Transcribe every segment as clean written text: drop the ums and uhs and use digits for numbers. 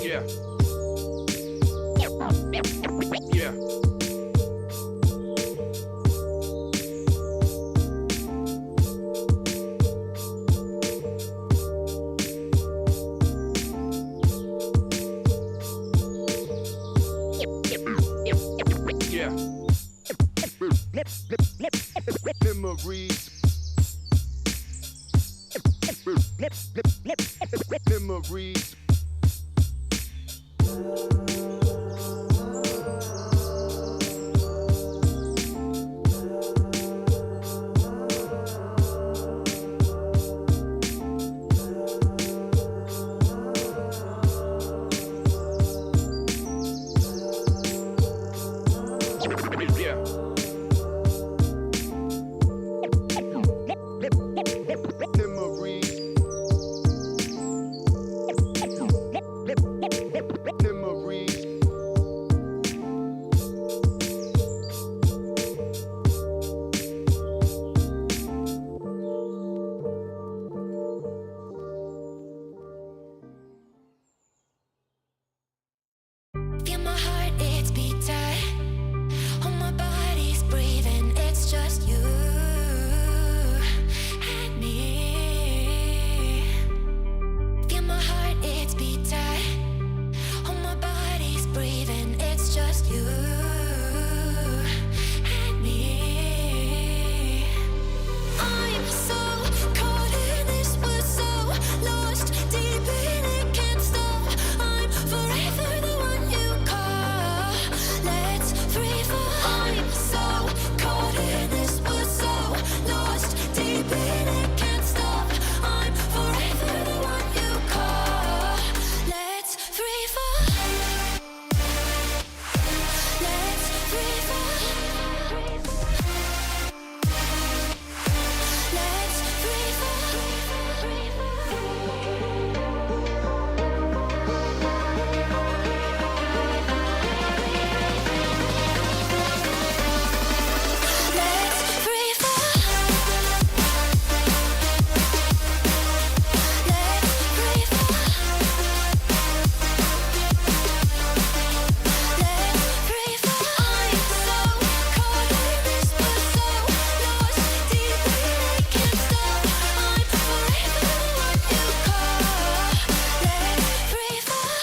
Yeah. Yeah. Memories. Memories. Feel my heart, it's beat tight. All my body's breathing, it's just you and me. Feel my heart, it's beat tight. All my body's breathing, it's just you and me. I'm so caught in this, we're so lost deep in it, can't stop. I'm forever the one you call. Let's free fall. I'm so caught in this, we're so lost deep in it, can't stop. I'm forever the one you call. Let's free fall. Let's free fall. Let's free fall. Let's free fall. Let's free fall. Let's free fall. I'm so caught in this, we're so lost deep in it, can't stop. I'm forever the one you call. Let's free fall.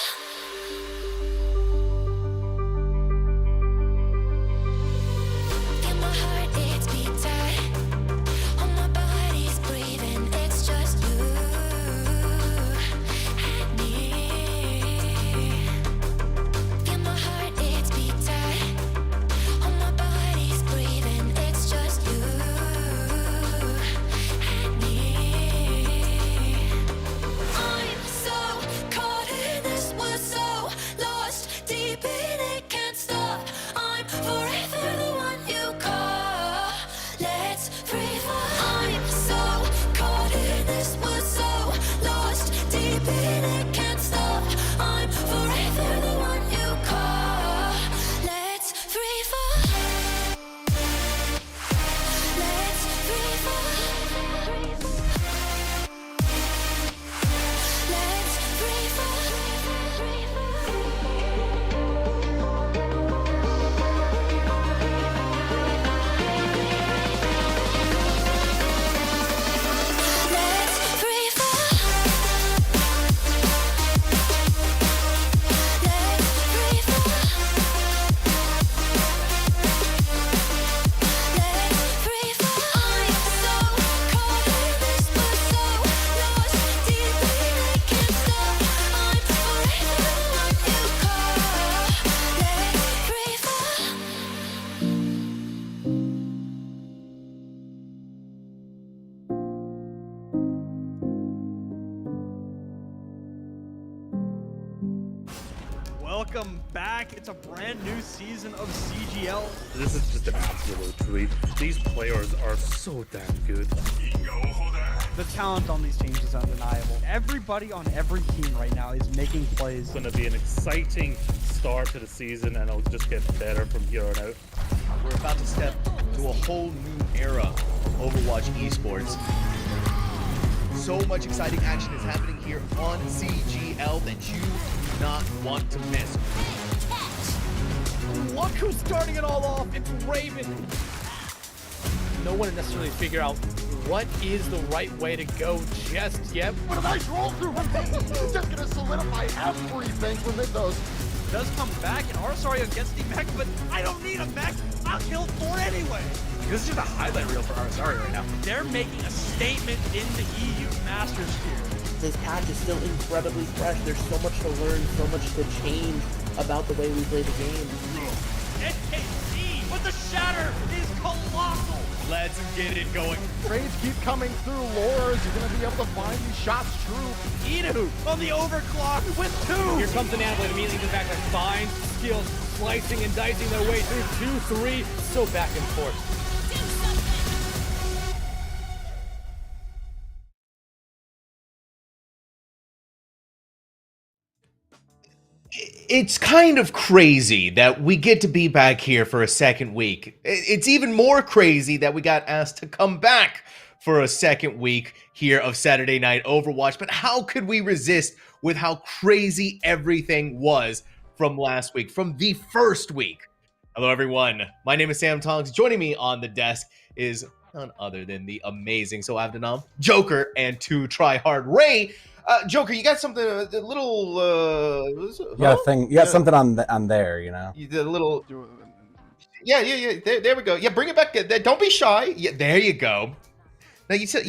Feel my heart, it's beat tight. All my body's breathing, it's just you and me. Feel my heart, it's beat tight. All my body's breathing, it's just you and me. I'm so caught in this, we're so lost deep in it, can't stop. I'm forever the one you call. Let's free fall. I'm so caught in this, we're so lost deep in it, can't stop. I'm forever the one you call. Let's free fall. Let's free fall. Let's free fall. Let's free fall. Let's free fall. Let's free fall. I'm so caught in this, we're so lost deep in it, can't stop. I'm forever the one you call. Let's free fall. Welcome back. It's a brand new season of CGL. This is just an absolute treat. These players are so damn good. The talent on these teams is undeniable. Everybody on every team right now is making plays. It's going to be an exciting start to the season, and it'll just get better from here on out. We're about to step to a whole new era of Overwatch esports. So much exciting action is happening here on CGL that you do not want to miss. Look who's starting it all off. It's Raven. No one necessarily figure out what is the right way to go just yet. What a nice roll through from me. Just gonna solidify everything within those. Does come back, and Arsario gets the mech, but I don't need a mech. I'll kill Thor anyway. This is just a highlight reel for Arsario right now. They're making a statement in the EU Masters here. This patch is still incredibly fresh. There's so much to learn, so much to change about the way we play the game. NKC, but the shatter is colossal. Let's get it going. Trades keep coming through. Lores, you're gonna be able to find these shots true. Inu on the overclock with 2. Here comes the Nablet immediately to back, like fine skills, slicing and dicing their way through 2-3, so back and forth. It's kind of crazy that we get to be back here for a second week. It's even more crazy that we got asked to come back for a second week here of Saturday Night Overwatch. But how could we resist with how crazy everything was from last week, from the first week? Hello, everyone. My name is Sam Tonks. Joining me on the desk is none other than the amazing Soavdanam, Joker, and to try hard Ray. Joker, you got something, a little, yeah, thing. You got something on there, you know. The little, yeah. There we go. Yeah, bring it back. Don't be shy. Yeah, there you go. Now you said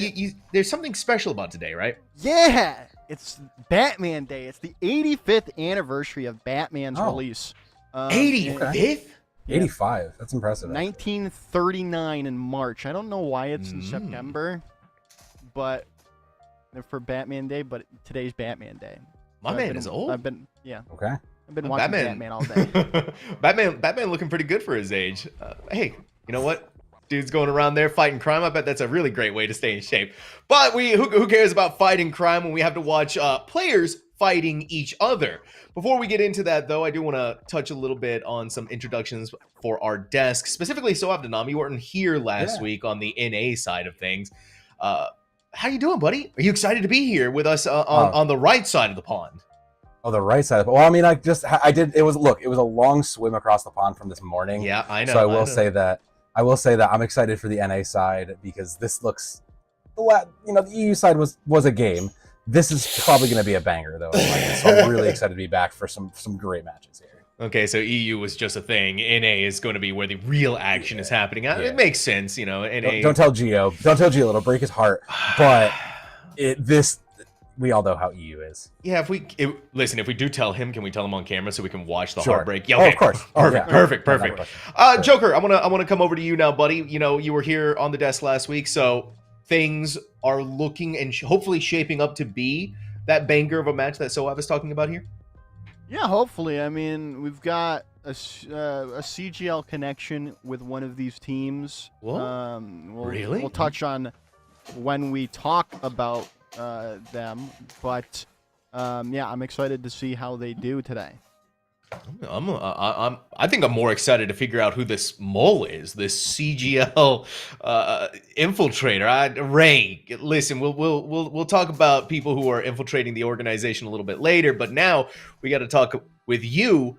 there's something special about today, right? Yeah, it's Batman Day. It's the 85th anniversary of Batman's release. 85th? 85. That's impressive. 1939 in March. I don't know why it's in September, but for Batman Day. But today's Batman Day. My man is old. I've been Okay. I've been watching Batman all day. Batman looking pretty good for his age. Hey, you know what? Dude's going around there fighting crime. I bet that's a really great way to stay in shape. But who cares about fighting crime when we have to watch players fighting each other? Before we get into that, though, I do want to touch a little bit on some introductions for our desk. Specifically, Soavdanam, you weren't here last week on the NA side of things. How you doing, buddy? Are you excited to be here with us on the right side of the pond? Oh, the right side. Well, I mean, I did. It was a long swim across the pond from this morning. Yeah, I know. So I will say that I'm excited for the NA side because this looks, the EU side was a game. This is probably going to be a banger though. So I'm really excited to be back for some great matches here. Okay, so EU was just a thing. NA is going to be where the real action is happening. It makes sense, you know. NA. Don't tell Gio. Don't tell Gio. It'll break his heart. But we all know how EU is. Yeah, if we do tell him, can we tell him on camera so we can watch the heartbreak? Yeah, okay. Of course. Perfect. Joker, I want to come over to you now, buddy. You know, you were here on the desk last week, so things are looking and hopefully shaping up to be that banger of a match that Soav is talking about here. Yeah, hopefully. I mean, we've got a CGL connection with one of these teams. Really? We'll touch on when we talk about them, but I'm excited to see how they do today. I think I'm more excited to figure out who this mole is, this CGL infiltrator. Ray, listen, we'll talk about people who are infiltrating the organization a little bit later, but now we got to talk with you.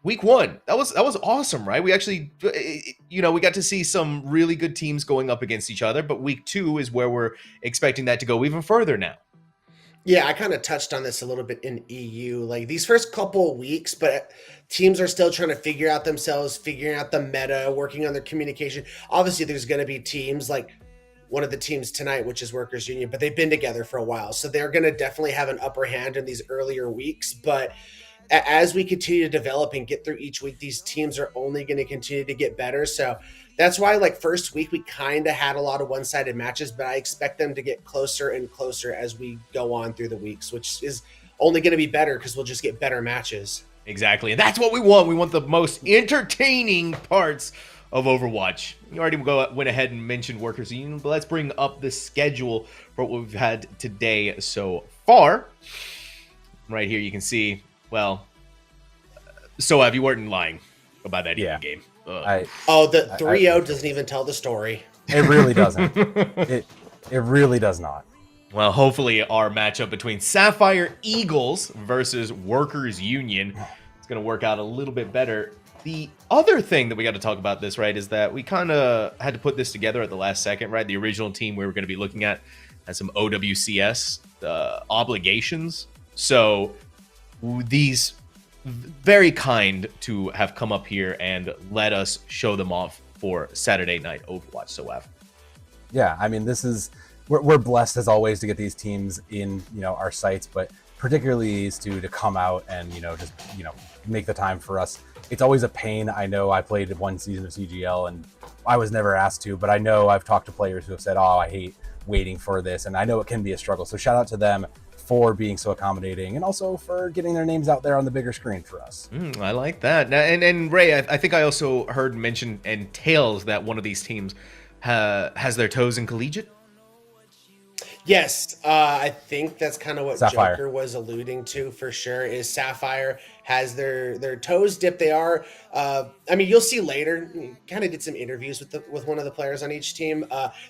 Week 1, that was awesome, right? We actually, we got to see some really good teams going up against each other, but week 2 is where we're expecting that to go even further now. Yeah, I kind of touched on this a little bit in EU, like these first couple of weeks, but teams are still trying to figure out themselves, figuring out the meta, working on their communication. Obviously, there's going to be teams like one of the teams tonight, which is Workers Union, but they've been together for a while. So they're going to definitely have an upper hand in these earlier weeks. But as we continue to develop and get through each week, these teams are only going to continue to get better. So that's why, like, first week, we kind of had a lot of one-sided matches, but I expect them to get closer and closer as we go on through the weeks, which is only going to be better because we'll just get better matches. Exactly. And that's what we want. We want the most entertaining parts of Overwatch. You already went ahead and mentioned Workers Union, but let's bring up the schedule for what we've had today so far. Right here, you can see, well, Soav, you weren't lying about that game. The 3-0 doesn't even tell the story. It really doesn't. It really does not. Well, hopefully our matchup between Sapphire Eagles versus Workers Union is going to work out a little bit better. The other thing that we got to talk about this, right, is that we kind of had to put this together at the last second, right? The original team we were going to be looking at has some OWCS obligations. So these very kind to have come up here and let us show them off for Saturday Night Overwatch. So, yeah, I mean, this is we're blessed as always to get these teams in, you know, our sites, but particularly these two to come out and, you know, just, you know, make the time for us. It's always a pain. I know I played one season of CGL and I was never asked to, but I know I've talked to players who have said, oh, I hate waiting for this, and I know it can be a struggle. So shout out to them for being so accommodating and also for getting their names out there on the bigger screen for us. I like that. Now, and Ray, I think I also heard mention and Tails that one of these teams has their toes in collegiate. Yes, I think that's kind of what Sapphire. Joker was alluding to for sure. Is Sapphire has their toes dipped? They are. I mean, you'll see later. Kind of did some interviews with one of the players on each team.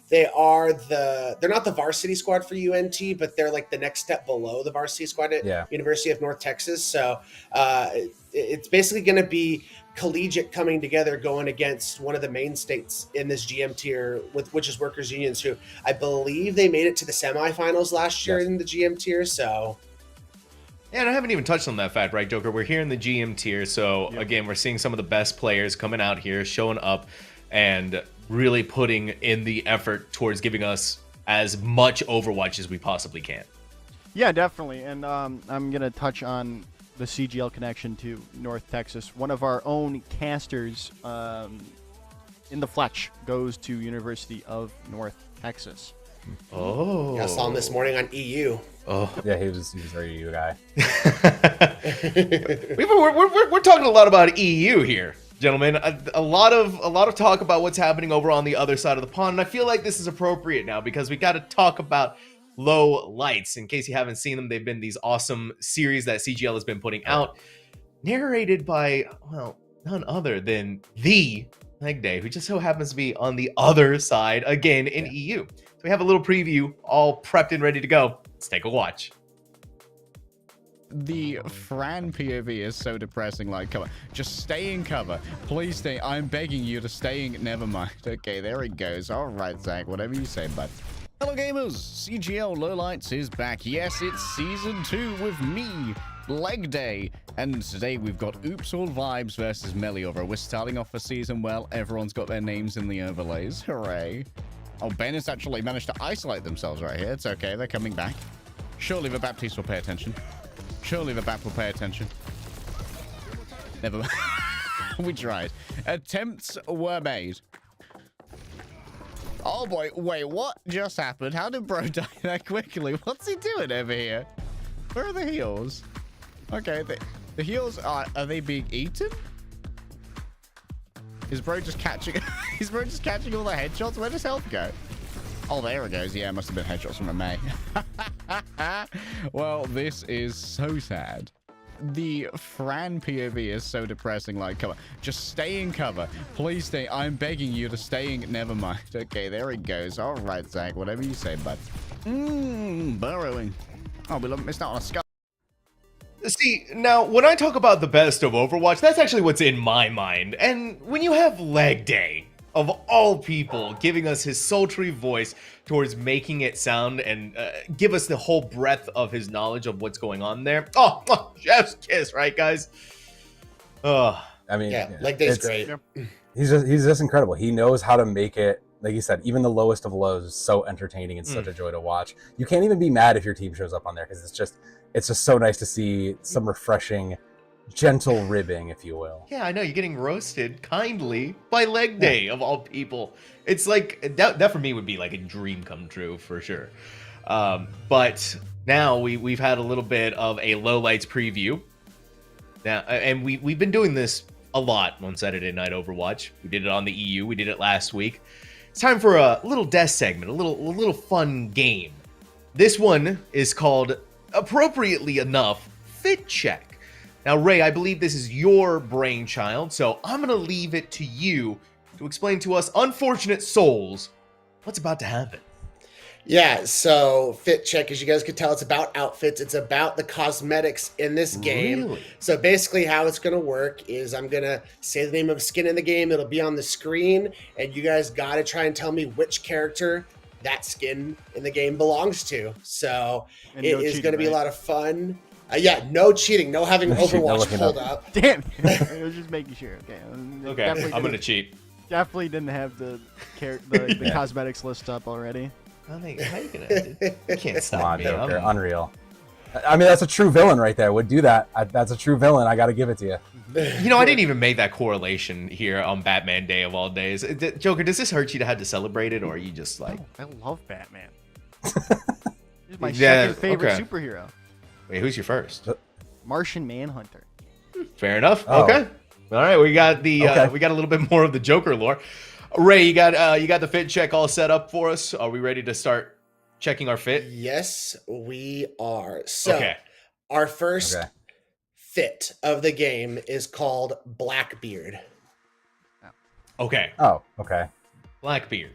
They're not the varsity squad for UNT, but they're like the next step below the varsity squad at University of North Texas. So it's basically going to be collegiate coming together, going against one of the main states in this GM tier, which is Workers Unions, who I believe they made it to the semifinals last year in the GM tier. So, yeah, and I haven't even touched on that fact, right, Joker? We're here in the GM tier, so again, we're seeing some of the best players coming out here, showing up, and really putting in the effort towards giving us as much Overwatch as we possibly can. Yeah, definitely. And I'm going to touch on the CGL connection to North Texas. One of our own casters in the Fletch goes to University of North Texas. Oh. Yeah, I saw him this morning on EU. Oh. Yeah, he was our EU guy. We're talking a lot about EU here, gentlemen. A lot of talk about what's happening over on the other side of the pond, and I feel like this is appropriate now because we got to talk about Low Lights. In case you haven't seen them, they've been these awesome series that CGL has been putting out, narrated by, well, none other than the Leg Day, who just so happens to be on the other side again in EU. So we have a little preview all prepped and ready to go. Let's take a watch. The Fran POV is so depressing. Like, come on, just stay in cover. Please stay. I'm begging you to stay in. Never mind. Okay, there it goes. All right, Zach, whatever you say, bud. Hello gamers, CGL Lowlights is back. Yes, it's season 2 with me, Leg Day. And today we've got Oops All Vibes versus Meliora. We're starting off the season well. Everyone's got their names in the overlays. Hooray. Oh, Ben has actually managed to isolate themselves right here. It's okay, they're coming back. Surely the Baptiste will pay attention. Surely the Bap will pay attention. Never mind. We tried. Attempts were made. Oh boy, wait, what just happened? How did bro die that quickly? What's he doing over here? Where are the heals? Okay, the heals are they being eaten? Is bro just catching is bro just catching all the headshots? Where does health go? Oh, there it goes. Yeah, it must have been headshots from a May. Well, this is so sad. The Fran POV is so depressing. Like, come on, just stay in cover. Please stay. I'm begging you to stay in. Never mind. Okay, there it goes. All right, Zach, whatever you say, bud. Burrowing. Oh, we missed out on a skull. See, now, when I talk about the best of Overwatch, that's actually what's in my mind. And when you have Leg Day, of all people, giving us his sultry voice towards making it sound and give us the whole breadth of his knowledge of what's going on there. Oh, chef's kiss, right, guys? I mean, Leg Day's great. He's just incredible. He knows how to make it, like you said, even the lowest of lows is so entertaining and such a joy to watch. You can't even be mad if your team shows up on there because it's just so nice to see some refreshing, gentle ribbing, if you will. Yeah, I know, you're getting roasted kindly by Leg Day, of all people. It's like, that for me would be like a dream come true, for sure. But now we've had a little bit of a Lowlights preview. Now, and we've been doing this a lot on Saturday Night Overwatch. We did it on the EU, we did it last week. It's time for a little desk segment, a little fun game. This one is called, appropriately enough, Fit Check. Now, Ray, I believe this is your brainchild, so I'm going to leave it to you to explain to us unfortunate souls what's about to happen. Yeah, so fit check, as you guys could tell, it's about outfits. It's about the cosmetics in this game. Really? So basically how it's going to work is I'm going to say the name of a skin in the game. It'll be on the screen, and you guys got to try and tell me which character that skin in the game belongs to. So And it no is cheating, going to be a right? lot of fun. Yeah, no cheating, no having No cheating, no Overwatch looking pulled up. up. Damn. I was just making sure. Okay. Okay, Definitely I'm gonna didn't- cheat. Definitely didn't have the the Yeah. cosmetics list up already. How you gonna? You can't Come stop on, me. Joker. I'm- Unreal. I mean, that's a true villain right there. Would do that. That's a true villain. I got to give it to you. You know, I didn't even make that correlation here on Batman Day of all days. Joker, does this hurt you to have to celebrate it, or are you just like, I love Batman. He's my Yeah, second favorite okay. superhero. wait, who's your first? Martian Manhunter. Fair enough. Oh. Okay. All right, we got the Okay. we got a little bit more of the Joker lore. Ray, you got the fit check all set up for us. Are we ready to start checking our fit? Yes, we are. So Okay. our first Okay. fit of the game is called Blackbeard. Okay. Oh, okay. Blackbeard.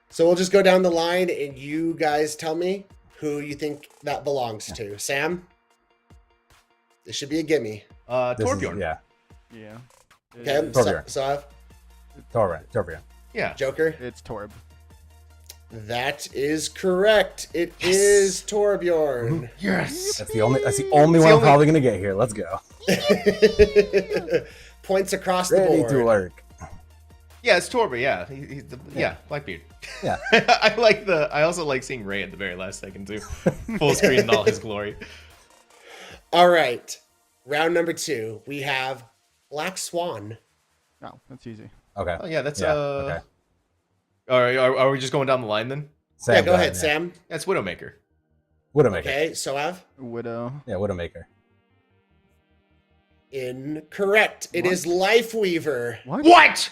So we'll just go down the line and you guys tell me who you think that belongs to. Sam? This should be a gimme. This is- Torbjorn. yeah. Yeah. Okay, Torbjorn. so Torbjorn. Yeah. Joker? It's Torb. That is correct. It is Torbjorn. Yes. That's the only one the I'm only- probably gonna get here. Let's go. Points across the Ready board. to work. Yeah, it's Torb. Yeah, he's yeah, Blackbeard. Yeah. I also like seeing Ray at the very last second too, full screen in all his glory. All right. Round number 2. We have Black Swan. Oh, that's easy. Okay. Oh yeah, that's Okay. All right, are we just going down the line then? Sam, Yeah, go ahead, yeah. Sam. That's Widowmaker. Widowmaker. Okay, Soav? Widow. Yeah, Widowmaker. Incorrect. It is Lifeweaver. What? What?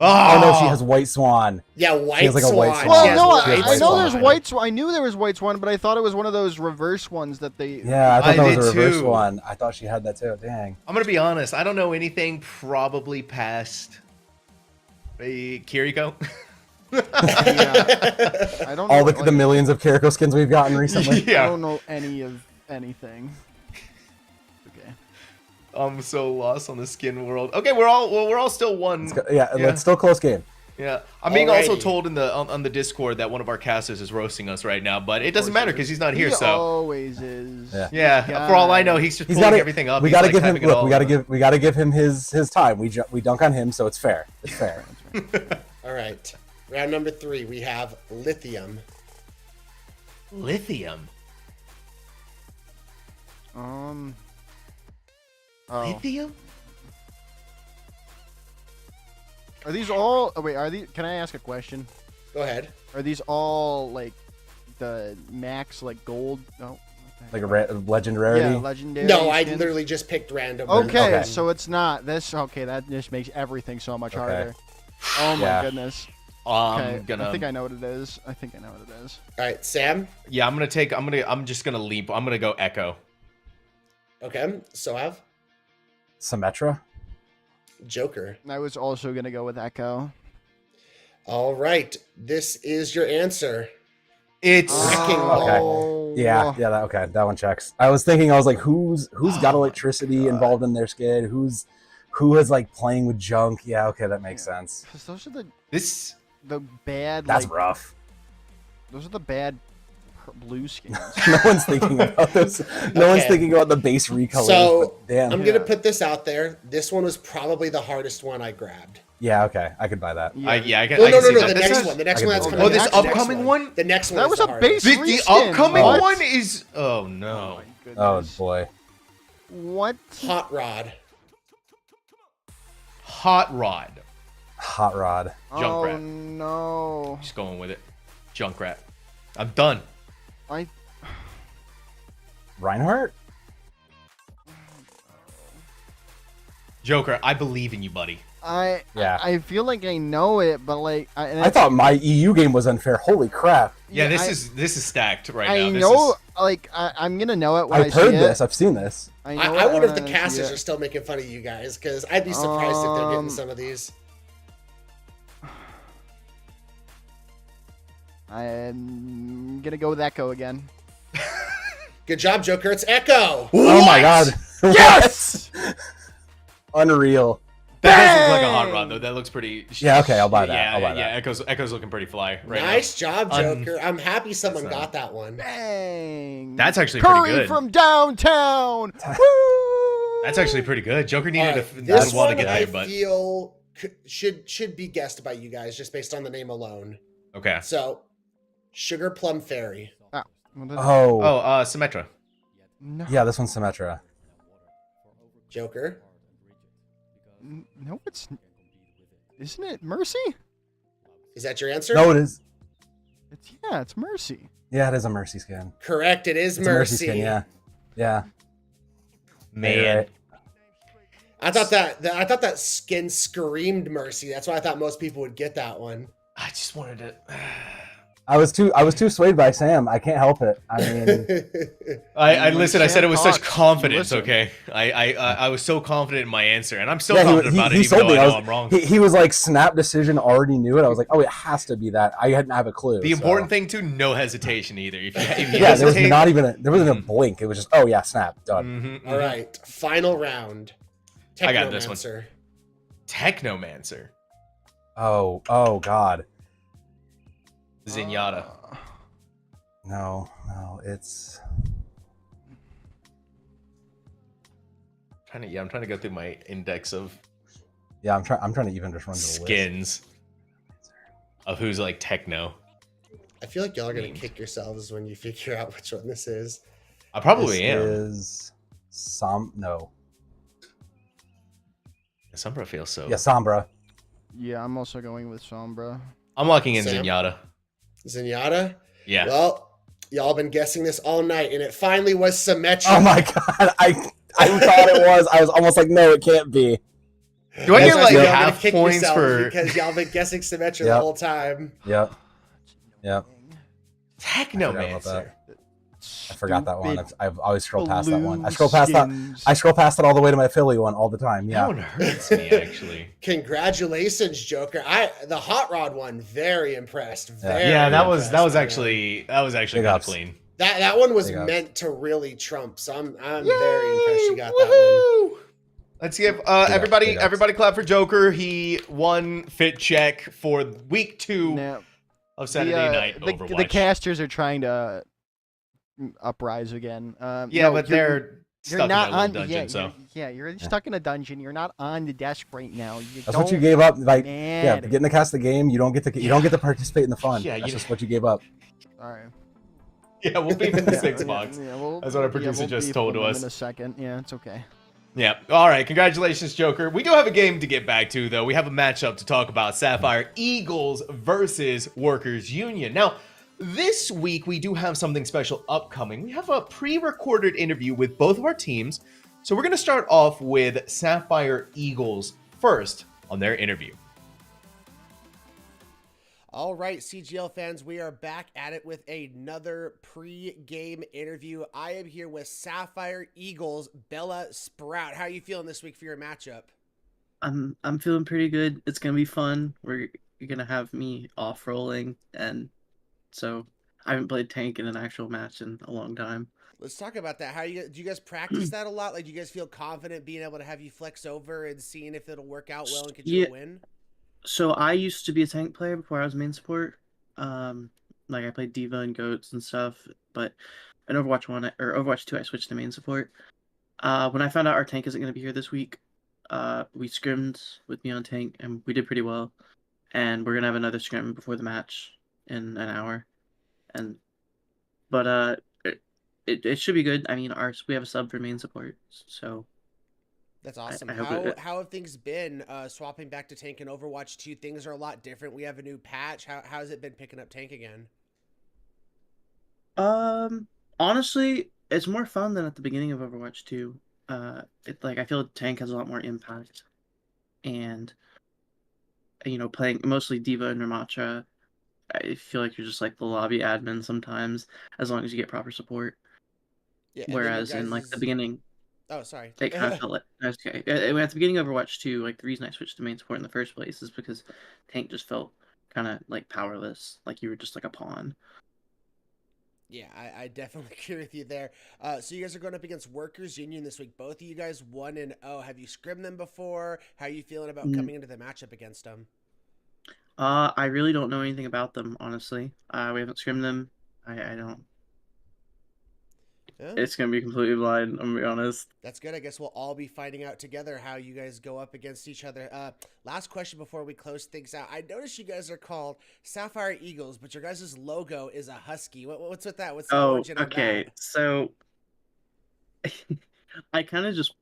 Oh no, she has White Swan. Yeah, White has like a Swan. white swan. Well, She has no, White She has I White know Swan. there's White Swan. I knew there was White Swan, but I thought it was one of those reverse ones that they. Yeah, I thought I that was did a reverse too. one. I thought she had that too. Dang. I'm gonna be honest. I don't know anything probably past Kiriko. Yeah. I don't know. All the, like, the millions of Kiriko skins we've gotten recently. I Yeah, don't know any of anything. Okay. I'm so lost on the skin world. Okay, we're all still one. Yeah, it's still a close game. Yeah, I'm being also Alrighty. told in the on the Discord that one of our casters is roasting us right now, but it doesn't matter because he's not here. He So always is. Yeah. yeah, for all I know, he's just He's pulling got everything up. We He's, gotta like, give him. typing it Look, all we gotta give him his time. We dunk on him, so it's fair. It's fair. All right. Round number 3. We have Lithium. Lithium. Oh. Lithium. Are these all? Oh, wait, are these? Can I ask a question? Go ahead. Are these all like the max like gold? No. Like a legend rarity. Yeah, legendary. No, I skins? literally just picked random. Okay, Okay. so it's not this. Okay, that just makes everything so much Okay. harder. Oh my Yeah. goodness. I'm Okay, gonna. I think I know what it is. I think I know what it is. All right, Sam. Yeah, I'm just gonna leap. I'm gonna go Echo. Okay, Soav. Symmetra. Joker. I was also gonna go with Echo. All right, this is your answer. It's Wrecking Okay. Ball. Yeah, yeah, okay, that one checks. I was thinking, I was like, who's got Oh my electricity God. involved in their skin? Who is like playing with junk? Yeah, okay, that makes sense. Because those are this. the bad. That's like, rough. Those are the bad blue skins. No one's thinking about this. No one's Okay. thinking about the base recolor. So damn. I'm gonna put this out there. This one was probably the hardest one I grabbed. Yeah, okay, I could buy that. I can. No, I no, can no, see no. that. The This next is- one. The next I one can that's do coming. Oh, this up. The next upcoming one? The next one. That is was the a hardest. base The reskin. upcoming What? one is. Oh no. My goodness. Oh boy. What? Hot Rod. Hot Rod. Hot Rod. Oh Junkrat. no. Just going with it. Junkrat. I'm done. I. Reinhardt? Joker, I believe in you, buddy. Yeah. I feel like I know it, but like I thought my EU game was unfair. Holy crap. Yeah, Yeah, this is stacked right I now. This know, is- like I'm gonna know it when I I've see heard it. this. I've seen this. I know I it wonder if when the I see casters it. are still making fun of you guys, because I'd be surprised if they're getting some of these. I'm gonna go with Echo again. Good job, Joker. It's Echo. Oh my god. Yes! Unreal. That does look like a hot rod, though. That looks pretty. Yeah, okay, I'll buy that. Yeah, I'll buy yeah. that. Echo's looking pretty fly right Nice job, Un- Joker. I'm happy someone That's got that one. Bang! That's actually Curry pretty good. from downtown. Woo! That's actually pretty good. Joker needed This a while to one get I there, but feel should be guessed by you guys just based on the name alone. okay. So, Sugar Plum Fairy. Oh, Symmetra. No. yeah, this one's Symmetra. Joker. No, it's. Isn't it Mercy? Is that your answer? No, it is. It's Mercy. Yeah, it is a Mercy skin. Correct. It is It's a Mercy. skin, yeah. Yeah. Man. I thought that skin screamed Mercy. That's why I thought most people would get that one. I just wanted to. I was too swayed by Sam. I can't help it. I mean, I listened. I said it with such talks, confidence. you listen. Okay, I was so confident in my answer, and I'm still yeah, confident about it, even sold though me. I know I'm wrong. He was like, snap decision, already knew it. I was like, oh, it has to be that. I didn't have a clue. The important thing too, no hesitation either. If you yeah, there was hesitate, not even there wasn't a blink. It was just, oh yeah, snap, done. All right, final round. I got this one. Technomancer. Technomancer. Oh God. Zenyatta. No, it's. I'm trying to go through my index of Yeah, I'm trying to even just run the list. skins of who's like techno. I feel like y'all are gonna kick yourselves when you figure out which one this is. I probably This am. Is no. Sombra feels so. Yeah, Sombra. Yeah, I'm also going with Sombra. I'm locking in Sam? Zenyatta. Zenyatta? Yeah. Well, y'all been guessing this all night, and it finally was Symmetra. Oh my God, I thought it was. I was almost like, no, it can't be. Do I get like Y'all gonna half kick points yourselves for because y'all been guessing Symmetra the Yep. whole time. Yep. Yep. Technomancer? I forgot that one. Stupid I've always scrolled past that one. I balloon scroll past that. skins. I scroll past that all the way to my Philly one all the time. That Yeah. one hurts me actually. Congratulations, Joker. The hot rod one, very impressed. Very Yeah, that was impressed. actually Big kind of ups. clean. That one was Big ups. meant to really trump. So I'm very impressed you got that one. Let's give Big ups. everybody clap for Joker. He won Fit Check for week 2 Now, of Saturday Night Overwatch. the casters are trying to uprise again. Yeah, no, but you're they're stuck not in a little on. dungeon, Yeah, so you're stuck in a dungeon. You're not on the desk right now. That's what you gave up. Like, Man. yeah, getting to cast the game, you don't get to participate in the fun. Yeah, That's just what you gave up. All right. yeah, we'll be in the 6 box. Yeah, That's what our producer just beef told with to them us. in a second. Yeah, it's okay. Yeah. All right. Congratulations, Joker. We do have a game to get back to, though. We have a matchup to talk about. Sapphire Eagles versus Workers Union. Now, this week, we do have something special upcoming. We have a pre-recorded interview with both of our teams. So we're going to start off with Sapphire Eagles first on their interview. All right, CGL fans, we are back at it with another pre-game interview. I am here with Sapphire Eagles, Bella Sprout. How are you feeling this week for your matchup? I'm feeling pretty good. It's gonna be fun. You're gonna have me off rolling, and so I haven't played tank in an actual match in a long time. Let's talk about that. Do you guys practice that a lot? Like, do you guys feel confident being able to have you flex over and seeing if it'll work out well and get you a win? So I used to be a tank player before I was main support. Like I played D.Va and Goats and stuff, but in Overwatch 1 or Overwatch 2 I switched to main support. When I found out our tank isn't going to be here this week, we scrimmed with me on tank and we did pretty well. And we're going to have another scrim before the match in an hour. But it should be good. I mean, we have a sub for main support, so That's awesome. I hope How have things been swapping back to tank in Overwatch 2? Things are a lot different. We have a new patch. How has it been picking up tank again? Honestly, it's more fun than at the beginning of Overwatch 2. I feel tank has a lot more impact, and playing mostly D.Va and Ramatra, I feel like you're just like the lobby admin sometimes, as long as you get proper support. Yeah. Whereas in like the beginning, oh sorry, it kind of felt like okay. At the beginning of Overwatch 2, like the reason I switched to main support in the first place is because tank just felt kind of like powerless, like you were just like a pawn. Yeah, I definitely agree with you there. So you guys are going up against Workers Union this week. Both of you guys 1-0. Have you scrimmed them before? How are you feeling about coming into the matchup against them? I really don't know anything about them, honestly. We haven't scrimmed them. I don't. Yeah. It's gonna be completely blind. I'm gonna be honest. That's good. I guess we'll all be finding out together how you guys go up against each other. Last question before we close things out. I noticed you guys are called Sapphire Eagles, but your guys' logo is a husky. What's with that? What's the origin of okay. that? So I kind of just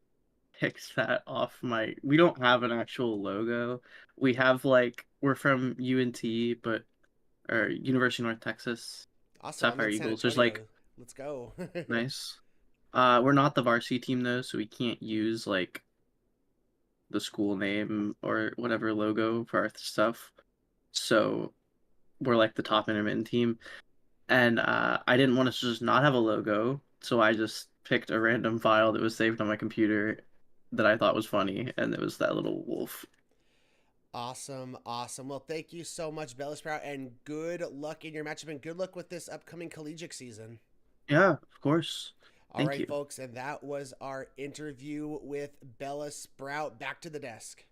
picked that off my. We don't have an actual logo. We have like we're from UNT, but or University of North Texas. Awesome. Sapphire I'm in San Eagles. There's Antonio. like Let's go. nice. We're not the varsity team though, so we can't use like the school name or whatever logo for our stuff. So we're like the top intermittent team. And I didn't want to just not have a logo, so I just picked a random file that was saved on my computer that I thought was funny, and it was that little wolf. Awesome. Well, thank you so much, Bella Sprout, and good luck in your matchup, and good luck with this upcoming collegiate season. Yeah, of course. All Thank right, you. folks, and that was our interview with Bella Sprout. Back to the desk.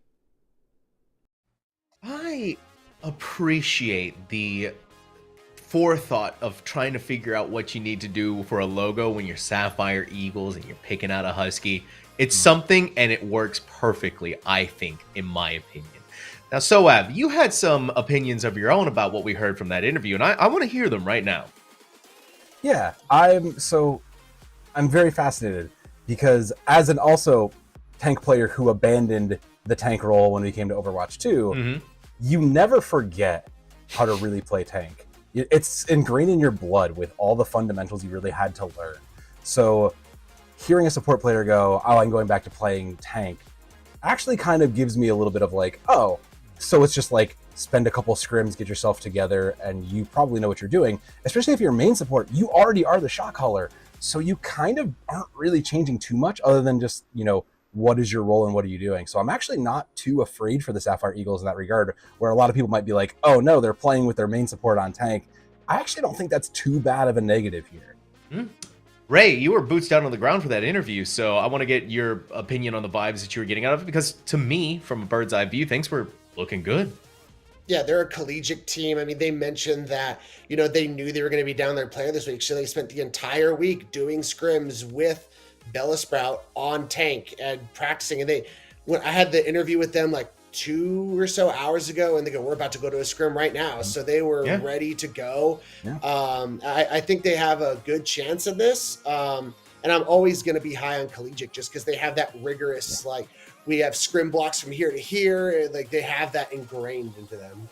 I appreciate the forethought of trying to figure out what you need to do for a logo when you're Sapphire Eagles and you're picking out a husky. It's something, and it works perfectly, I think, in my opinion. Now, Soab, you had some opinions of your own about what we heard from that interview, and I want to hear them right now. Yeah, I'm very fascinated because as an also tank player who abandoned the tank role when we came to Overwatch 2, you never forget how to really play tank. It's ingrained in your blood with all the fundamentals you really had to learn. So hearing a support player go, oh, I'm going back to playing tank, actually kind of gives me a little bit of like, oh, so it's just like spend a couple scrims, get yourself together, and you probably know what you're doing. Especially if you're main support, you already are the shot caller. So you kind of aren't really changing too much other than just, what is your role and what are you doing? So I'm actually not too afraid for the Sapphire Eagles in that regard, where a lot of people might be like, oh no, they're playing with their main support on tank. I actually don't think that's too bad of a negative here. Ray, you were boots down on the ground for that interview, so I want to get your opinion on the vibes that you were getting out of it, because to me, from a bird's eye view, things were looking good. Yeah, they're a collegiate team. I mean, they mentioned that, they knew they were going to be down their player this week. So they spent the entire week doing scrims with Bella Sprout on tank and practicing. And when I had the interview with them like 2 or so hours ago, and they go, we're about to go to a scrim right now. So they were ready to go. Yeah. I think they have a good chance of this. And I'm always going to be high on collegiate just because they have that rigorous, we have scrim blocks from here to here. Like they have that ingrained into them.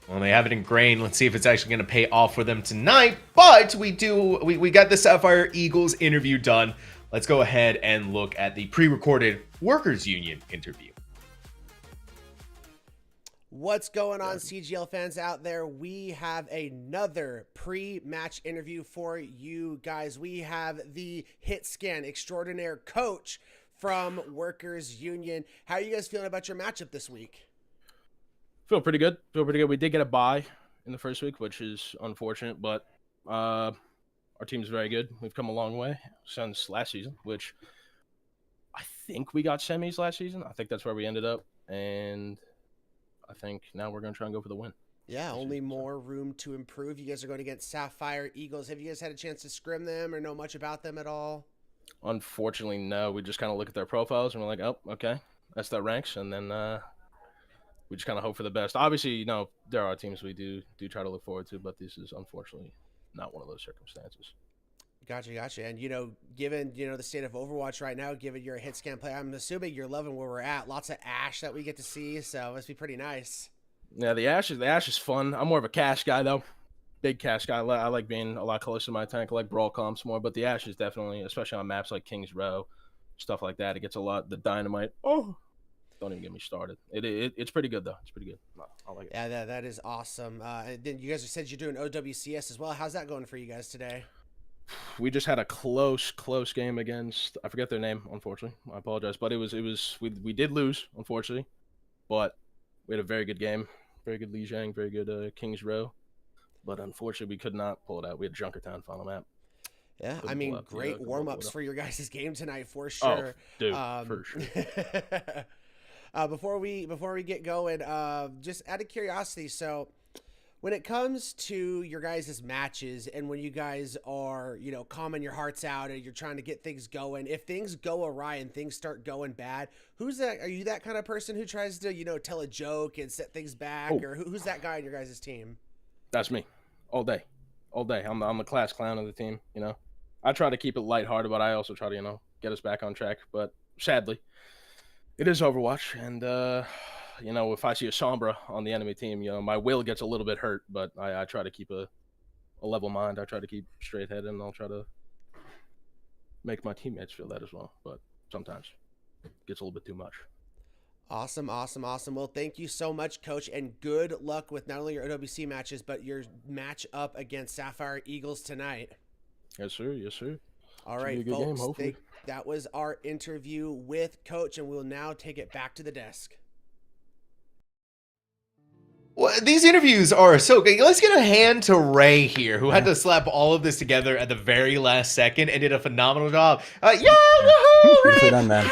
Well, they have it ingrained. Let's see if it's actually going to pay off for them tonight. But we got the Sapphire Eagles interview done. Let's go ahead and look at the pre-recorded Workers Union interview. What's going on, CGL fans out there? We have another pre-match interview for you guys. We have the hit scan extraordinaire coach from Workers Union. How are you guys feeling about your matchup this week? Feel pretty good. We did get a bye in the first week, which is unfortunate, but our team's very good. We've come a long way since last season, which I think we got semis last season. I think that's where we ended up, and I think now we're going to try and go for the win. Yeah, only more room to improve. You guys are going against Sapphire Eagles. Have you guys had a chance to scrim them or know much about them at all? Unfortunately, no. We just kind of look at their profiles and we're like, oh, okay, that's their ranks, and then we just kind of hope for the best. Obviously, there are teams we do try to look forward to, but this is unfortunately not one of those circumstances. Gotcha. And, given, the state of Overwatch right now, given you're a hit scan player, I'm assuming you're loving where we're at. Lots of Ash that we get to see, so it must be pretty nice. Yeah, the Ash is fun. I'm more of a cash guy, though. Big cash guy. I like being a lot closer to my tank. I like brawl comps more, but the Ash is definitely, especially on maps like King's Row, stuff like that. It gets a lot. The Dynamite. Oh, don't even get me started. It's pretty good, though. It's pretty good. I like it. Yeah, that is awesome. And then you guys said you're doing OWCS as well. How's that going for you guys today? We just had a close game against, I forget their name, unfortunately. I apologize, but we did lose, unfortunately, but we had a very good game. very good Lijiang, very good Kings Row. But unfortunately, we could not pull it out. We had Junkertown final map. Yeah, Couldn't I mean, pull out the, great couldn't warm-ups pull it for your guys' game tonight, for Oh, sure. dude, for sure. Before we get going, just out of curiosity, so when it comes to your guys' matches and when you guys are, you know, calming your hearts out and you're trying to get things going, if things go awry and things start going bad, who's that? Are you that kind of person who tries to, you know, tell a joke and set things back, or who's that guy on your guys' team? That's me, all day. I'm the class clown of the team. You know, I try to keep it lighthearted, but I also try to, you know, get us back on track. But sadly, it is Overwatch, and you know, if I see a Sombra on the enemy team, you know, my will gets a little bit hurt, but I try to keep a level mind. I try to keep straight headed, and I'll try to make my teammates feel that as well. But sometimes it gets a little bit too much. Awesome. Well, thank you so much, Coach, and good luck with not only your OWC matches, but your match up against Sapphire Eagles tonight. Yes, sir. Yes, sir. All Should right, be a good folks, game, hopefully. that was our interview with Coach, and we'll now take it back to the desk. Well, these interviews are so good. Let's get a hand to Ray here, who had to slap all of this together at the very last second and did a phenomenal job. Yeah, woohoo, Beautifully done, man.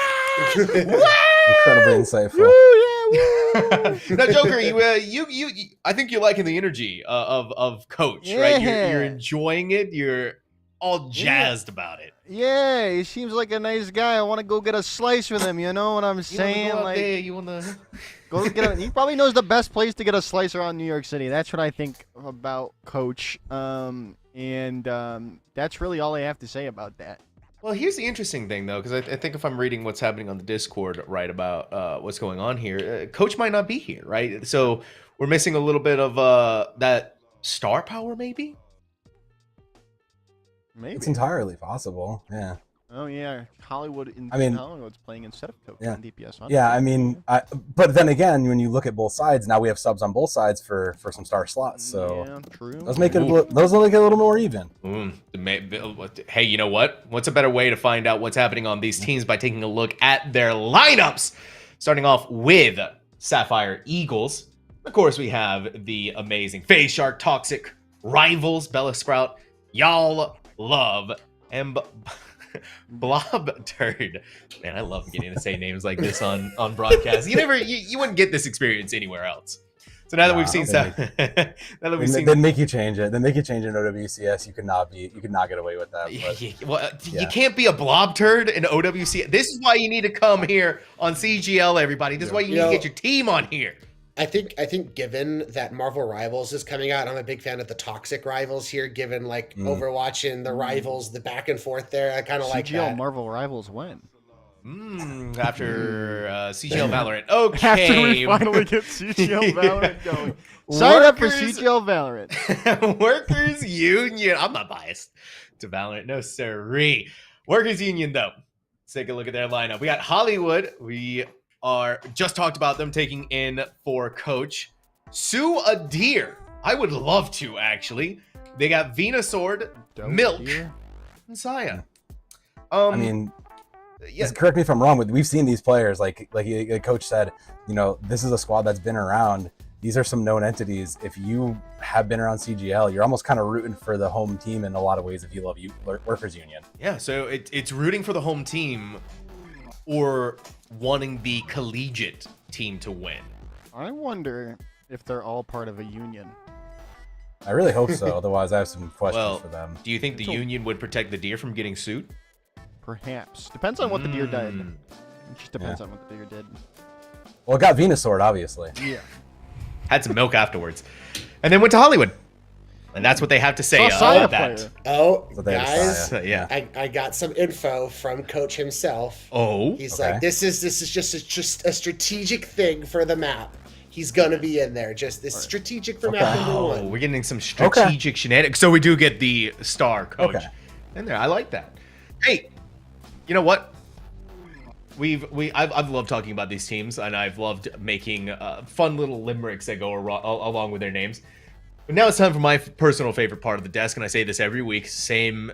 Incredibly insightful. Now, Joker, you, I think you're liking the energy of Coach, right? You're enjoying it. You're all jazzed about it. Yeah, he seems like a nice guy. I want to go get a slice with him. You know what I'm saying? You want to go get he probably knows the best place to get a slice around New York City. That's what I think about Coach. That's really all I have to say about that. Well, here's the interesting thing, though, because I think if I'm reading what's happening on the Discord right about what's going on here, Coach might not be here, right? So we're missing a little bit of that star power, maybe? Maybe. It's entirely possible, yeah. Oh, yeah. Hollywood's playing instead of Coach on DPS. Yeah, I mean, but then again, when you look at both sides, now we have subs on both sides for some star slots. So yeah, true. Those make it a little more even. Hey, you know what? What's a better way to find out what's happening on these teams by taking a look at their lineups? Starting off with Sapphire Eagles. Of course, we have the amazing Phase Shark, Toxic, Rivals, Bella Sprout, Y'all Love, and Blob Turd. Man, I love getting to say names like this on broadcast. You wouldn't get this experience anywhere else. So now that we've seen then make you change it. Then make you change it in OWCS. You could not get away with that. But, you can't be a blob turd in OWCS. This is why you need to come here on CGL, everybody. This is why you need to get your team on here. I think given that Marvel Rivals is coming out, I'm a big fan of the Toxic Rivals here, given like Overwatch and the Rivals, the back and forth there. I kind of like that. CGL Marvel Rivals when? After CGL Valorant. Okay. After we finally get CGL Valorant going. Sign up for CGL Valorant. Workers Union. I'm not biased to Valorant. No, sirree. Workers Union, though. Let's take a look at their lineup. We got Hollywood. We are just talked about them taking in for Coach. Sue a Deer. I would love to, actually. They got Venusaur, Milk, and Saya. I mean, correct me if I'm wrong, but we've seen these players, like Coach said, you know, this is a squad that's been around. These are some known entities. If you have been around CGL, you're almost kind of rooting for the home team in a lot of ways if you love Workers Union. Yeah, so it's rooting for the home team or wanting the collegiate team to win. I wonder if they're all part of a union. I really hope so. Otherwise, I have some questions for them. Do you think the union would protect the deer from getting sued? Perhaps. Depends on what the deer did. It just depends on what the deer did. Well, it got Venusaur, obviously. Yeah. Had some milk afterwards. And then went to Hollywood. And that's what they have to say about that. Oh, guys, yeah. I got some info from Coach himself. Oh, he's like, this is just a strategic thing for the map. He's gonna be in there. Just this strategic for map number one. We're getting some strategic shenanigans. So we do get the star Coach in there. I like that. Hey, you know what? I've loved talking about these teams, and I've loved making fun little limericks that go along with their names. But now it's time for my personal favorite part of the desk, and I say this every week, same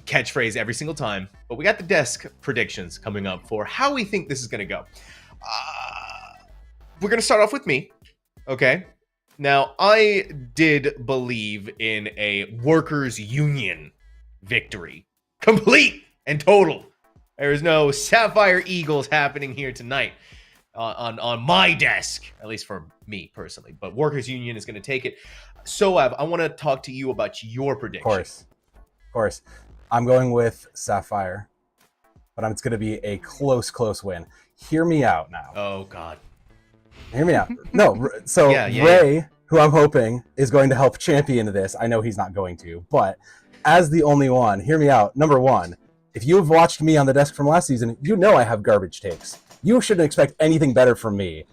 catchphrase every single time. But we got the desk predictions coming up for how we think this is going to go. We're going to start off with me, okay? Now, I did believe in a workers' union victory. Complete and total. There is no Sapphire Eagles happening here tonight on my desk, at least for me personally. But workers' union is going to take it. Soav, I want to talk to you about your prediction. Of course. I'm going with Sapphire, but it's going to be a close win. Hear me out now. Oh, God. Hear me out. No, so Ray, who I'm hoping is going to help champion this. I know he's not going to, but as the only one, hear me out. Number one, if you have watched me on the desk from last season, you know I have garbage takes. You shouldn't expect anything better from me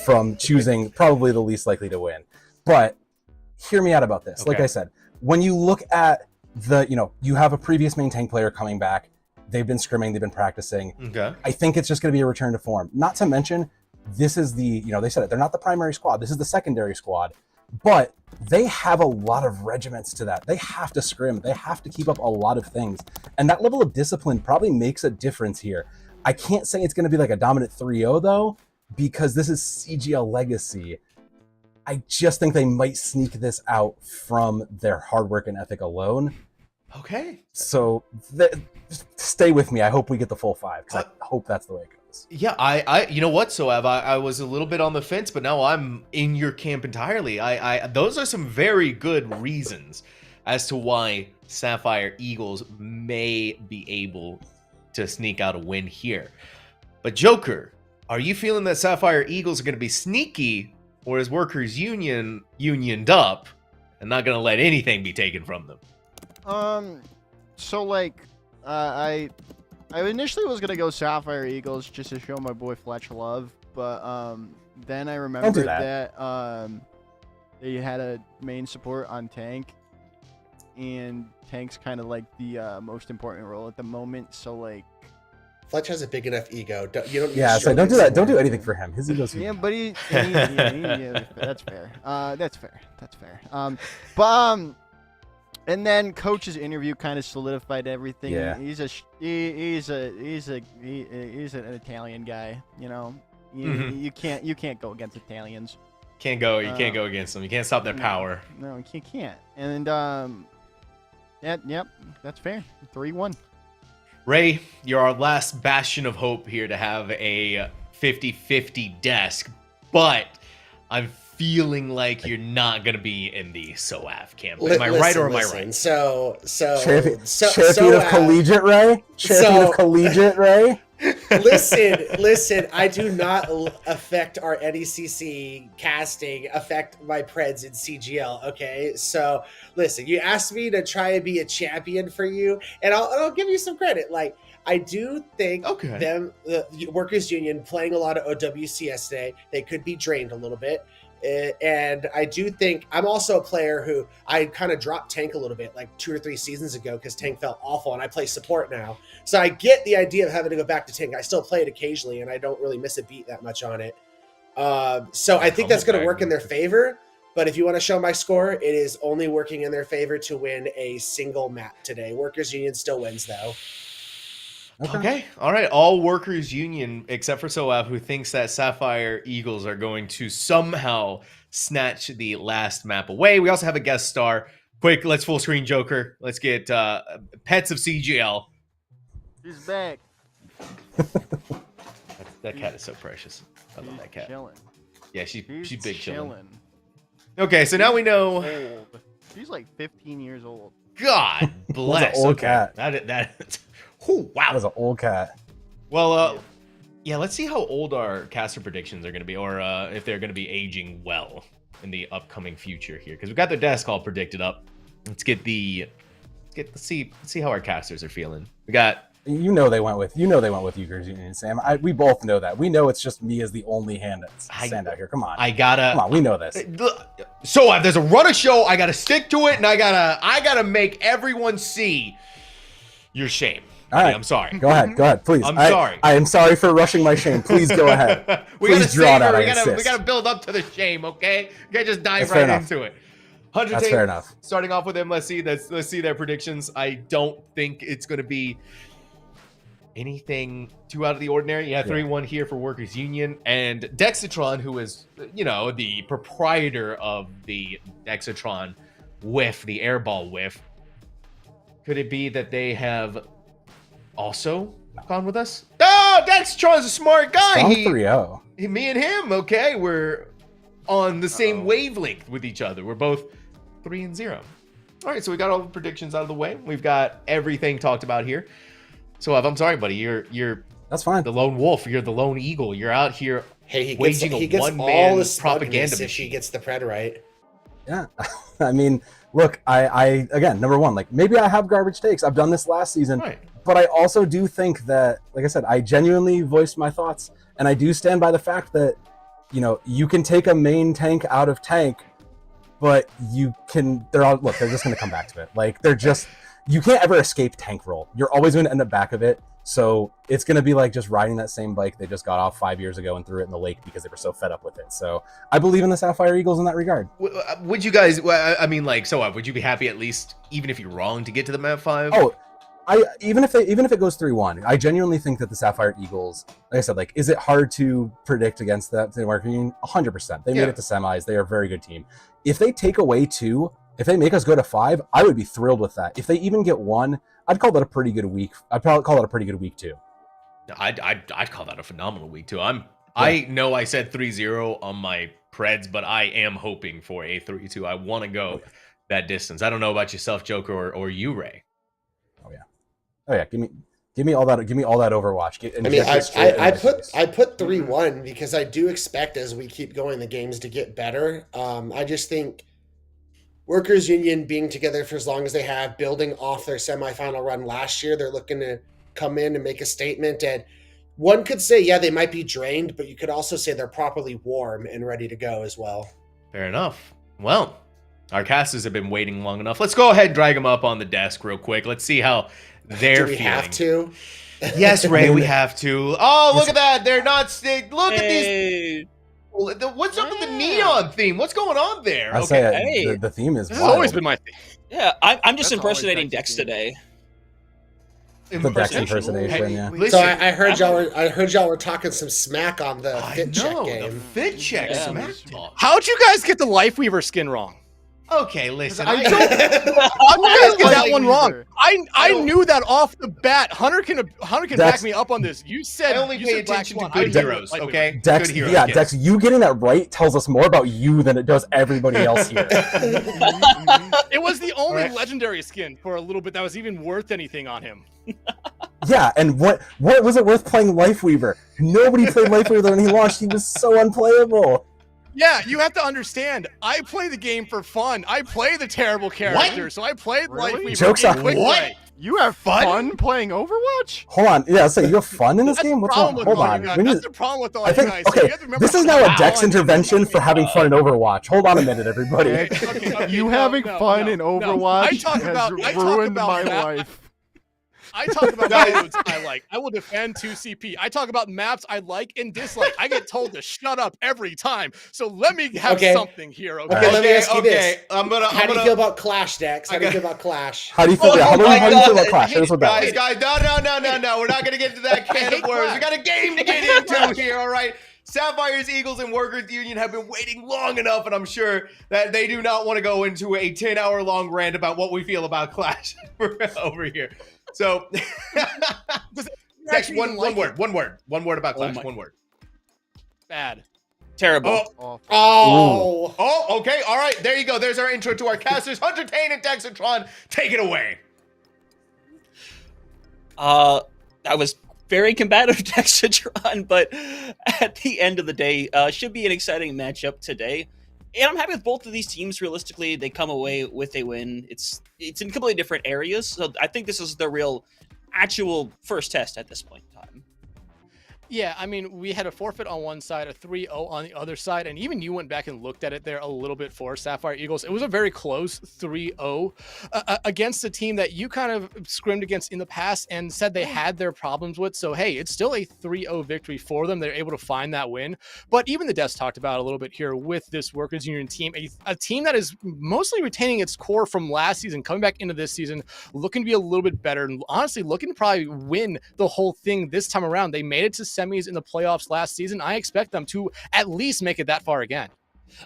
from choosing probably the least likely to win. But hear me out about this. Okay. Like I said, when you look at you have a previous main tank player coming back. They've been scrimming, they've been practicing. Okay. I think it's just going to be a return to form. Not to mention, this is they said it, they're not the primary squad. This is the secondary squad. But they have a lot of regiments to that. They have to scrim. They have to keep up a lot of things. And that level of discipline probably makes a difference here. I can't say it's going to be like a dominant 3-0, though, because this is CGL legacy. I just think they might sneak this out from their hard work and ethic alone. Okay. So just stay with me. I hope we get the full 5, because I hope that's the way it goes. Yeah, I you know what, Soav, I was a little bit on the fence, but now I'm in your camp entirely. Those are some very good reasons as to why Sapphire Eagles may be able to sneak out a win here. But Joker, are you feeling that Sapphire Eagles are going to be sneaky, or is Workers Union unioned up and not going to let anything be taken from them? So like, I initially was gonna go Sapphire Eagles just to show my boy Fletch love, but then I remembered that they had a main support on tank, and tank's kind of like the most important role at the moment. So like, Fletch has a big enough ego. You don't. Yeah, so don't do that. Don't do anything for him. His ego's huge. Yeah, but that's fair. That's fair. And then coach's interview kind of solidified everything. Yeah. He's an Italian guy, you know. You can't go against Italians. You can't go against them. You can't stop their power. No, you can't. And yep, that's fair. 3-1. Ray, you're our last bastion of hope here to have a 50-50 desk, but I'm feeling like you're not gonna be in the Soav camp. Am I right or am I right? So champion of collegiate Ray? Champion of collegiate Ray? Listen, I do not affect our NECC casting, affect my preds in CGL, okay? So, listen, you asked me to try and be a champion for you, and I'll give you some credit. Like, I do think the Workers Union playing a lot of OWCS today, they could be drained a little bit. And I do think I'm also a player who I kind of dropped tank a little bit like 2 or 3 seasons ago because tank felt awful, and I play support now. So I get the idea of having to go back to tank. I still play it occasionally, and I don't really miss a beat that much on it. So I think that's going to work in their favor. But if you want to show my score, it is only working in their favor to win a single map today. Workers Union still wins, though. Okay. All right. All Workers Union, except for Soav, who thinks that Sapphire Eagles are going to somehow snatch the last map away. We also have a guest star. Quick, let's full screen Joker. Let's get Pets of CGL. She's back. That cat is so precious. I love that cat. Chilling. Yeah, she's big chilling. Chilling. Okay, so now we know. Old. She's like 15 years old. God bless. That's an old cat. Oh, wow. That was an old cat. Well, yeah, let's see how old our caster predictions are going to be, or if they're going to be aging well in the upcoming future here, because we've got their desk all predicted up. Let's see how our casters are feeling. We got. They went with Workers Union, Sam. We both know that. We know it's just me as the only hand that's stand out here. Come on. Come on, we know this. So if there's a run of show, I gotta stick to it, and I gotta make everyone see your shame. All right. I'm sorry. Go ahead, please. I'm sorry. I am sorry for rushing my shame. Please go ahead. Please draw it out. We gotta build up to the shame, okay? You can't just dive into it. 100 That's fair enough. Starting off with them, let's see their predictions. I don't think it's gonna be anything too out of the ordinary. Yeah, 3-1 here for Workers Union. And Dexatron, who is, the proprietor of the Dexatron whiff, the airball whiff, could it be that they have also gone with us? Oh, Dexatron's a smart guy. Strong 3-0. Me and him, okay, we're on the same wavelength with each other. We're both 3-0. All right, so we got all the predictions out of the way. We've got everything talked about here. So I'm sorry, buddy. You're that's fine. The lone wolf. You're the lone eagle. You're out here waging he a gets one-man all the propaganda if machine. he gets the pred right. Yeah, I mean, look, I again, number one, like maybe I have garbage takes. I've done this last season, Right. but I also do think that, like I said, I genuinely voiced my thoughts, and I do stand by the fact that you can take a main tank out of tank, but they're just going to come back to it. Like you can't ever escape tank roll. You're always going to end up back of it. So it's going to be like just riding that same bike they just got off 5 years ago and threw it in the lake because they were so fed up with it. So I believe in the Sapphire Eagles in that regard. Would you guys, would you be happy at least, even if you're wrong, to get to the map 5? Oh, even if it goes 3-1, I genuinely think that the Sapphire Eagles, like I said, like, is it hard to predict against that? 100%. They made it to semis. They are a very good team. If they take away 2, if they make us go to 5, I would be thrilled with that. If they even get 1, I'd call that a pretty good week. I'd probably call it a pretty good week too. I'd call that a phenomenal week too. I know I said 3-0 on my Preds, but I am hoping for a 3-2. I want to go that distance. I don't know about yourself, Joker, or you, Ray. Oh yeah, give me all that. Give me all that Overwatch. I put 3-1 because I do expect as we keep going the games to get better. I just think Workers Union being together for as long as they have, building off their semifinal run last year, they're looking to come in and make a statement. And one could say, yeah, they might be drained, but you could also say they're properly warm and ready to go as well. Fair enough. Well, our casters have been waiting long enough. Let's go ahead and drag them up on the desk real quick. Let's see how they're feeling. Have to? Yes, Ray, we have to. Oh, look at that. They're not look at these. What's up with the neon theme? What's going on there? The theme is. This has always been my theme. Yeah, I'm just impersonating Dex today. The Dex impersonation, yeah. So I heard y'all were talking some smack on the fit check game. The fit check smack talk. How'd you guys get the Lifeweaver skin wrong? Okay, listen. How'd you guys get that one wrong? I knew that off the bat. Hunter can back me up on this. You said I only pay attention to good heroes, okay? Dex, good heroes, yeah, yes. Dex, you getting that right tells us more about you than it does everybody else here. It was the only legendary skin for a little bit that was even worth anything on him. Yeah, and what was it worth playing Lifeweaver? Nobody played Lifeweaver when he launched. He was so unplayable. Yeah, you have to understand. I play the game for fun. I play the terrible character, so I played Lifeweaver. Jokes on quick play. You have fun playing Overwatch? Hold on, yeah, so you have fun in this game? What's wrong? Hold on. That's the problem with all I think, you guys. okay, So you have to remember this is now a Dex intervention for having fun in Overwatch. Hold on a minute, everybody. You having fun in Overwatch has ruined my life. I talk about modes I like. I will defend 2CP. I talk about maps I like and dislike. I get told to shut up every time. So let me have something here. Okay, let me ask you this. How do you feel about Clash, Dex? How do you feel about Clash? How do you feel? How do you feel about Clash? Guys, no. We're not gonna get into that can of worms. We got a game to get into here. All right. Sapphires, Eagles, and Workers Union have been waiting long enough, and I'm sure that they do not want to go into a 10-hour-long rant about what we feel about Clash over here. So, Dex, one word about Clash. One word. Bad. Terrible. Oh, okay. All right. There you go. There's our intro to our casters. Hunter Tane and Dexatron. Take it away. That was very combative, Dexatron, but at the end of the day, should be an exciting matchup today. And I'm happy with both of these teams. Realistically, they come away with a win. It's in completely different areas, so I think this is the real, actual first test at this point in time. Yeah, I mean, we had a forfeit on one side, a 3-0 on the other side, and even you went back and looked at it there a little bit for Sapphire Eagles. It was a very close 3-0 against a team that you kind of scrimmed against in the past and said they had their problems with. So, hey, it's still a 3-0 victory for them. They're able to find that win. But even the devs talked about a little bit here with this Workers Union team, a team that is mostly retaining its core from last season, coming back into this season, looking to be a little bit better, and honestly looking to probably win the whole thing this time around. They made it to semis in the playoffs last season. I expect them to at least make it that far again.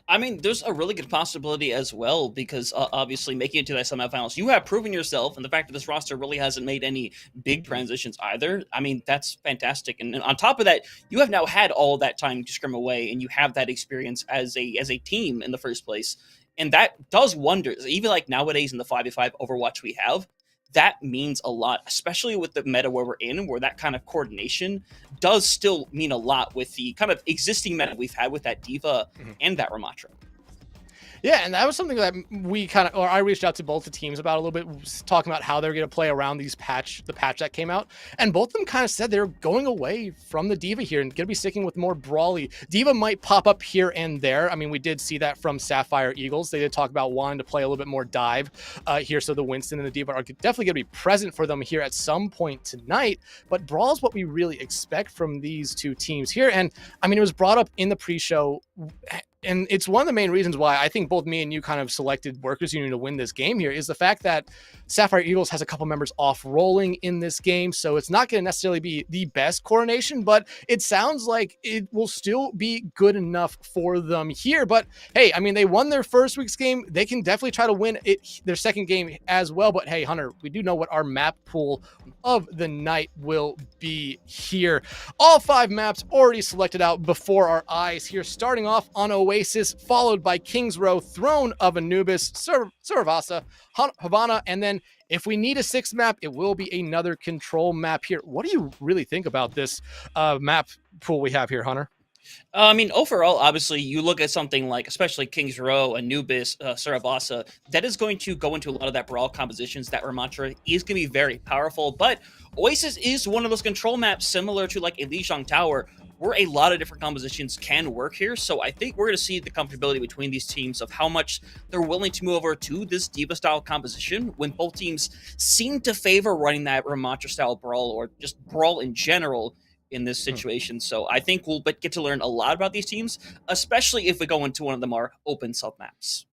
I mean, there's a really good possibility as well because obviously making it to that semifinals, you have proven yourself, and the fact that this roster really hasn't made any big transitions either. I mean, that's fantastic. And on top of that, you have now had all that time to scrim away, and you have that experience as a team in the first place, and that does wonders. Even like nowadays in the 5v5 Overwatch we have, that means a lot, especially with the meta where we're in, where that kind of coordination does still mean a lot with the kind of existing meta we've had with that D.Va and that Ramatra. Yeah, and that was something that I reached out to both the teams about a little bit, talking about how they're going to play around the patch that came out. And both of them kind of said they're going away from the D.Va here and going to be sticking with more brawly. D.Va might pop up here and there. I mean, we did see that from Sapphire Eagles. They did talk about wanting to play a little bit more dive here. So the Winston and the D.Va are definitely going to be present for them here at some point tonight. But brawl is what we really expect from these two teams here. And I mean, it was brought up in the pre-show, and it's one of the main reasons why I think both me and you kind of selected Workers Union to win this game here, is the fact that Sapphire Eagles has a couple members off rolling in this game. So it's not going to necessarily be the best coordination, but it sounds like it will still be good enough for them here. But hey, I mean, they won their first week's game. They can definitely try to win their second game as well. But hey, Hunter, we do know what our map pool of the night will be here. All 5 maps already selected out before our eyes here, starting off on Oasis, followed by King's Row, Throne of Anubis, Saravasa, Havana, and then if we need a 6th map, it will be another control map here. What do you really think about this map pool we have here, Hunter? I mean, overall, obviously, you look at something like, especially King's Row, Anubis, Saravasa, that is going to go into a lot of that brawl compositions. That Ramatra is going to be very powerful, but Oasis is one of those control maps similar to like a Lijiang Tower, where a lot of different compositions can work here. So I think we're going to see the comfortability between these teams of how much they're willing to move over to this D.Va-style composition, when both teams seem to favor running that Ramatra-style brawl, or just brawl in general, in this situation. So I think we'll get to learn a lot about these teams, especially if we go into one of the more open sub-maps.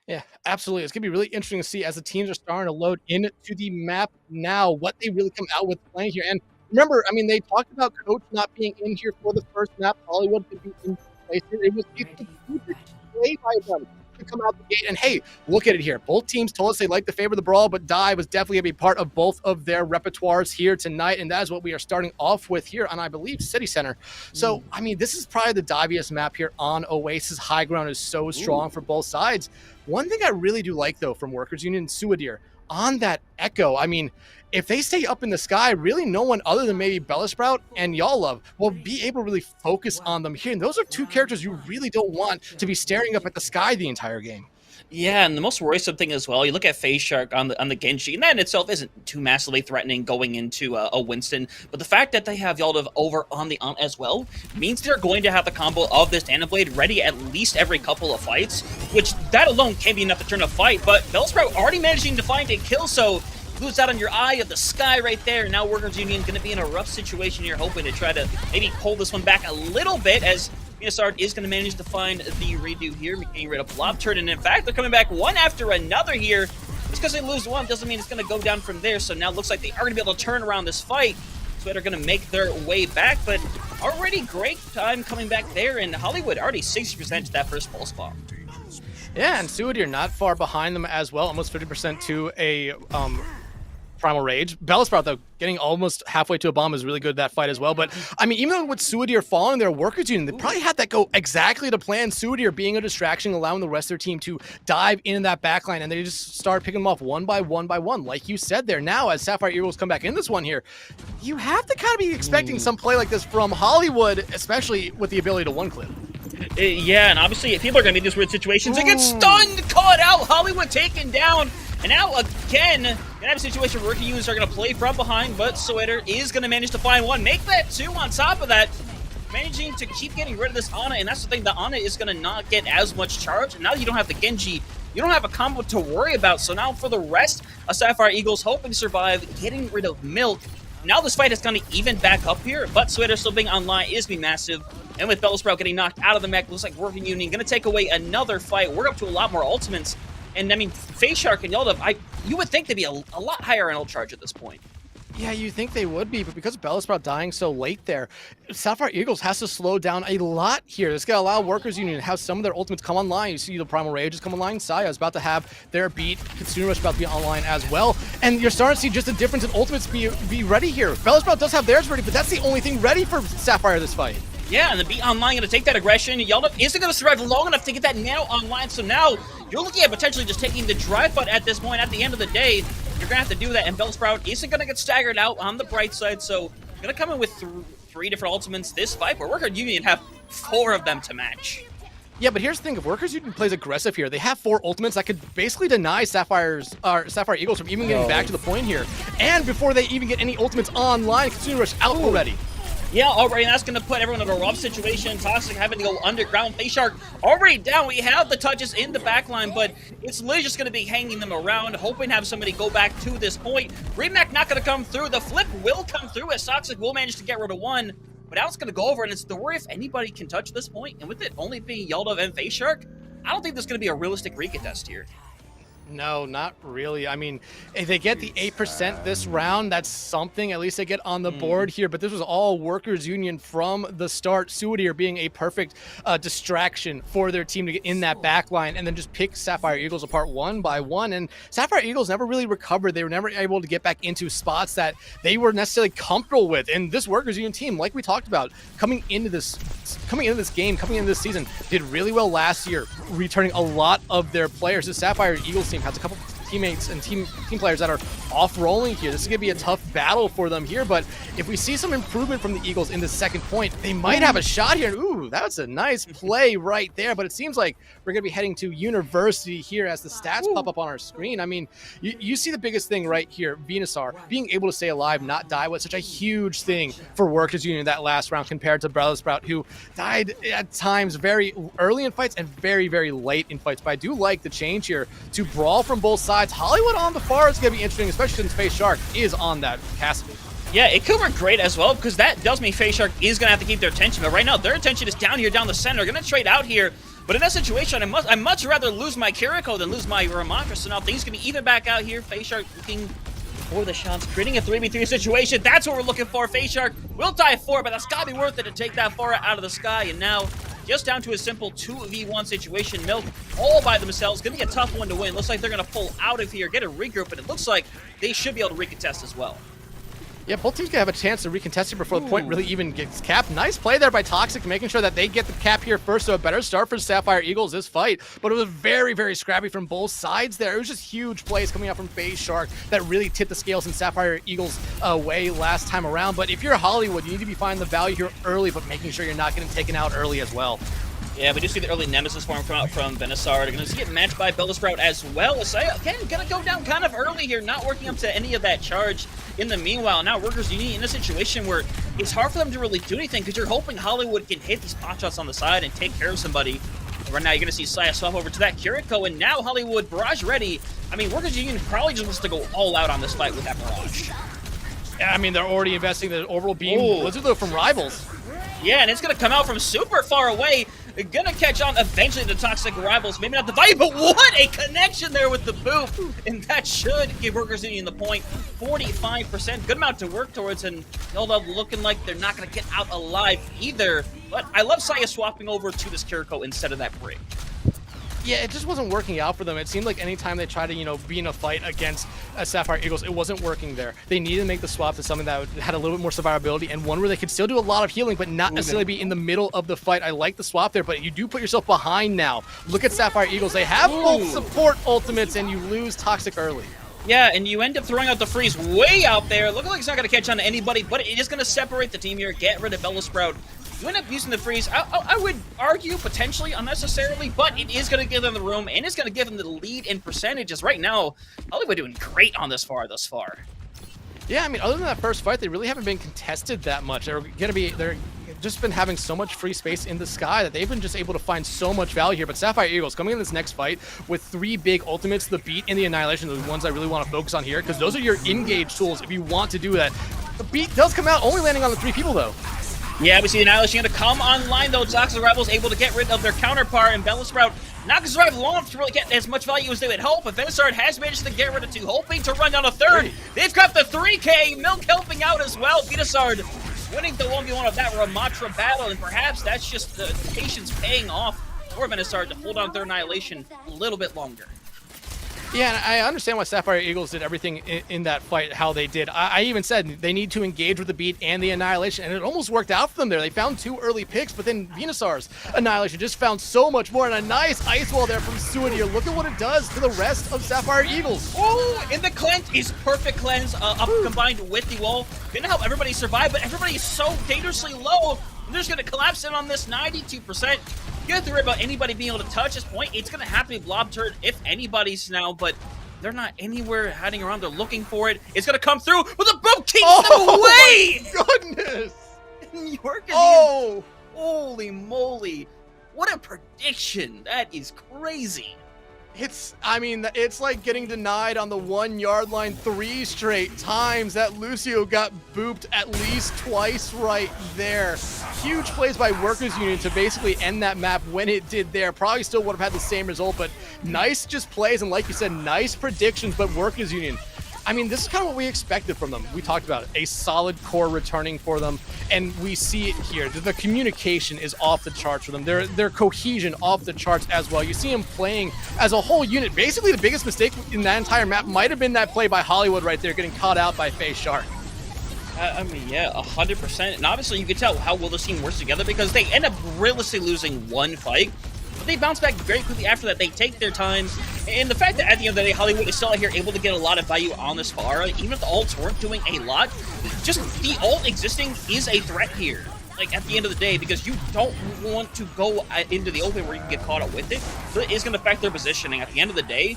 Yeah, absolutely. It's going to be really interesting to see as the teams are starting to load into the map now, what they really come out with playing here. And remember, I mean, they talked about Coach not being in here for the first map. Hollywood could be in place here. It was play by them to come out the gate. And hey, look at it here. Both teams told us they like to favor the brawl, but Dive was definitely going to be part of both of their repertoires here tonight. And that is what we are starting off with here on, I believe, City Center. So, I mean, this is probably the diviest map here on Oasis. High ground is so strong for both sides. One thing I really do like, though, from Workers Union, Suadir, on that Echo, I mean, if they stay up in the sky, really no one other than maybe Bellasprout and Y'all will be able to really focus on them here. And those are two characters you really don't want to be staring up at the sky the entire game. Yeah, and the most worrisome thing as well, you look at Phase Shark on the Genji, and that in itself isn't too massively threatening going into a Winston, but the fact that they have Yaldav over on the Aunt as well means they're going to have the combo of this Dana Blade ready at least every couple of fights, which that alone can't be enough to turn a fight, but Bellasprout already managing to find a kill, so lose out on your eye of the sky right there. Now Workers Union going to be in a rough situation here, hoping to try to maybe pull this one back a little bit, as Minasard is going to manage to find the redo here, getting rid of Blob Turd, and in fact, they're coming back one after another here. Just because they lose one doesn't mean it's going to go down from there, so now it looks like they are going to be able to turn around this fight. So they're going to make their way back, but already great time coming back there, and Hollywood already 60% to that first pulse bomb. Yeah, and Suadir not far behind them as well, almost 50% to a Primal Rage. Bellasprout, though, getting almost halfway to a bomb is really good at that fight as well. But, I mean, even though with Suadir following their Workers Union, they probably had that go exactly to plan. Suadir being a distraction, allowing the rest of their team to dive into that backline, and they just start picking them off one by one by one, like you said there. Now, as Sapphire Eagles come back in this one here, you have to kind of be expecting some play like this from Hollywood, especially with the ability to one-clip. Yeah, and obviously, if people are going to be in these weird situations, they get stunned, caught out, Hollywood taken down, and now again, Gonna have a situation where rookie units are gonna play from behind, but Sweater is gonna manage to find one, make that two on top of that, managing to keep getting rid of this Ana, and that's the thing, the Ana is gonna not get as much charge, and now you don't have the Genji, you don't have a combo to worry about, so now for the rest of Sapphire Eagles hoping to survive, getting rid of Milk. Now this fight is gonna even back up here, but Sweater still being online is be massive, and with Bellsprout getting knocked out of the mech, looks like Working Union gonna take away another fight. We're up to a lot more ultimates. And I mean, Face Shark and Yeldav, you would think they'd be a lot higher in ult charge at this point. Yeah, you think they would be, but because of Bellsprout dying so late there, Sapphire Eagles has to slow down a lot here. This is going to allow Workers Union to have some of their ultimates come online. You see the Primal Rages come online. Saya is about to have their beat. Kitsune Rush about to be online as well. And you're starting to see just a difference in ultimates be ready here. Bellsprout does have theirs ready, but that's the only thing ready for Sapphire this fight. Yeah, and the beat online going to take that aggression. Yeldav isn't going to survive long enough to get that nano online, so now you're looking at potentially just taking the dry fight at this point. At the end of the day, you're going to have to do that, and Bellsprout isn't going to get staggered out on the bright side, so going to come in with three different ultimates this fight, where Worker Union have 4 of them to match. Yeah, but here's the thing, if Workers Union plays aggressive here, they have 4 ultimates that could basically deny Sapphire Eagles from even getting back to the point here. And before they even get any ultimates online, Kitsune Rush out already. Yeah, already, and that's going to put everyone in a rough situation. Toxic having to go underground. Face Shark already down. We have the touches in the backline, but it's literally just going to be hanging them around, hoping to have somebody go back to this point. Remac not going to come through. The flip will come through as Toxic will manage to get rid of one, but now it's going to go over, and it's the worry if anybody can touch this point, and with it only being Yeldav and Face Shark, I don't think there's going to be a realistic recontest here. No, not really. I mean, if they get the 8% this round, that's something. At least they get on the board here. But this was all Workers Union from the start. Suidir being a perfect distraction for their team to get in that back line and then just pick Sapphire Eagles apart one by one. And Sapphire Eagles never really recovered. They were never able to get back into spots that they were necessarily comfortable with. And this Workers Union team, like we talked about, coming into this game, coming into this season, did really well last year, returning a lot of their players. The Sapphire Eagles team has a couple teammates and team players that are off rolling here. This is going to be a tough battle for them here, but if we see some improvement from the Eagles in the second point, they might have a shot here. Ooh, that's a nice play right there, but it seems like we're going to be heading to University here as the stats pop up on our screen. I mean, you see the biggest thing right here, Venusaur being able to stay alive, not die, was such a huge thing for Workers Union that last round compared to Bellsprout, who died at times very early in fights and very, very late in fights. But I do like the change here to brawl from both sides. Hollywood on the far is going to be interesting, especially since Face Shark is on that Cassidy. Yeah, it could work great as well, because that does mean Face Shark is going to have to keep their attention. But right now, their attention is down here, down the center. They're going to trade out here. But in that situation, I'd much rather lose my Kiriko than lose my Ramontra. So now things can be even back out here. Face Shark looking for the shots, creating a 3v3 situation. That's what we're looking for. Face Shark will die 4, but that's got to be worth it to take that far out of the sky. And now, just down to a simple 2v1 situation. Milk all by themselves. Going to be a tough one to win. Looks like they're going to pull out of here, get a regroup, and it looks like they should be able to recontest as well. Yeah, both teams can have a chance to recontest it before the point really even gets capped. Nice play there by Toxic, making sure that they get the cap here first, so a better start for Sapphire Eagles this fight. But it was very, very scrappy from both sides there. It was just huge plays coming out from Face Shark that really tipped the scales in Sapphire Eagles' way last time around. But if you're Hollywood, you need to be finding the value here early, but making sure you're not getting taken out early as well. Yeah, we do see the early Nemesis form come out from Venusaur. They're going to see it matched by Bellsprout as well. Asaya, again, going to go down kind of early here, not working up to any of that charge. In the meanwhile, now Workers Union in a situation where it's hard for them to really do anything because you're hoping Hollywood can hit these pot shots on the side and take care of somebody. And right now, you're going to see Saya swap over to that Kiriko, and now Hollywood barrage ready. I mean, Workers Union probably just wants to go all out on this fight with that barrage. Yeah, I mean, they're already investing the orbital beam Blizzard though from Rivals. Yeah, and it's going to come out from super far away. Gonna catch on eventually to Toxic Rivals. Maybe not the value, but what a connection there with the boop. And that should give Workers Union the point. 45%. Good amount to work towards, and Yeldav looking like they're not going to get out alive either. But I love Saya swapping over to this Kiriko instead of that break. Yeah, it just wasn't working out for them. It seemed like anytime they tried to, be in a fight against Sapphire Eagles, it wasn't working there. They needed to make the swap to something that had a little bit more survivability and one where they could still do a lot of healing, but not necessarily be in the middle of the fight. I like the swap there, but you do put yourself behind now. Look at Sapphire Eagles. They have both support ultimates, and you lose Toxic early. Yeah, and you end up throwing out the freeze way out there. Looking like it's not going to catch on to anybody, but it is going to separate the team here, get rid of Bellsprout. You end up using the freeze. I would argue potentially unnecessarily, but it is going to give them the room, and it's going to give them the lead in percentages. Right now, Hollywood doing great on thus far. Yeah, I mean, other than that first fight, they really haven't been contested that much. They're just been having so much free space in the sky that they've been just able to find so much value here. But Sapphire Eagles coming in this next fight with 3 big ultimates, the beat and the annihilation, the ones I really want to focus on here, because those are your engage tools if you want to do that. The beat does come out, only landing on the 3 people though. Yeah, we see the annihilation going to come online though. Zox's Rebels able to get rid of their counterpart, and Bellisprout not going to survive long enough to really get as much value as they would hope, but Venusaur has managed to get rid of 2, hoping to run down a 3rd. They've got the 3K, Milk helping out as well. Venusaur winning the 1v1 of that Ramatra battle, and perhaps that's just the patience paying off for Venusaur to hold on to their annihilation a little bit longer. Yeah, and I understand why Sapphire Eagles did everything in that fight, how they did. I even said they need to engage with the beat and the annihilation, and it almost worked out for them there. They found 2 early picks, but then Venusaur's annihilation just found so much more, and a nice ice wall there from Suidir. Look at what it does to the rest of Sapphire Eagles. Oh, and the cleanse is perfect cleanse up combined with the wall. Gonna help everybody survive, but everybody's so dangerously low. They're just gonna collapse in on this 92%. You don't have to worry about anybody being able to touch this point. It's going to have to be Blob Turret if anybody's now, but they're not anywhere hiding around. They're looking for it. It's going to come through, but the boat keeps them away! Goodness! New York is holy moly. What a prediction. That is crazy. I mean, it's like getting denied on the 1 yard line 3 straight times. That Lucio got booped at least twice right there. Huge plays by Workers Union to basically end that map when it did there. Probably still would have had the same result, but nice just plays, and like you said, nice predictions, but Workers Union, I mean, this is kind of what we expected from them. We talked about it. A solid core returning for them, and we see it here. The communication is off the charts for them. Their cohesion off the charts as well. You see them playing as a whole unit. Basically, the biggest mistake in that entire map might have been that play by Hollywood right there, getting caught out by FaZe Shark. I mean, yeah, 100%. And obviously, you can tell how well this team works together because they end up realistically losing 1 fight. But they bounce back very quickly after that. They take their time. And the fact that at the end of the day, Hollywood is still out here able to get a lot of value on this Pharah, even if the ults weren't doing a lot, just the ult existing is a threat here. Like, at the end of the day, because you don't want to go into the open where you can get caught up with it. So it is going to affect their positioning. At the end of the day,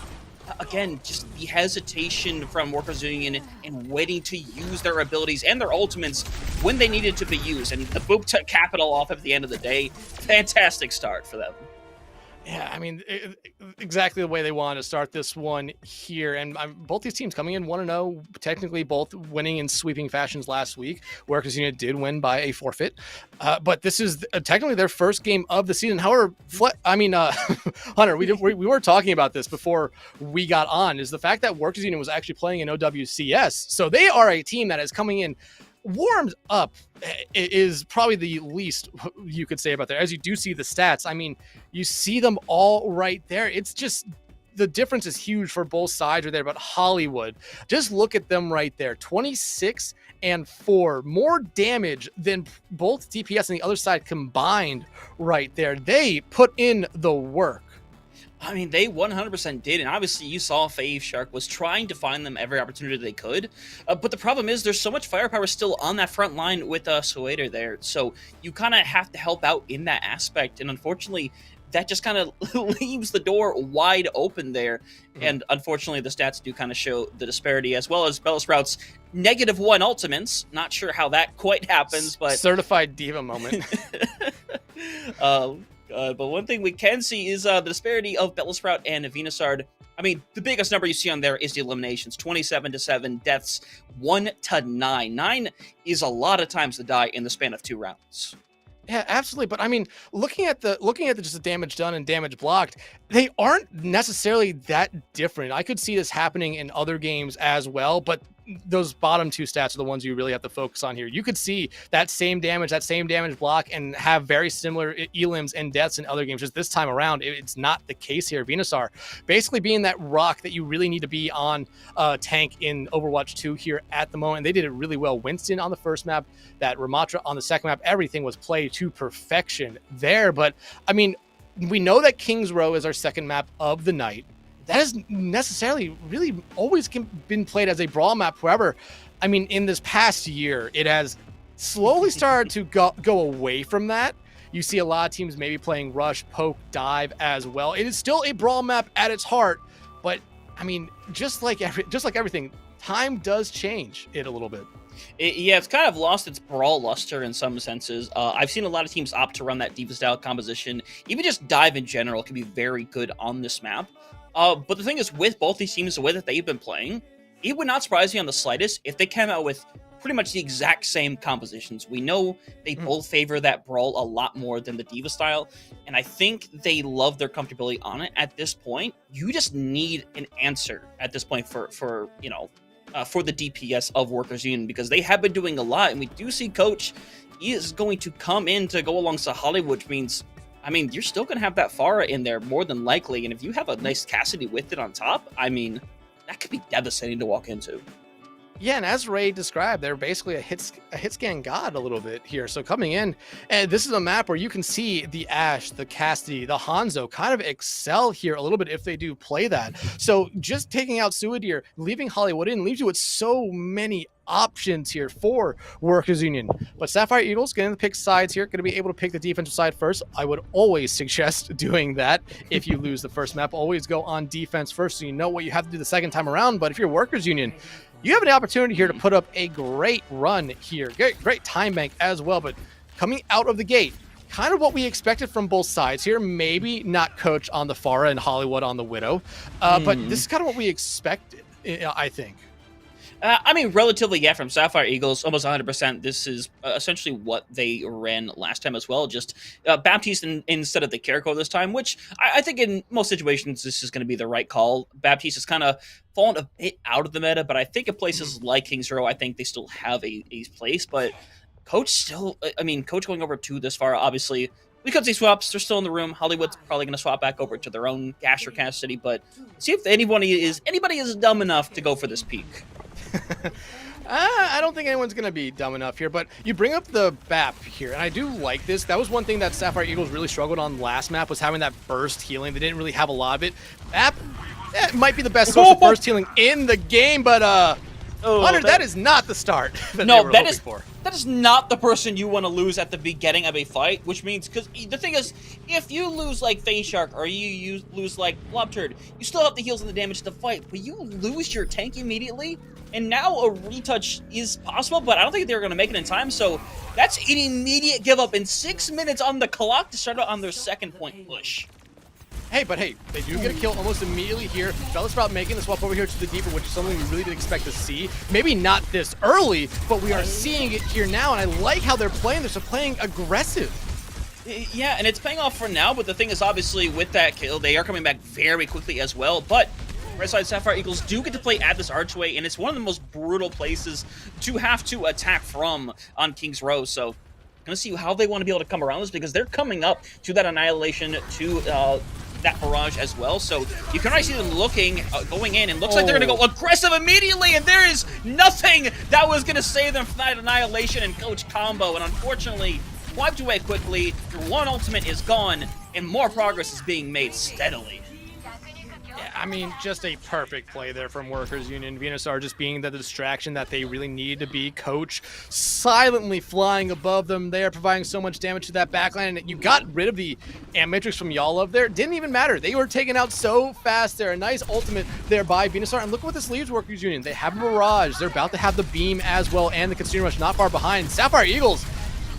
again, just the hesitation from Workers Union and waiting to use their abilities and their ultimates when they needed to be used. And the boop took capital off at the end of the day. Fantastic start for them. Yeah, I mean, exactly the way they wanted to start this one here. And both these teams coming in 1-0, technically both winning in sweeping fashions last week. Workers Union did win by a forfeit. But this is technically their first game of the season. However, Hunter, we were talking about this before we got on, is the fact that Workers Union was actually playing in OWCS. So they are a team that is coming in warmed up, is probably the least you could say about that. As you do see the stats, I mean, you see them all right there. It's just the difference is huge for both sides right there. But Hollywood, just look at them right there, 26 and 4, more damage than both DPS and the other side combined right there. They put in the work. I mean, they 100% did, and obviously you saw FaZe Shark was trying to find them every opportunity they could, but the problem is there's so much firepower still on that front line with Suidir there, so you kind of have to help out in that aspect, and unfortunately, that just kind of leaves the door wide open there, and unfortunately the stats do kind of show the disparity, as well as Bellisprout's -1 ultimates. Not sure how that quite happens, but... Certified diva moment. But one thing we can see is the disparity of Bellisprout and Venusaur. I mean, the biggest number you see on there is the eliminations, 27-7, deaths 1-9. 9 is a lot of times to die in the span of 2 rounds. Yeah, absolutely. But I mean, looking at just the damage done and damage blocked, they aren't necessarily that different. I could see this happening in other games as well, but those bottom 2 stats are the ones you really have to focus on here. You could see that same damage block and have very similar elims and deaths in other games. Just this time around, it's not the case here. Venusaur basically being that rock that you really need to be on tank in Overwatch 2 here at the moment. They did it really well. Winston on the first map, that Ramatra on the second map, everything was played to perfection there. But I mean, we know that King's Row is our second map of the night. That has necessarily really always been played as a brawl map forever. I mean, in this past year, it has slowly started to go away from that. You see a lot of teams maybe playing rush, poke, dive as well. It is still a brawl map at its heart, but I mean, just like everything, time does change it a little bit. Yeah, it's kind of lost its brawl luster in some senses. I've seen a lot of teams opt to run that diva style composition. Even just dive in general can be very good on this map. But the thing is, with both these teams, the way that they've been playing, it would not surprise me on the slightest if they came out with pretty much the exact same compositions. We know they both favor that brawl a lot more than the diva style, and I think they love their comfortability on it at this point. You just need an answer at this point for the DPS of Workers Union, because they have been doing a lot, and we do see Coach is going to come in to go alongside Hollywood, which means, I mean, you're still going to have that Farah in there more than likely, and if you have a nice Cassidy with it on top, I mean, that could be devastating to walk into. Yeah, and as Ray described, they're basically a hit scan god a little bit here. So coming in, and this is a map where you can see the Ashe, the Cassidy, the Hanzo kind of excel here a little bit if they do play that. So just taking out Suadir, leaving Hollywood in, leaves you with so many options here for Workers Union. But Sapphire Eagles getting to pick sides here, going to be able to pick the defensive side first. I would always suggest doing that. If you lose the first map, always go on defense first so you know what you have to do the second time around. But if you're Workers Union, you have an opportunity here to put up a great run here. Great time bank as well, but coming out of the gate, kind of what we expected from both sides here. Maybe not Coach on the Farah and Hollywood on the Widow, but this is kind of what we expected, I think. I mean, relatively, yeah, from Sapphire Eagles, almost 100%. This is essentially what they ran last time as well. Just Baptiste instead of the Carrico this time, which I think in most situations this is going to be the right call. Baptiste has kind of fallen a bit out of the meta, but I think in places like Kings Row, I think they still have a place. But Coach still, I mean, Coach going over to this far, obviously, we could see swaps. They're still in the room. Hollywood's probably going to swap back over to their own Gash or Cassidy, but see if anybody is dumb enough to go for this peak. I don't think anyone's going to be dumb enough here, but you bring up the BAP here, and I do like this. That was one thing that Sapphire Eagles really struggled on last map, was having that burst healing. They didn't really have a lot of it. BAP might be the best source of burst healing in the game, but Hunter, that is not the start that is not the person you want to lose at the beginning of a fight, which means, because the thing is, if you lose like Face Shark or you lose like Blob Turd, you still have the heals and the damage to the fight, but you lose your tank immediately, and now a retouch is possible, but I don't think they're going to make it in time, so that's an immediate give up in 6 minutes on the clock to start out on their second point push. Hey, they do get a kill almost immediately here. Fellas about making the swap over here to the Deeper, which is something we really didn't expect to see. Maybe not this early, but we are seeing it here now, and I like how they're playing. They're playing aggressive. Yeah, and it's paying off for now, but the thing is, obviously, with that kill, they are coming back very quickly as well, but right side Sapphire Eagles do get to play at this archway, and it's one of the most brutal places to have to attack from on King's Row, so gonna see how they want to be able to come around this, because they're coming up to that annihilation, to that barrage as well, so you can already see them looking, going in, and looks like they're gonna go aggressive immediately, and there is nothing that was gonna save them from that annihilation and Coach combo, and unfortunately wiped away quickly. Your one ultimate is gone, and more progress is being made steadily. I mean, just a perfect play there from Workers Union. Venusaur just being the distraction that they really need to be. Coach silently flying above them there, providing so much damage to that backline. And you got rid of the Matrix from Yalov there. Didn't even matter. They were taken out so fast there. A nice ultimate there by Venusaur. And look what this leaves Workers Union. They have a Mirage. They're about to have the Beam as well, and the Consumer Rush not far behind. Sapphire Eagles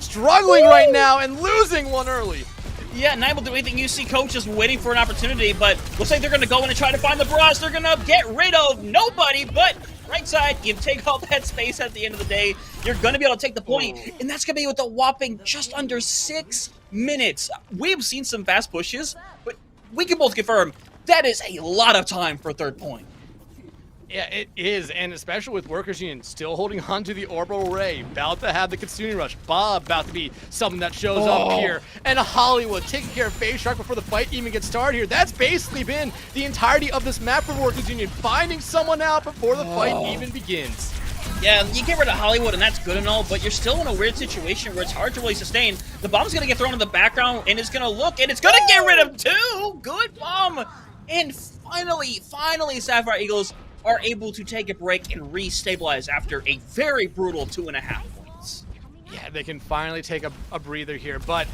struggling right now and losing one early. Yeah, not able to do anything. You see Coach just waiting for an opportunity, but looks like they're going to go in and try to find the barrage. They're going to get rid of nobody, but right side, you take all that space at the end of the day. You're going to be able to take the point, and that's going to be with a whopping just under 6 minutes. We've seen some fast pushes, but we can both confirm that is a lot of time for third point. Yeah, it is, and especially with Workers Union still holding on to the Orbital Ray, about to have the Consuming Rush. Bob about to be something that shows up here, and Hollywood taking care of Face Shark before the fight even gets started here. That's basically been the entirety of this map for Workers Union, finding someone out before the fight even begins. Yeah, you get rid of Hollywood, and that's good and all, but you're still in a weird situation where it's hard to really sustain. The bomb's going to get thrown in the background, and it's going to look, and it's going to get rid of two! Good bomb! And finally, Sapphire Eagles are able to take a break and re-stabilize after a very brutal 2.5 points. Yeah, they can finally take a breather here, but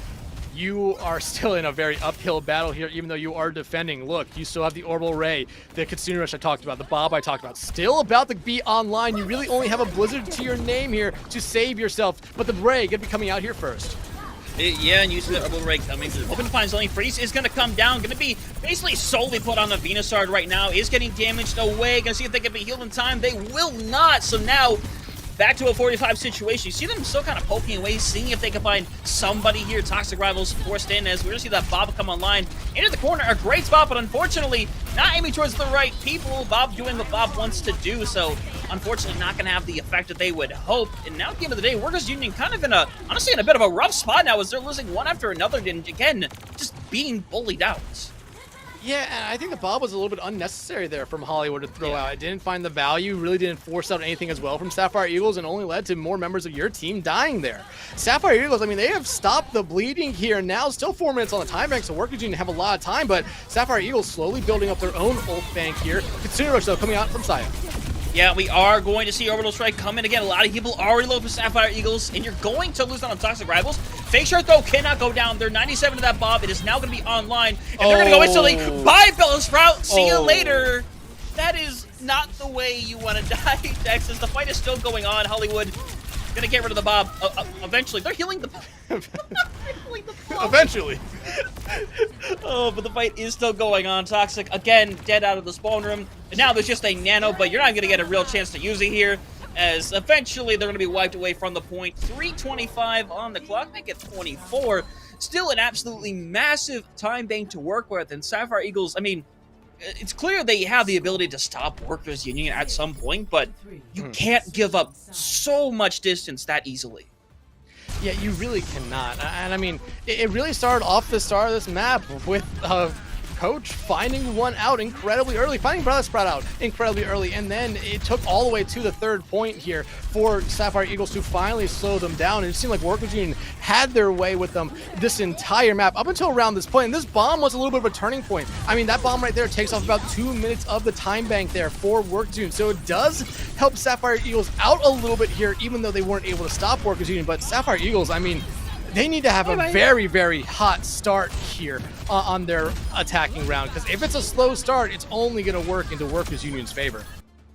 you are still in a very uphill battle here, even though you are defending. Look, you still have the Orbital Ray, the Kitsune Rush I talked about, the Bob I talked about, still about to be online. You really only have a Blizzard to your name here to save yourself, but the Ray gonna be coming out here first. Yeah, and you see the Orbital Ray coming. Open Defiance only. Freeze is going to come down. Going to be basically solely put on the Venusaur right now. Is getting damaged away. Going to see if they can be healed in time. They will not. So now, back to a 45 situation. You see them still kind of poking away, seeing if they can find somebody here. Toxic Rivals forced in as we're going to see that Bob come online. Into the corner, a great spot, but unfortunately, not aiming towards the right people. Bob doing what Bob wants to do, so unfortunately not going to have the effect that they would hope. And now at the end of the day, Workers Union kind of honestly in a bit of a rough spot now as they're losing one after another and again, just being bullied out. Yeah, and I think the Bob was a little bit unnecessary there from Hollywood to throw out. I didn't find the value, really didn't force out anything as well from Sapphire Eagles, and only led to more members of your team dying there. Sapphire Eagles, I mean, they have stopped the bleeding here now. Still 4 minutes on the time bank, so Workers Union have a lot of time, but Sapphire Eagles slowly building up their own ult bank here. Kitsune Rush, though, coming out from Saya. Yeah, we are going to see Orbital Strike come in again. A lot of people already low for Sapphire Eagles, and you're going to lose out on Toxic Rivals. Fake Shark, though, cannot go down. They're 97 to that Bob. It is now going to be online, and they're going to go instantly. Bye, Bellasprout. See you later. That is not the way you want to die, Texas. The fight is still going on. Hollywood going to get rid of the Bob. Eventually. They're healing the Eventually. Oh, but the fight is still going on. Toxic, again, dead out of the spawn room. And now there's just a nano, but you're not going to get a real chance to use it here, as eventually they're going to be wiped away from the point. 3:25 on the clock, make it 24. Still an absolutely massive time bank to work with, and Sapphire Eagles, I mean, it's clear they have the ability to stop Workers Union at some point, but you can't give up so much distance that easily. Yeah, you really cannot. And I mean, it really started off the start of this map with Coach finding one out incredibly early, finding Bellasprout out incredibly early, and then it took all the way to the 3rd point here for Sapphire Eagles to finally slow them down. And it seemed like Workers Union had their way with them this entire map up until around this point. And this bomb was a little bit of a turning point. I mean, that bomb right there takes off about 2 minutes of the time bank there for Workers Union. So it does help Sapphire Eagles out a little bit here, even though they weren't able to stop Workers Union. But Sapphire Eagles, I mean, they need to have a very, very hot start here on their attacking round, because if it's a slow start, it's only going to work into Workers Union's favor.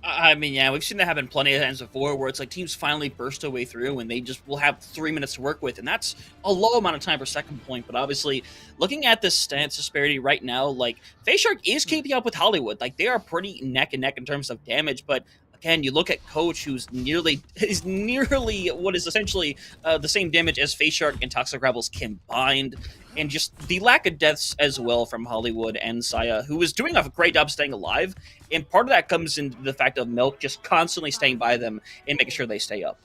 I mean, yeah, we've seen that happen plenty of times before, where it's like teams finally burst their way through and they just will have 3 minutes to work with, and that's a low amount of time for second point. But obviously, looking at this stance disparity right now, like, Face Shark is keeping up with Hollywood. Like, they are pretty neck and neck in terms of damage, but again, you look at Coach, who's nearly what is essentially the same damage as Face Shark and Toxic Rebels combined, and just the lack of deaths as well from Hollywood and Saya, who is doing a great job staying alive. And part of that comes into the fact of Milk just constantly staying by them and making sure they stay up.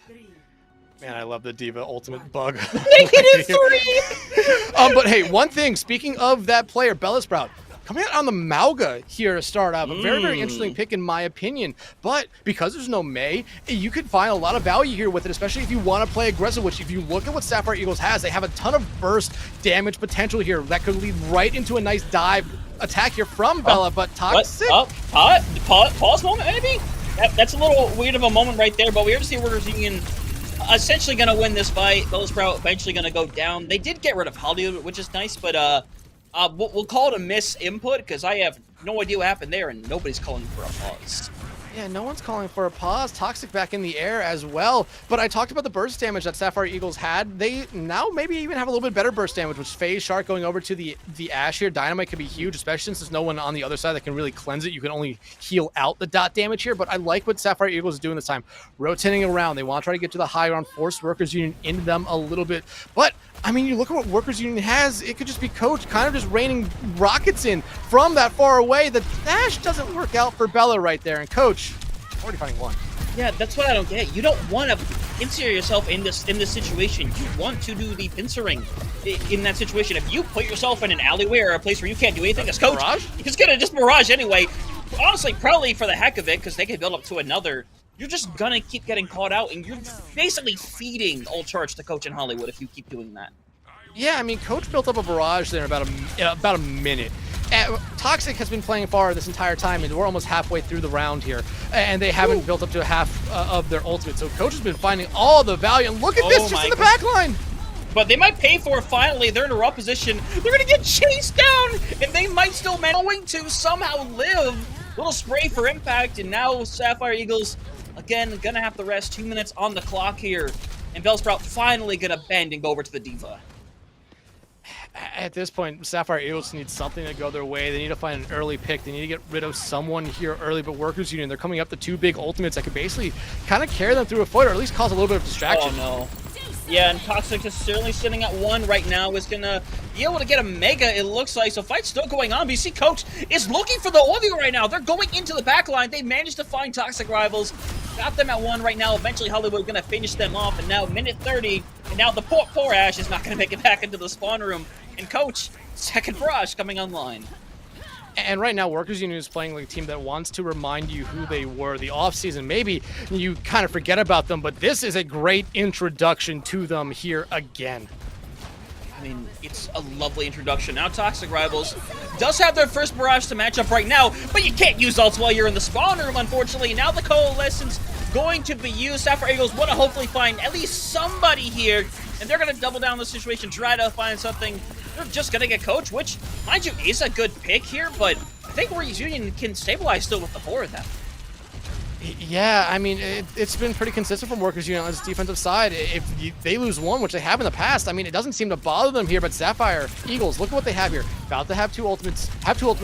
Man, I love the Diva Ultimate bug. -3! But hey, one thing, speaking of that player, Bellasprout, coming out on the Mauga here to start out. A very, very interesting pick in my opinion. But because there's no Mei, you could find a lot of value here with it, especially if you want to play aggressive, which if you look at what Sapphire Eagles has, they have a ton of burst damage potential here that could lead right into a nice dive attack here from Bella, but Toxic. Pause moment, maybe? That's a little weird of a moment right there, but we are to see Workers Union essentially going to win this fight. Bellasprout eventually going to go down. They did get rid of Hollywood, which is nice, but we'll call it a misinput because I have no idea what happened there, and nobody's calling for a pause. Yeah, no one's calling for a pause. Toxic back in the air as well. But I talked about the burst damage that Sapphire Eagles had. They now maybe even have a little bit better burst damage, which Phase Shark going over to the Ash here. Dynamite could be huge, especially since there's no one on the other side that can really cleanse it. You can only heal out the dot damage here, but I like what Sapphire Eagles is doing this time. Rotating around. They want to try to get to the high ground, force Workers Union into them a little bit. But I mean, you look at what Workers Union has, it could just be Coach kind of just raining rockets in from that far away. The dash doesn't work out for Bella right there, and Coach already finding one. Yeah, that's what I don't get. You don't want to insert yourself in this situation. You want to do the pincering in that situation. If you put yourself in an alleyway or a place where you can't do anything as Coach, he's going to just barrage anyway. Honestly, probably for the heck of it, because they can build up to another. You're just going to keep getting caught out, and you're basically feeding ult charge to Coach in Hollywood if you keep doing that. Yeah, I mean, Coach built up a barrage there in about a minute. Toxic has been playing Pharah this entire time, and we're almost halfway through the round here, and they haven't built up to half of their ultimate. So Coach has been finding all the value, and look at this just in the back line. But they might pay for it finally. They're in a rough position. They're going to get chased down, and they might still going to somehow live. Little spray for impact, and now Sapphire Eagles, again, going to have to rest. 2 minutes on the clock here. And Bellsprout finally going to bend and go over to the Diva. At this point, Sapphire Eagles need something to go their way. They need to find an early pick. They need to get rid of someone here early, but Workers Union, they're coming up to 2 big ultimates that could basically kind of carry them through a fight, or at least cause a little bit of distraction. Oh, no. Yeah, and Toxic is certainly sitting at 1 right now. Is going to be able to get a Mega, it looks like. So fight's still going on. But you see Coach is looking for the audio right now. They're going into the back line. They managed to find Toxic rivals. Got them at 1 right now. Eventually Hollywood going to finish them off. And now minute 30. And now the poor Ash is not going to make it back into the spawn room. And Coach, second barrage coming online. And right now, Workers Union is playing like a team that wants to remind you who they were. The offseason, maybe you kind of forget about them, but this is a great introduction to them here again. I mean, it's a lovely introduction. Now Toxic Rivals does have their first barrage to match up right now, but you can't use ults while you're in the spawn room, unfortunately. Now the Coalescence going to be used. Sapphire Eagles want to hopefully find at least somebody here, and they're going to double down on the situation, try to find something. They're just going to get Coach, which, mind you, is a good pick here, but I think Warriors Union can stabilize still with the 4 of them. Yeah, I mean, it's been pretty consistent from Workers Union on this defensive side. If they lose 1, which they have in the past, I mean, it doesn't seem to bother them here, but Sapphire Eagles, look at what they have here. About to have 2 ultimates,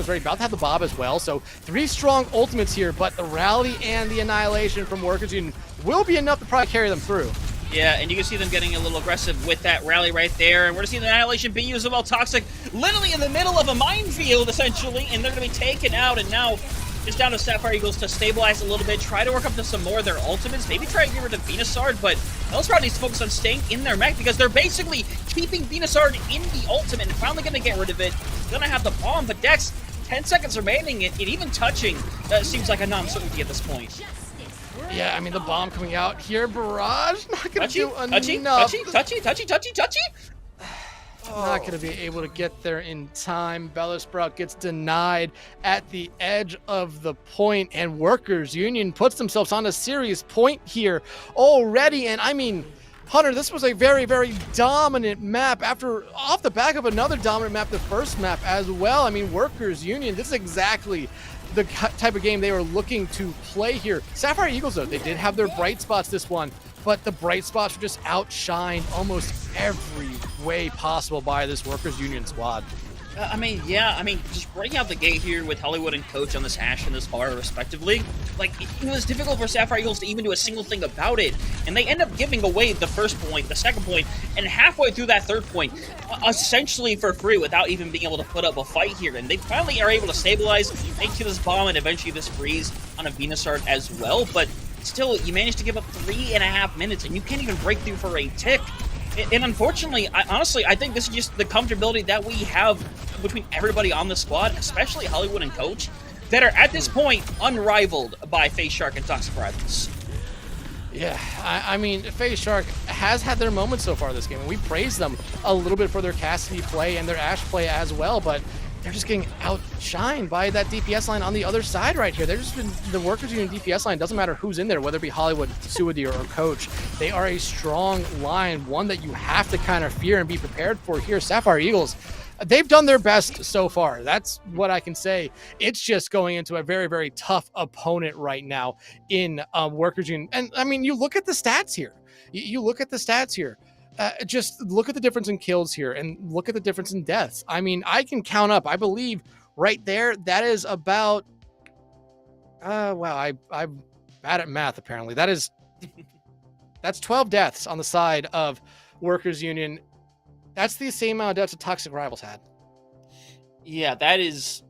ready, about to have the Bob as well, so 3 strong ultimates here, but the Rally and the Annihilation from Workers Union will be enough to probably carry them through. Yeah, and you can see them getting a little aggressive with that rally right there. And we're going to see the Annihilation be used while Toxic literally in the middle of a minefield, essentially, and they're going to be taken out. And now it's down to Sapphire Eagles to stabilize a little bit, try to work up to some more of their ultimates, maybe try to get rid of Venusaur, but Bellsprout needs to focus on staying in their mech because they're basically keeping Venusaur in the ultimate and finally going to get rid of it. Going to have the bomb, but Dex, 10 seconds remaining, it even touching seems like a non-certainty at this point. Yeah, I mean, the bomb coming out here, Barrage, not going to do touchy, enough. touchy. Not going to be able to get there in time. Bellsprout gets denied at the edge of the point, and Workers Union puts themselves on a serious point here already. And I mean, Hunter, this was a very, very dominant map off the back of another dominant map, the first map as well. I mean, Workers Union, this is exactly the type of game they were looking to play here. Sapphire Eagles, though, they did have their bright spots this one, but the bright spots were just outshined almost every way possible by this Workers Union squad. Just breaking out the gate here with Hollywood and Coach on this Ash and this Bar, respectively, like, it was difficult for Sapphire Eagles to even do a single thing about it, and they end up giving away the first point, the second point, and halfway through that third point, essentially for free without even being able to put up a fight here, and they finally are able to stabilize, make to this bomb, and eventually this freeze on a Venusaur as well, but still, you managed to give up 3.5 minutes, and you can't even break through for a tick. And unfortunately, I think this is just the comfortability that we have between everybody on the squad, especially Hollywood and Coach, that are at this point unrivaled by Face Shark and Toxic Rivals. Yeah, I mean, FaZe Shark has had their moments so far this game, and we praise them a little bit for their Cassidy play and their Ashe play as well, but they're just getting outshined by that DPS line on the other side right here. They're just been the Workers Union DPS line. Doesn't matter who's in there, whether it be Hollywood, Suadi, or Coach. They are a strong line, one that you have to kind of fear and be prepared for here. Sapphire Eagles, they've done their best so far. That's what I can say. It's just going into a very, very tough opponent right now in Workers Union. And I mean, you look at the stats here. You look at the stats here. Just look at the difference in kills here and look at the difference in deaths. I mean, I can count up, I believe right there, that is about, wow, I'm bad at math apparently. That's 12 deaths on the side of Workers Union. That's the same amount of deaths that Toxic Rivals had. Yeah, that is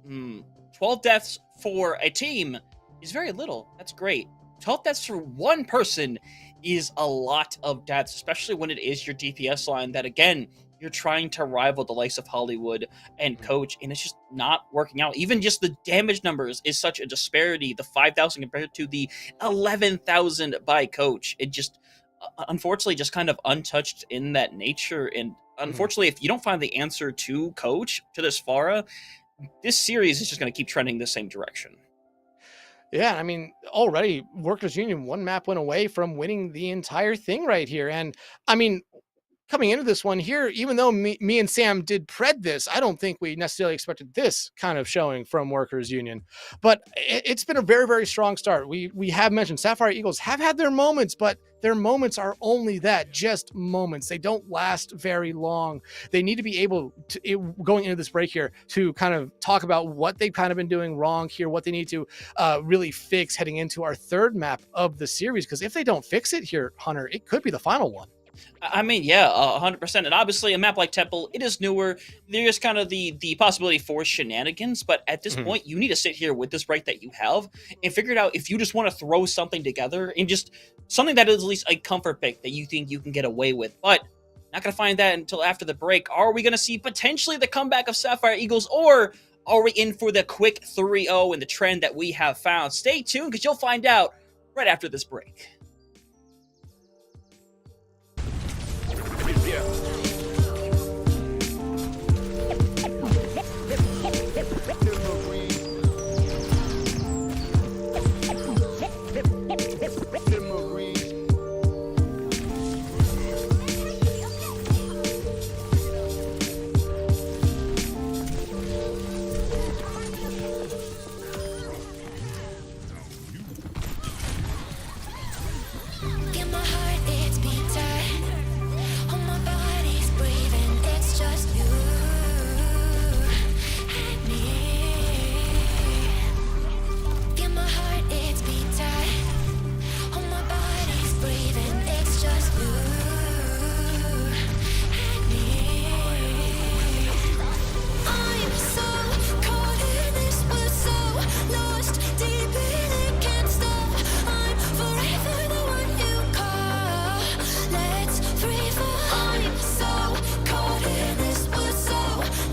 12 deaths for a team is very little. That's great. 12 deaths for one person is a lot of deaths, especially when it is your DPS line that, again, you're trying to rival the likes of Hollywood and Coach, and it's just not working out. Even just the damage numbers is such a disparity. The 5,000 compared to the 11,000 by Coach. It just, unfortunately, just kind of untouched in that nature. And unfortunately, if you don't find the answer to Coach, to this Pharah, this series is just going to keep trending the same direction. Yeah, I mean, already Workers Union one map went away from winning the entire thing right here. And I mean, coming into this one here, even though me and Sam did pred this, I don't think we necessarily expected this kind of showing from Workers Union. But it's been a very, very strong start. We have mentioned Sapphire Eagles have had their moments, but their moments are only that, just moments. They don't last very long. They need to be able to, going into this break here, to kind of talk about what they've kind of been doing wrong here, what they need to really fix heading into our third map of the series. Because if they don't fix it here, Hunter, it could be the final one. I mean, yeah, 100%. And obviously, a map like Temple, it is newer. There's kind of the possibility for shenanigans. But at this point, you need to sit here with this break that you have and figure it out if you just want to throw something together and just something that is at least a comfort pick that you think you can get away with. But not going to find that until after the break. Are we going to see potentially the comeback of Sapphire Eagles, or are we in for the quick 3-0 and the trend that we have found? Stay tuned, because you'll find out right after this break. Yeah. Feel my heart, it's beating. Oh, my body's breathing. It's just you and me. Feel my heart, it's beating. Oh, my body's breathing. It's just you and me. I'm so caught in this, we're so lost deep in it, can't stop. I'm forever the one you call. Let's free fall. I'm so caught in this, we're so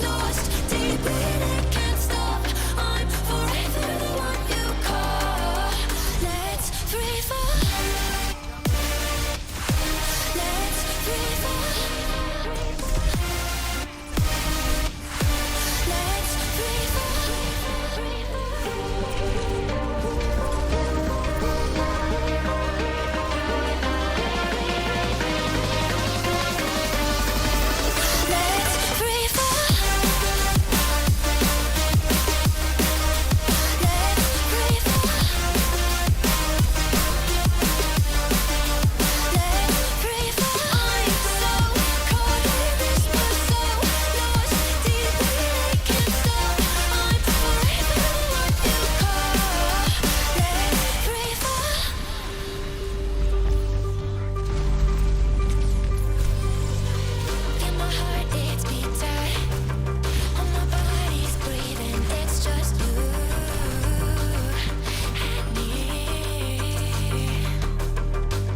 lost deep in it, can't stop. I'm forever the one you call. Let's free fall. Let's free fall. Let's free Feel my heart, it's beating. Oh, my body's breathing. It's just you and me.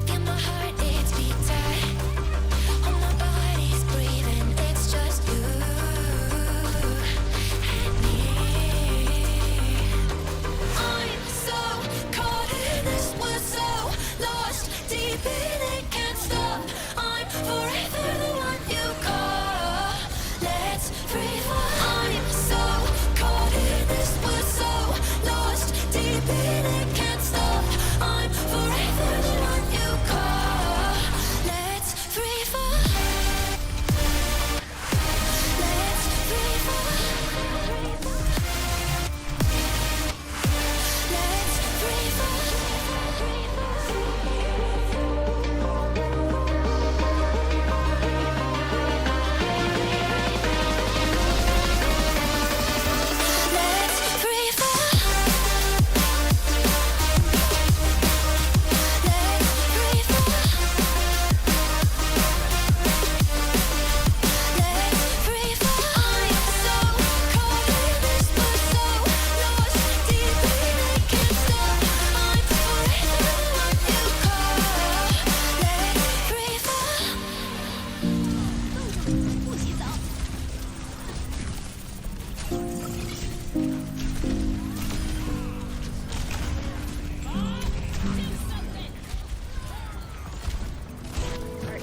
Feel my heart, it's beating. Oh, my body's breathing. It's just you and me. I'm so caught in this, we're so lost deep in it, can't stop. I'm forever the one you call. Let's free fall. I'm so caught in this, we're so lost deep in it, can't stop. I'm forever the one you call. Let's free fall. Let's free fall. Let's free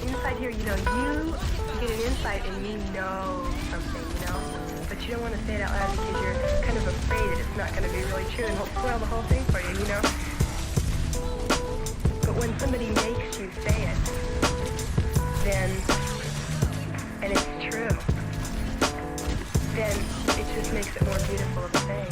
Inside here, you know, you get an insight and you know something, you know, but but you don't want to say it out loud because you're kind of afraid that it's not going to be really true and it'll spoil the whole thing for you, you know? But when somebody makes you say it, then, and it's true, then it just makes it more beautiful of a thing.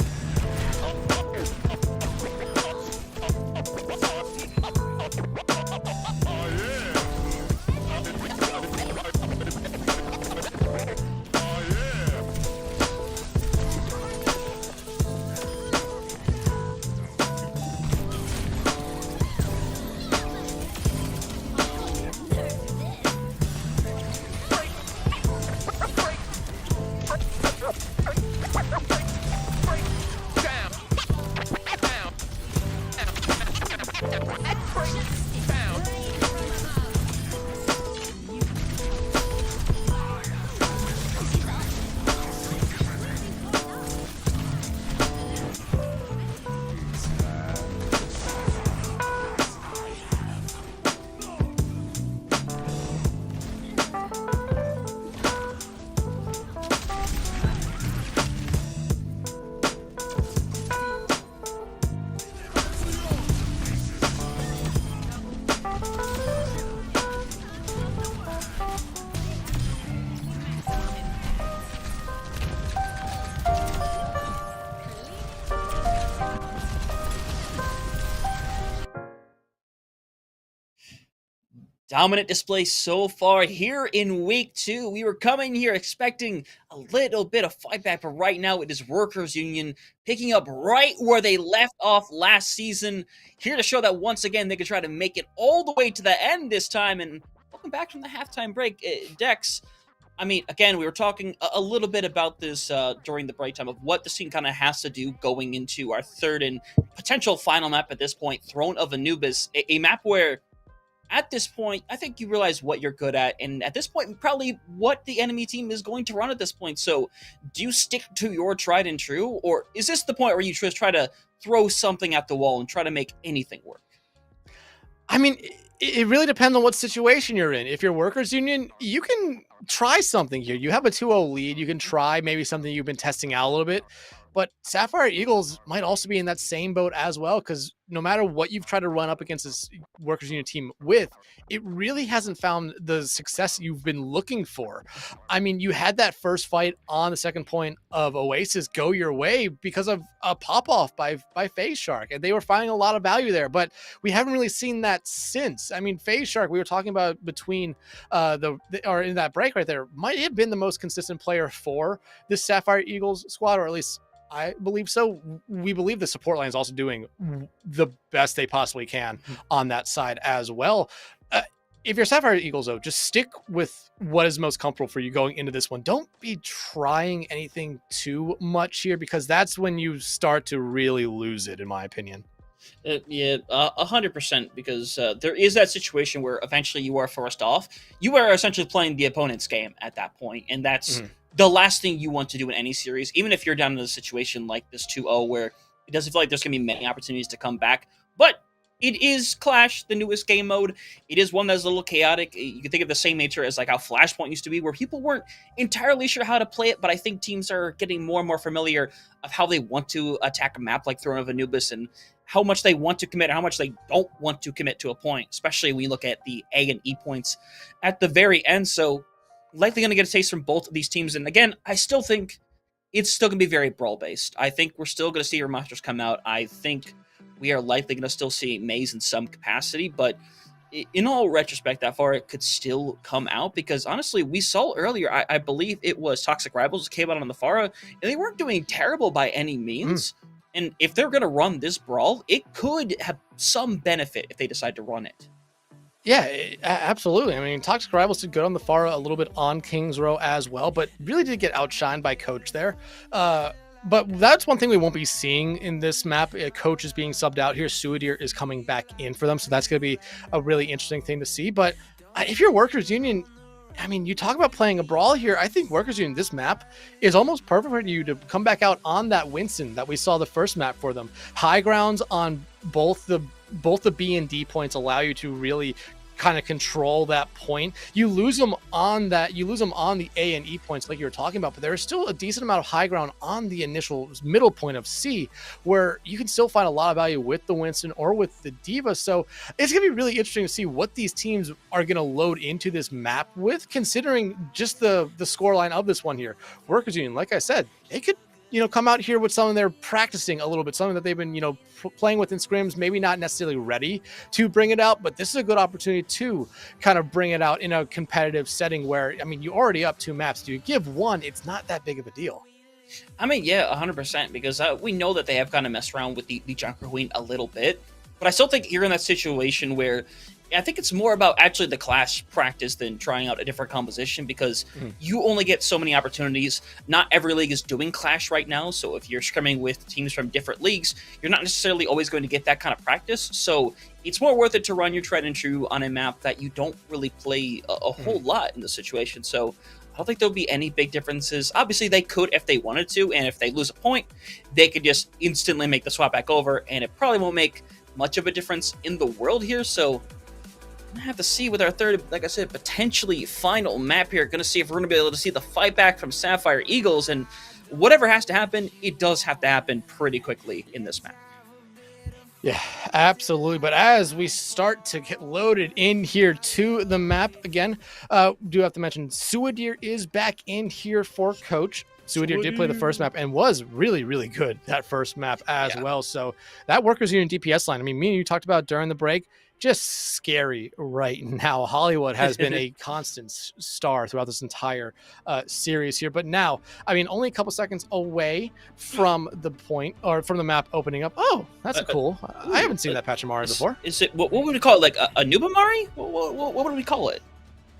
Dominant display so far here in week 2. We were coming here expecting a little bit of fight back, but right now it is Workers Union picking up right where they left off last season. Here to show that once again they could try to make it all the way to the end this time. And welcome back from the halftime break, Dex. I mean, again, we were talking a little bit about this during the break time of what the team kind of has to do going into our third and potential final map at this point, Throne of Anubis, a map where at this point, I think you realize what you're good at, and at this point, probably what the enemy team is going to run at this point. So, do you stick to your tried and true, or is this the point where you just try to throw something at the wall and try to make anything work? I mean, it really depends on what situation you're in. If you're Workers Union, you can try something here. You have a 2-0 lead. You can try maybe something you've been testing out a little bit. But Sapphire Eagles might also be in that same boat as well, because no matter what you've tried to run up against this Workers Union team with, it really hasn't found the success you've been looking for. I mean, you had that first fight on the second point of Oasis go your way because of a pop-off by FaZe Shark, and they were finding a lot of value there, but we haven't really seen that since. I mean, FaZe Shark, we were talking about between or in that break right there, might have been the most consistent player for this Sapphire Eagles squad, or at least I believe so. We believe the support line is also doing the best they possibly can on that side as well. If you're Sapphire Eagles, though, just stick with what is most comfortable for you going into this one. Don't be trying anything too much here, because that's when you start to really lose it, in my opinion. Yeah, 100%, because there is that situation where eventually you are forced off. You are essentially playing the opponent's game at that point, and that's the last thing you want to do in any series, even if you're down in a situation like this 2-0 where it doesn't feel like there's going to be many opportunities to come back. But it is Clash, the newest game mode. It is one that's a little chaotic. You can think of the same nature as like how Flashpoint used to be, where people weren't entirely sure how to play it, but I think teams are getting more and more familiar of how they want to attack a map like Throne of Anubis and how much they want to commit and how much they don't want to commit to a point, especially when you look at the A and E points at the very end. So likely going to get a taste from both of these teams. And again, I still think it's still going to be very brawl-based. I think we're still going to see your monsters come out. I think we are likely going to still see Maze in some capacity, but in all retrospect, that far, it could still come out, because honestly, we saw earlier, I believe it was Toxic Rivals came out on the Pharah, and they weren't doing terrible by any means. And if they're going to run this brawl, it could have some benefit if they decide to run it. Yeah, absolutely. I mean, Toxic Rivals did good on the Pharah, a little bit on Kings Row as well, but really did get outshined by Coach there. But that's one thing we won't be seeing in this map. Coach is being subbed out here. Suidir is coming back in for them, so that's going to be a really interesting thing to see. But if you're Workers Union, I mean, you talk about playing a brawl here. I think Workers Union, this map is almost perfect for you to come back out on that Winston that we saw the first map for them. High grounds on both the B and D points allow you to really kind of control that point. You lose them on that. You lose them on the A and E points like you were talking about, but there's still a decent amount of high ground on the initial middle point of C, where you can still find a lot of value with the Winston or with the D.Va. So it's going to be really interesting to see what these teams are going to load into this map with, considering just the scoreline of this one here. Workers Union, like I said, they could come out here with something they're practicing a little bit, something that they've been, playing with in scrims, maybe not necessarily ready to bring it out, but this is a good opportunity to kind of bring it out in a competitive setting where, I mean, you're already up 2 maps. Do you give one? It's not that big of a deal. I mean, yeah, 100%, because we know that they have kind of messed around with the Junker Queen a little bit, but I still think you're in that situation where I think it's more about actually the clash practice than trying out a different composition, because you only get so many opportunities. Not every league is doing clash right now, so if you're scrimming with teams from different leagues, you're not necessarily always going to get that kind of practice. So it's more worth it to run your tried and true on a map that you don't really play a whole lot in the situation. So I don't think there'll be any big differences. Obviously, they could if they wanted to, and if they lose a point, they could just instantly make the swap back over, and it probably won't make much of a difference in the world here. So I have to see with our third, like I said, potentially final map here. Going to see if we're going to be able to see the fight back from Sapphire Eagles, and whatever has to happen, it does have to happen pretty quickly in this map. Yeah, absolutely. But as we start to get loaded in here to the map again, do have to mention Suadir is back in here for coach. Suadir did play the first map and was really, really good that first map as well. So that Workers Union DPS line, I mean, me and you talked about during the break, just scary right now. Hollywood has been a constant star throughout this entire series here. But now, I mean, only a couple seconds away from the point, or from the map opening up. Oh, that's cool. I haven't seen that patch of Mari before. Is it, what would we call it? Like a Nuba Mari? What would we call it?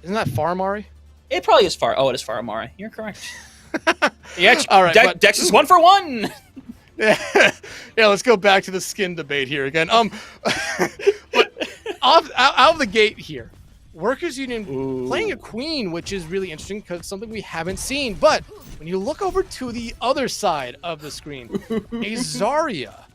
Isn't that Far Mari? It probably is Far. Oh, it is Far Mari. You're correct. Yeah, all right. Dex is 1 for 1. Yeah, let's go back to the skin debate here again. But out of the gate here, Workers Union playing a queen, which is really interesting because it's something we haven't seen. But when you look over to the other side of the screen, a Zarya.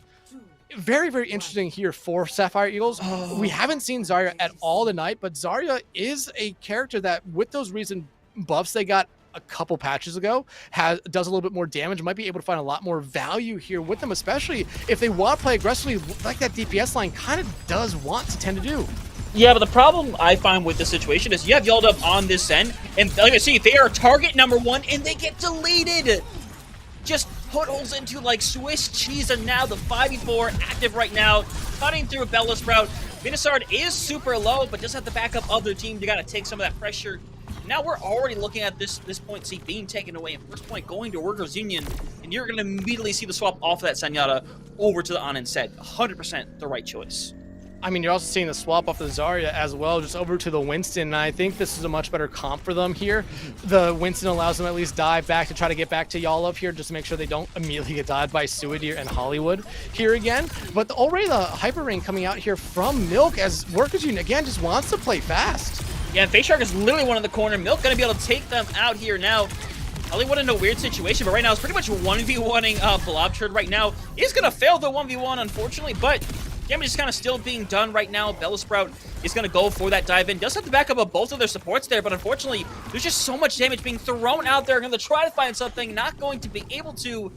Very, very interesting here for Sapphire Eagles. We haven't seen Zarya at all tonight, but Zarya is a character that, with those recent buffs they got a couple patches ago, does a little bit more damage, might be able to find a lot more value here with them, especially if they want to play aggressively like that DPS line kind of does want to tend to do. Yeah, but the problem I find with this situation is you have Yaldav on this end, and like I see, they are target number 1, and they get deleted. Just put holes into like Swiss cheese, and now the 5v4 active right now, cutting through a Bella Sprout. Venusaur is super low, but just have the backup of their team. You got to take some of that pressure. Now we're already looking at this point C being taken away, and first point going to Workers Union, and you're going to immediately see the swap off of that Zenyatta over to the Anin set. 100% the right choice. I mean, you're also seeing the swap off the Zarya as well, just over to the Winston, and I think this is a much better comp for them here. The Winston allows them to at least dive back to try to get back to Yaldav here, just to make sure they don't immediately get died by Suadir and Hollywood here again. But already the Hyper Ring coming out here from Milk, as Workers Union, again, just wants to play fast. Yeah, Face Shark is literally one in the corner. Milk going to be able to take them out here now. Hollywood in a weird situation, but right now it's pretty much 1v1ing Blobturd right now. He's going to fail the 1v1, unfortunately, but damage is kind of still being done right now. Bella Sprout is going to go for that dive in. Does have the backup of both of their supports there, but unfortunately, there's just so much damage being thrown out there. Going to try to find something, not going to be able to.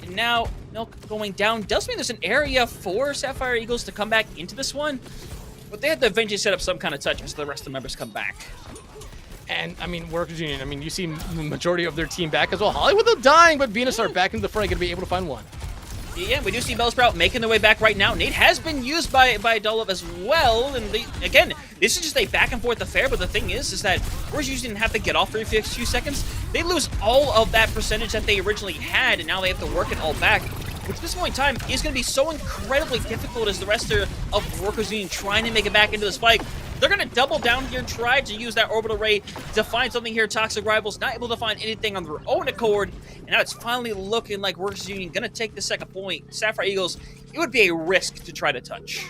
And now, Milk going down. Does mean there's an area for Sapphire Eagles to come back into this one, but they had to eventually set up some kind of touch so the rest of the members come back. And, I mean, Workers Union, I mean, you see the majority of their team back as well. Hollywood, they're dying, but Venusaur back into the fray, going to be able to find one. Yeah, we do see Bellsprout making their way back right now. Nate has been used by Dolov as well, and again, this is just a back and forth affair, but the thing is that Workers Union didn't have to get off for a few seconds. They lose all of that percentage that they originally had, and now they have to work it all back, which at this point in time is going to be so incredibly difficult as the rest of Workers Union trying to make it back into this fight. They're going to double down here, try to use that orbital ray to find something here. Toxic Rivals not able to find anything on their own accord, and now it's finally looking like Workers Union going to take the second point. Sapphire Eagles, it would be a risk to try to touch.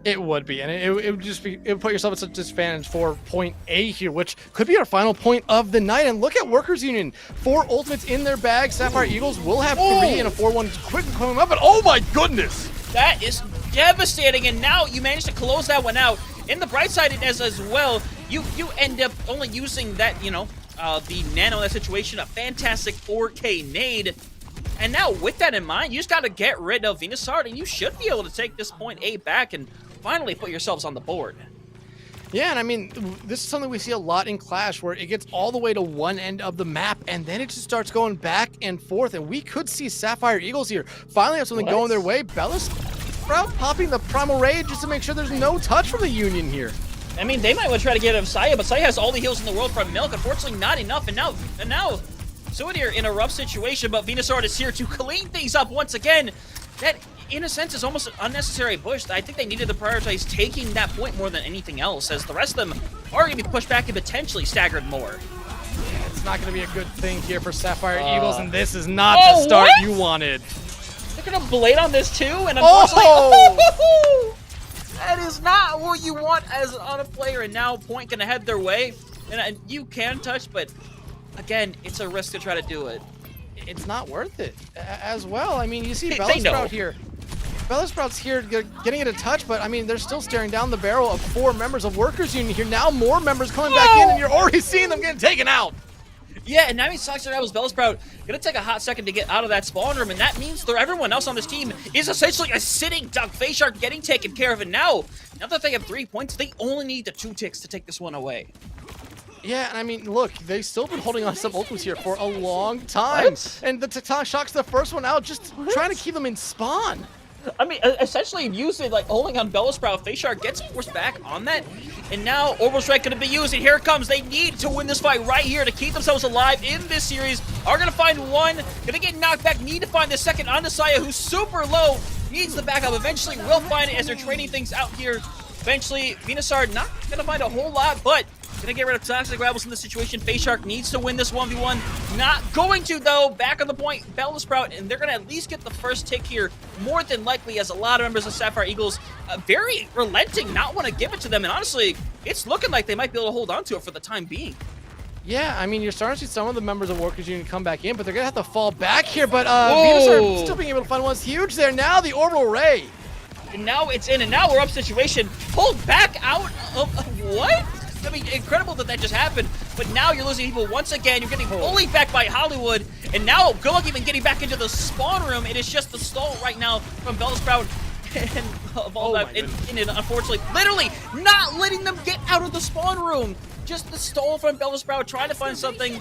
It would be, and it would just be, it would put yourself at such disadvantage for point A here, which could be our final point of the night. And look at Workers Union, 4 ultimates in their bag. Sapphire Eagles will have 3 and a 4-1 quick coming up, but oh my goodness! That is devastating, and now you managed to close that one out. in the bright side as well, you end up only using that, the Nano in that situation, a fantastic 4K nade. And now with that in mind, you just got to get rid of Venusaur, and you should be able to take this point A back and finally put yourselves on the board. Yeah, and I mean, this is something we see a lot in Clash, where it gets all the way to one end of the map, and then it just starts going back and forth, and we could see Sapphire Eagles here finally have something going their way. Bellisprout popping the Primal Rage just to make sure there's no touch from the Union here. I mean, they might want to try to get rid of Saya, but Saya has all the heals in the world from Milk. Unfortunately, not enough, and now Suidir in a rough situation, but Venusaur is here to clean things up once again. That, in a sense, is almost an unnecessary push. I think they needed to prioritize taking that point more than anything else, as the rest of them are going to be pushed back and potentially staggered more. Yeah, it's not going to be a good thing here for Sapphire Eagles, and this is not the start you wanted. They're going to Blade on this too, and unfortunately, that is not what you want as on a player, and now point going to head their way. And you can touch, but again, it's a risk to try to do it. It's not worth it as well. I mean, you see Bellisprout here. Bellisprout's here getting it a touch, but I mean, they're still staring down the barrel of 4 members of Workers Union here. Now more members coming back in, and you're already seeing them getting taken out. Yeah, and now he sucks their Rebels. Bellisprout gonna take a hot second to get out of that spawn room, and that means that everyone else on this team is essentially a sitting duck. Face Shark getting taken care of, and now that they have 3 points, they only need the 2 ticks to take this one away. Yeah, and I mean, look, they've still been holding on to some ultimates here for a long time. What? And the Tectonic Shock's the first one out, just trying to keep them in spawn. I mean, essentially using, holding on Bellisprout. Face Shark gets forced back on that, and now Orbital Strike going to be used, and here it comes. They need to win this fight right here to keep themselves alive in this series. Are going to find one, going to get knocked back, need to find the second on Saya, who's super low, needs the backup. Eventually will find it as they're trading things out here. Eventually, Venusaur not going to find a whole lot, but gonna get rid of Toxic Rebels in this situation. Face Shark needs to win this 1v1. Not going to, though. Back on the point, Bellisprout, and they're gonna at least get the first tick here, more than likely, as a lot of members of Sapphire Eagles very relenting, not want to give it to them. And honestly, it's looking like they might be able to hold on to it for the time being. Yeah, I mean, you're starting to see some of the members of Workers Union come back in, but they're gonna have to fall back here. But Venusaur still being able to find one's huge there. Now the Orbital Ray. And now it's in, and now we're up situation. Pulled back out of what? I mean, incredible that just happened, but now you're losing people once again. You're getting fully back by Hollywood, and now good luck even getting back into the spawn room. It is just the stall right now from Bellisprout, and of all that, and unfortunately, literally not letting them get out of the spawn room. Just the stall from Bellisprout, trying to find something.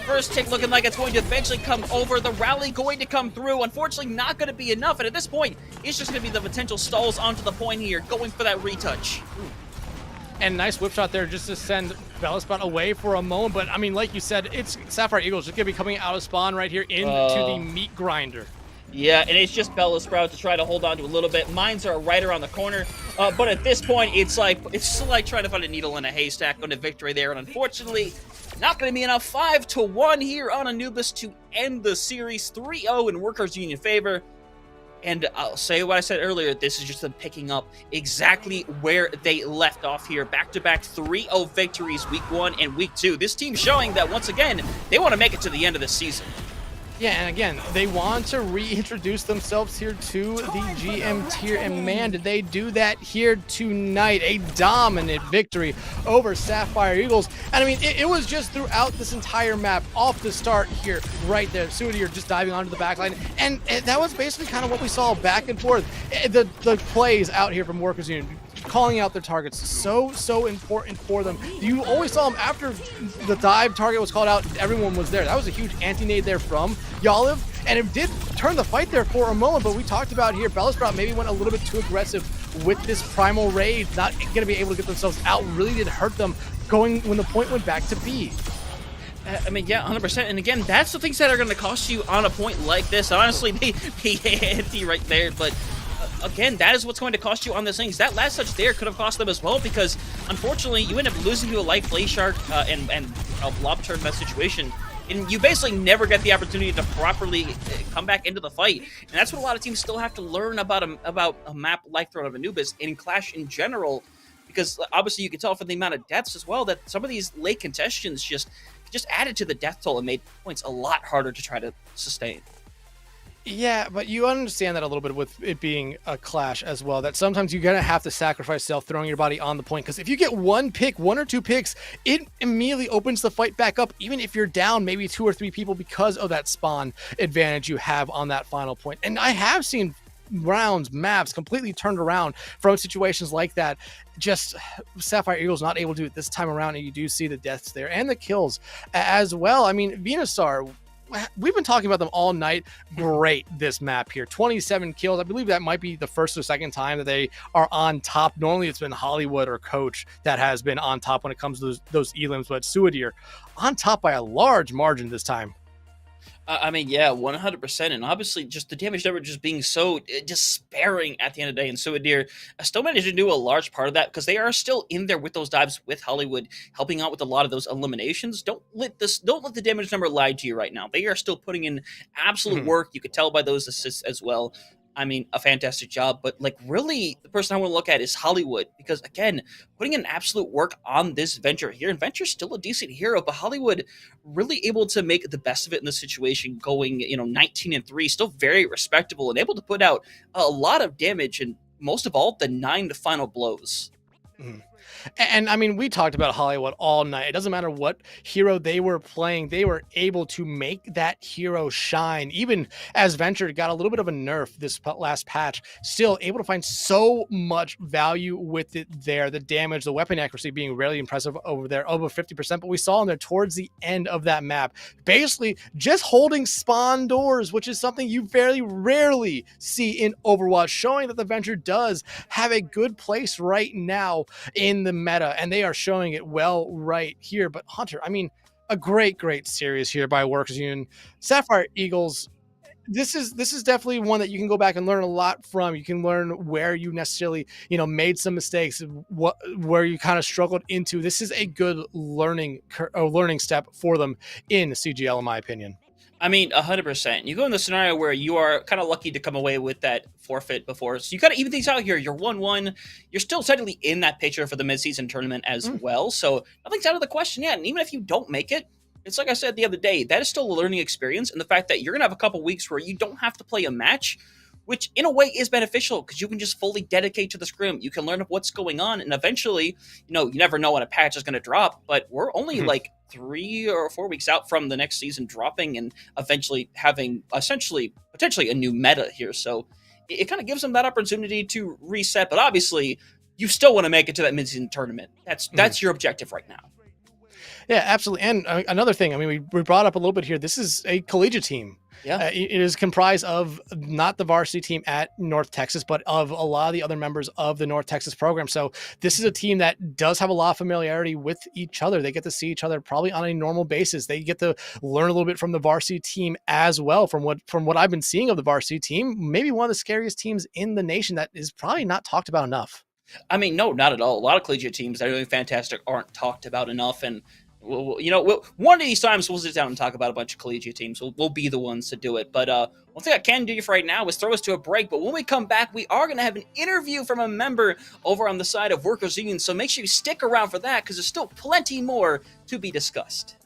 First tick looking like it's going to eventually come over. The rally going to come through. Unfortunately, not going to be enough, and at this point, it's just going to be the potential stalls onto the point here, going for that retouch. And nice whip shot there just to send Bellisprout away for a moment. But, I mean, like you said, it's Sapphire Eagles just going to be coming out of spawn right here into the meat grinder. Yeah, and it's just Bellisprout to try to hold on to a little bit. Mines are right around the corner. But at this point, it's like trying to find a needle in a haystack on a victory there. And unfortunately, not going to be enough. 5-1 here on Anubis to end the series. 3-0 in Workers Union favor. And I'll say what I said earlier, this is just them picking up exactly where they left off here. Back-to-back 3-0 victories week 1 and week 2. This team showing that, once again, they want to make it to the end of the season. Yeah, and again, they want to reintroduce themselves here to the GM tier, and man, did they do that here tonight. A dominant victory over Sapphire Eagles. And I mean, it was just throughout this entire map, off the start here, right there. Suidir just diving onto the backline, and that was basically kind of what we saw back and forth. The plays out here from Workers Union, calling out their targets, so important for them. You always saw them after the dive target was called out, everyone was there. That was a huge anti-nade there from Yoliv, and it did turn the fight there for a moment, but we talked about here, Bellisprout maybe went a little bit too aggressive with this Primal Raid, not going to be able to get themselves out, really did hurt them going when the point went back to B. I mean, yeah, 100%. And again, that's the things that are going to cost you on a point like this. Honestly, the anti right there, but again, that is what's going to cost you on this thing. That last touch there could have cost them as well, because unfortunately, you end up losing to a light Blaze Shark and a blob turn in that situation. And you basically never get the opportunity to properly come back into the fight. And that's what a lot of teams still have to learn about a map like Throne of Anubis and Clash in general. Because obviously you can tell from the amount of deaths as well that some of these late contestants just added to the death toll and made points a lot harder to try to sustain. Yeah, but you understand that a little bit with it being a clash as well, that sometimes you're going to have to sacrifice self throwing your body on the point, because if you get one or two picks, it immediately opens the fight back up, even if you're down maybe 2 or 3 people because of that spawn advantage you have on that final point. And I have seen rounds, maps completely turned around from situations like that. Just Sapphire Eagles not able to do it this time around, and you do see the deaths there and the kills as well. I mean, Venusaur, we've been talking about them all night. Great, this map here. 27 kills. I believe that might be the first or second time that they are on top. Normally it's been Hollywood or Coach that has been on top when it comes to those elims, but Suadir on top by a large margin this time. I mean, yeah, 100%. And obviously, just the damage number just being so despairing at the end of the day. And Suadir still managed to do a large part of that because they are still in there with those dives with Hollywood, helping out with a lot of those eliminations. Don't let the damage number lie to you right now. They are still putting in absolute work. You could tell by those assists as well. I mean, a fantastic job. But like, really, the person I want to look at is Hollywood, because again, putting in absolute work on this Venture here, and Venture's still a decent hero, but Hollywood really able to make the best of it in the situation, going 19-3, still very respectable and able to put out a lot of damage, and most of all, the 9 final blows. And I mean, we talked about Hollywood all night. It doesn't matter what hero they were playing, they were able to make that hero shine. Even as Venture got a little bit of a nerf this last patch, still able to find so much value with it there. The damage, the weapon accuracy being really impressive over there, over 50%. But we saw in there towards the end of that map, basically just holding spawn doors, which is something you very rarely see in Overwatch, showing that the Venture does have a good place right now in the meta, and they are showing it well right here. But Hunter, I mean, a great series here by Workers Union. Sapphire Eagles, this is definitely one that you can go back and learn a lot from. You can learn where you necessarily made some mistakes, where you kind of struggled into. This is a good learning step for them in CGL, in my opinion. I mean, 100%. You go in the scenario where you are kind of lucky to come away with that forfeit before. So you got to even things out here. You're 1-1. You're still technically in that picture for the midseason tournament as well. So nothing's out of the question yet. And even if you don't make it, it's like I said the other day, that is still a learning experience. And the fact that you're going to have a couple weeks where you don't have to play a match, which in a way is beneficial because you can just fully dedicate to the scrim. You can learn what's going on. And eventually, you never know when a patch is going to drop. But we're only like 3 or 4 weeks out from the next season dropping and eventually having potentially a new meta here. So it kind of gives them that opportunity to reset. But obviously, you still want to make it to that mid-season tournament. That's your objective right now. Yeah, absolutely. And another thing, I mean, we brought up a little bit here. This is a collegiate team. Yeah, it is comprised of not the varsity team at North Texas, but of a lot of the other members of the North Texas program. So this is a team that does have a lot of familiarity with each other. They get to see each other probably on a normal basis. They get to learn a little bit from the varsity team as well. From what I've been seeing of the varsity team, maybe one of the scariest teams in the nation that is probably not talked about enough. I mean, no, not at all. A lot of collegiate teams that are doing fantastic aren't talked about enough. And one of these times we'll sit down and talk about a bunch of collegiate teams. We'll be the ones to do it. But one thing I can do for right now is throw us to a break. But when we come back, we are going to have an interview from a member over on the side of Workers Union. So make sure you stick around for that because there's still plenty more to be discussed.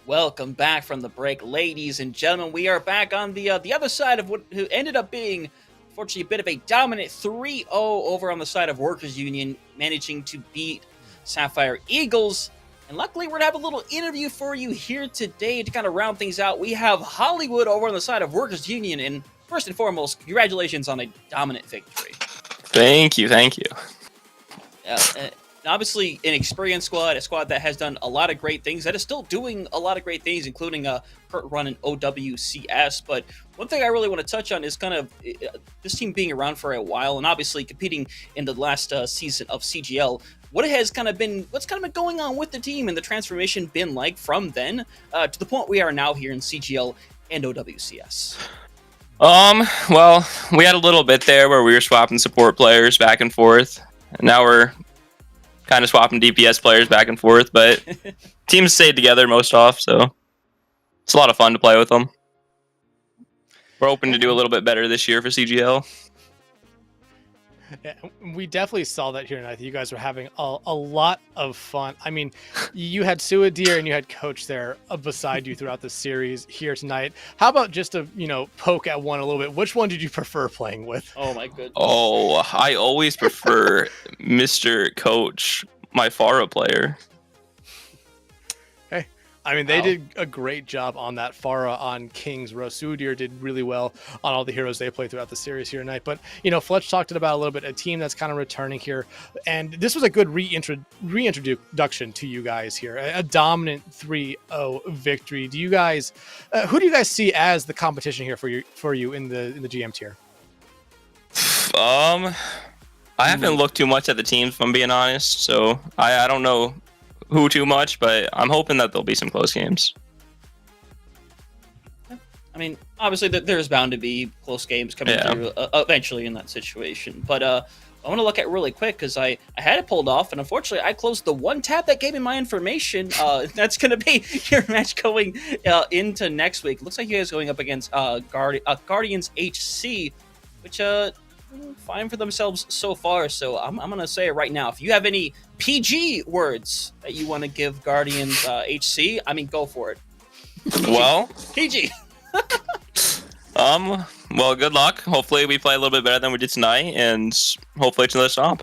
Welcome back from the break, ladies and gentlemen. We are back on the other side of what who ended up being, unfortunately, a bit of a dominant 3-0 over on the side of Workers Union, managing to beat Sapphire Eagles. And luckily, we're going to have a little interview for you here today to kind of round things out. We have Hollywood over on the side of Workers Union. And first and foremost, congratulations on a dominant victory. Thank you. Obviously, an experienced squad, a squad that has done a lot of great things, that is still doing a lot of great things, including Kurt Run and OWCS. But one thing I really want to touch on is kind of this team being around for a while and obviously competing in the last season of CGL. What's kind of been going on with the team and the transformation been like from then to the point we are now here in CGL and OWCS? Well, we had a little bit there where we were swapping support players back and forth. And now we're kind of swapping DPS players back and forth, but teams stayed together most off, so it's a lot of fun to play with them. We're hoping to do a little bit better this year for CGL. Yeah, we definitely saw that here tonight. You guys were having a lot of fun. I mean, you had Suadir and you had Coach there beside you throughout the series here tonight. How about just to, poke at one a little bit? Which one did you prefer playing with? Oh, my goodness. Oh, I always prefer Mr. Coach, my Pharah player. I mean, they did a great job on that Pharah on King's Row. Suadir did really well on all the heroes they played throughout the series here tonight. But, Fletch talked about a little bit, a team that's kind of returning here. And this was a good reintroduction to you guys here. A dominant 3-0 victory. Do you guys, who do you guys see as the competition here for you in the GM tier? I haven't looked too much at the teams, if I'm being honest. So I don't know who too much, but I'm hoping that there'll be some close games. I mean, obviously, there's bound to be close games coming through eventually in that situation. But I want to look at really quick because I had it pulled off, and unfortunately, I closed the one tab that gave me my information. That's going to be your match going into next week. Looks like you guys are going up against Guardians HC, which fine for themselves so far. So I'm going to say it right now. If you have any PG words that you want to give Guardians HC, I mean, go for it. Well, PG. Well, good luck. Hopefully we play a little bit better than we did tonight, and hopefully it's another stomp.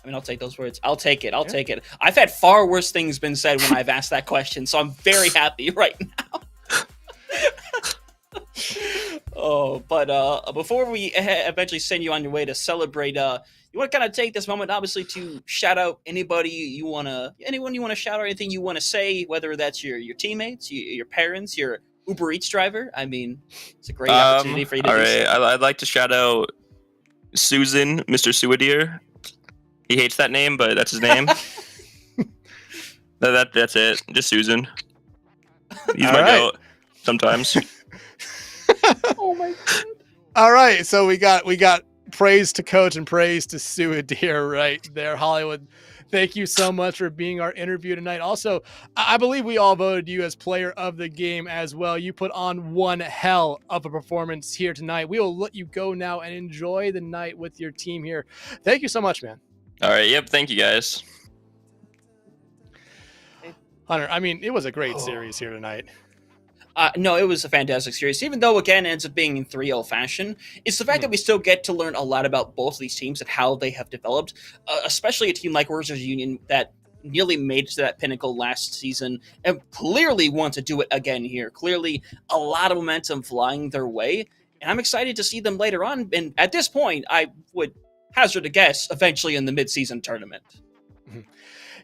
I mean, I'll take those words. I'll take it. Take it. I've had far worse things been said when I've asked that question, so I'm very happy right now. But before we eventually send you on your way to celebrate, you want to kind of take this moment, obviously, to shout out anyone you want to shout out, anything you want to say, whether that's your teammates, your parents, your Uber Eats driver. I mean, it's a great opportunity for you to do right. so. I'd like to shout out Susan, Mr. Suadir. He hates that name, but that's his name. That's it. Just Susan. He's my goat sometimes. Oh my god. All right, so we got praise to Coach and praise to Suadir right there. Hollywood, thank you so much for being our interview tonight. Also, I believe we all voted you as player of the game as well. You put on one hell of a performance here tonight. We will let you go now and enjoy the night with your team here. Thank you so much, man. All right, yep, thank you guys. Hunter, I mean, it was a great series here tonight. No, it was a fantastic series. Even though, again, it ends up being in 3-0 fashion, it's the fact that we still get to learn a lot about both of these teams and how they have developed, especially a team like Workers Union that nearly made it to that pinnacle last season and clearly want to do it again here. Clearly, a lot of momentum flying their way, and I'm excited to see them later on. And at this point, I would hazard a guess eventually in the mid-season tournament.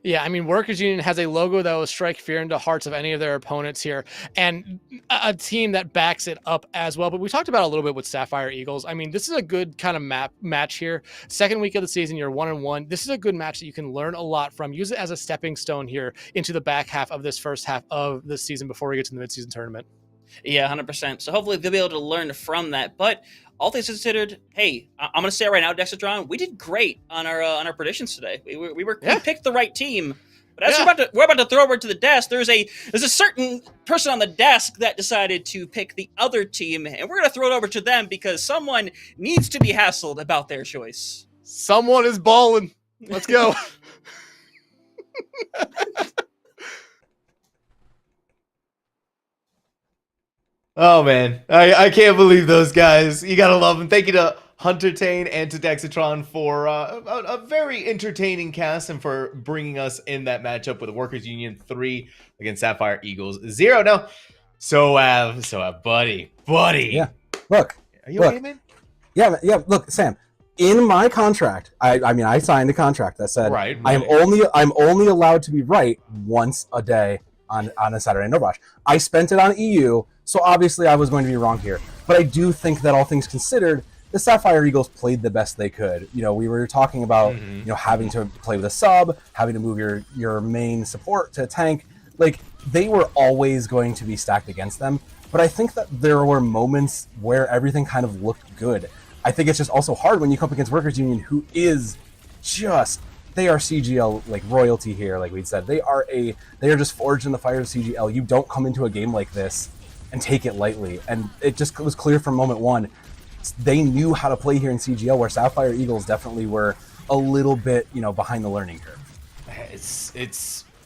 Yeah, I mean, Workers Union has a logo that will strike fear into hearts of any of their opponents here, and a team that backs it up as well. But we talked about a little bit with Sapphire Eagles. I mean, this is a good kind of match here. Second week of the season, you're 1-1. This is a good match that you can learn a lot from. Use it as a stepping stone here into the back half of this first half of the season before we get to the midseason tournament. Yeah, 100%. So hopefully they'll be able to learn from that. But all things considered, hey, I'm going to say it right now, Dexatron, we did great on our predictions today. We picked the right team. But as we're about to throw over to the desk, there's a certain person on the desk that decided to pick the other team, and we're going to throw it over to them because someone needs to be hassled about their choice. Someone is balling. Let's go. Oh man, I can't believe those guys. You gotta love them. Thank you to Hunter Tane and to Dexatron for a very entertaining cast and for bringing us in that matchup with the Workers Union 3 against Sapphire Eagles 0. Now, buddy. Yeah. Look. Are you look, okay, man? Yeah. Look, Sam. In my contract, I mean, I signed a contract that said Right. I'm only allowed to be right once a day on a Saturday in Overwatch. I spent it on EU, so obviously I was going to be wrong here. But I do think that all things considered, the Sapphire Eagles played the best they could. You know, we were talking about having to play with a sub, having to move your main support to a tank. Like, they were always going to be stacked against them. But I think that there were moments where everything kind of looked good. I think it's just also hard when you come up against Workers Union, who is just, they are CGL like royalty here, like we said. They are just forged in the fire of CGL. You don't come into a game like this and take it lightly. And it just was clear from moment one, they knew how to play here in CGL, where Sapphire Eagles definitely were a little bit, behind the learning curve.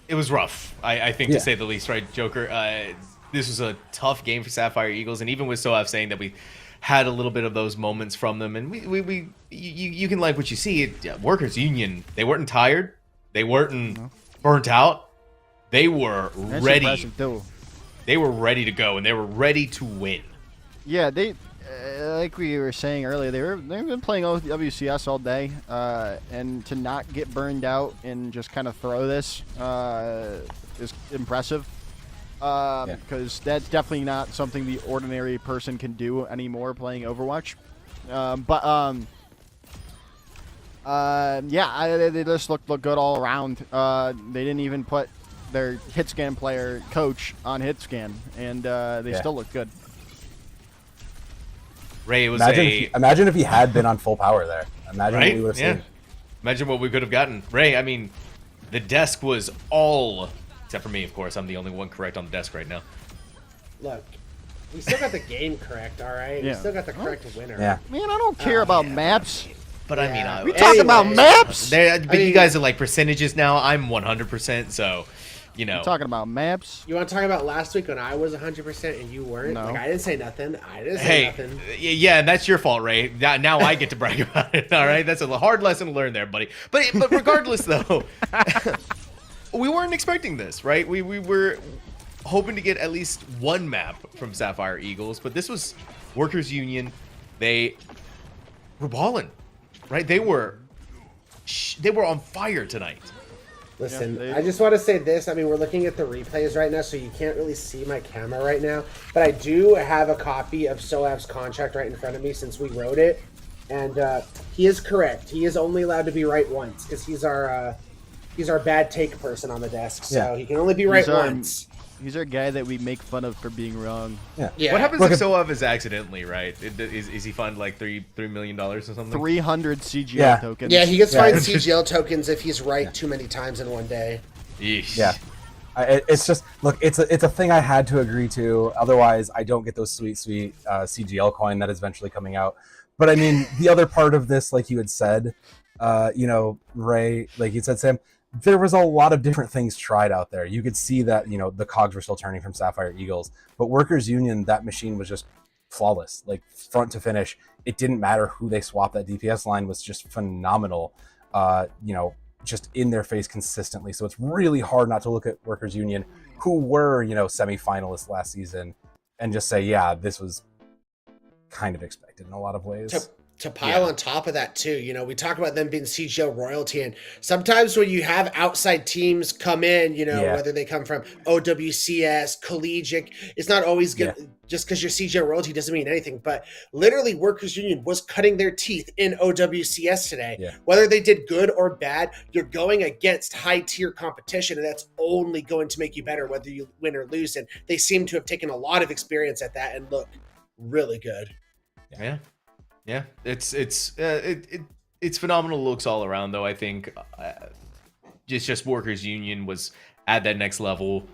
It was rough, I think, to say the least, right, Joker? This was a tough game for Sapphire Eagles, and even with Soav saying that we had a little bit of those moments from them, and you can like what you see. Workers Union, they weren't tired, they weren't burnt out, they were ready. They were ready to go, and they were ready to win. Yeah, they like we were saying earlier, they've been playing WCS all day, and to not get burned out and just kind of throw this is impressive. Because that's definitely not something the ordinary person can do anymore playing Overwatch. They just look good all around. They didn't even put their hit scan player coach on hit scan, and they still look good. Ray, it was imagine if he had been on full power there. Imagine what we would have seen. Imagine what we could have gotten. Ray, I mean, the desk was all, except for me, of course. I'm the only one correct on the desk right now. Look, we still got the game correct, all right? We still got the correct winner. Yeah. Man, I don't care about maps. But I mean, we talking about maps? But you guys are like percentages now. I'm 100%, so We're talking about maps. You want to talk about last week when I was 100% and you weren't? No. Like, I didn't say nothing. Nothing. Yeah, and that's your fault, Ray. Now I get to brag about it. All right, that's a hard lesson to learn there, buddy. But regardless, though, we weren't expecting this, right? We were hoping to get at least one map from Sapphire Eagles, but this was Workers Union. They were balling, right? They were on fire tonight. Listen, I just want to say this. I mean, we're looking at the replays right now, so you can't really see my camera right now. But I do have a copy of Soav's contract right in front of me since we wrote it. And he is correct. He is only allowed to be right once because he's our bad take person on the desk. So he can only be right once. He's our guy that we make fun of for being wrong. Yeah. What happens if Soav is accidentally right? Is he fined like $3 million or something? 300 CGL tokens. Yeah, he gets fined CGL tokens if he's right too many times in one day. Yeesh. Yeah. It's just, look, it's a thing I had to agree to. Otherwise, I don't get those sweet CGL coin that is eventually coming out. But I mean, the other part of this, like you had said, Ray, like you said, Sam, there was a lot of different things tried out there. You could see that, the cogs were still turning from Sapphire Eagles, but Workers Union, that machine was just flawless, like front to finish. It didn't matter who they swapped. That DPS line was just phenomenal, just in their face consistently. So it's really hard not to look at Workers Union, who were, semi-finalists last season, and just say, yeah, this was kind of expected in a lot of ways. To pile on top of that too, we talk about them being CGL royalty, and sometimes when you have outside teams come in, whether they come from OWCS, collegiate, it's not always good. Just because you're CGL royalty doesn't mean anything. But literally, Workers Union was cutting their teeth in OWCS today. Yeah. Whether they did good or bad, you're going against high tier competition, and that's only going to make you better whether you win or lose. And they seem to have taken a lot of experience at that and look really good. Yeah, it's phenomenal looks all around, though. I think just Workers Union was at that next level.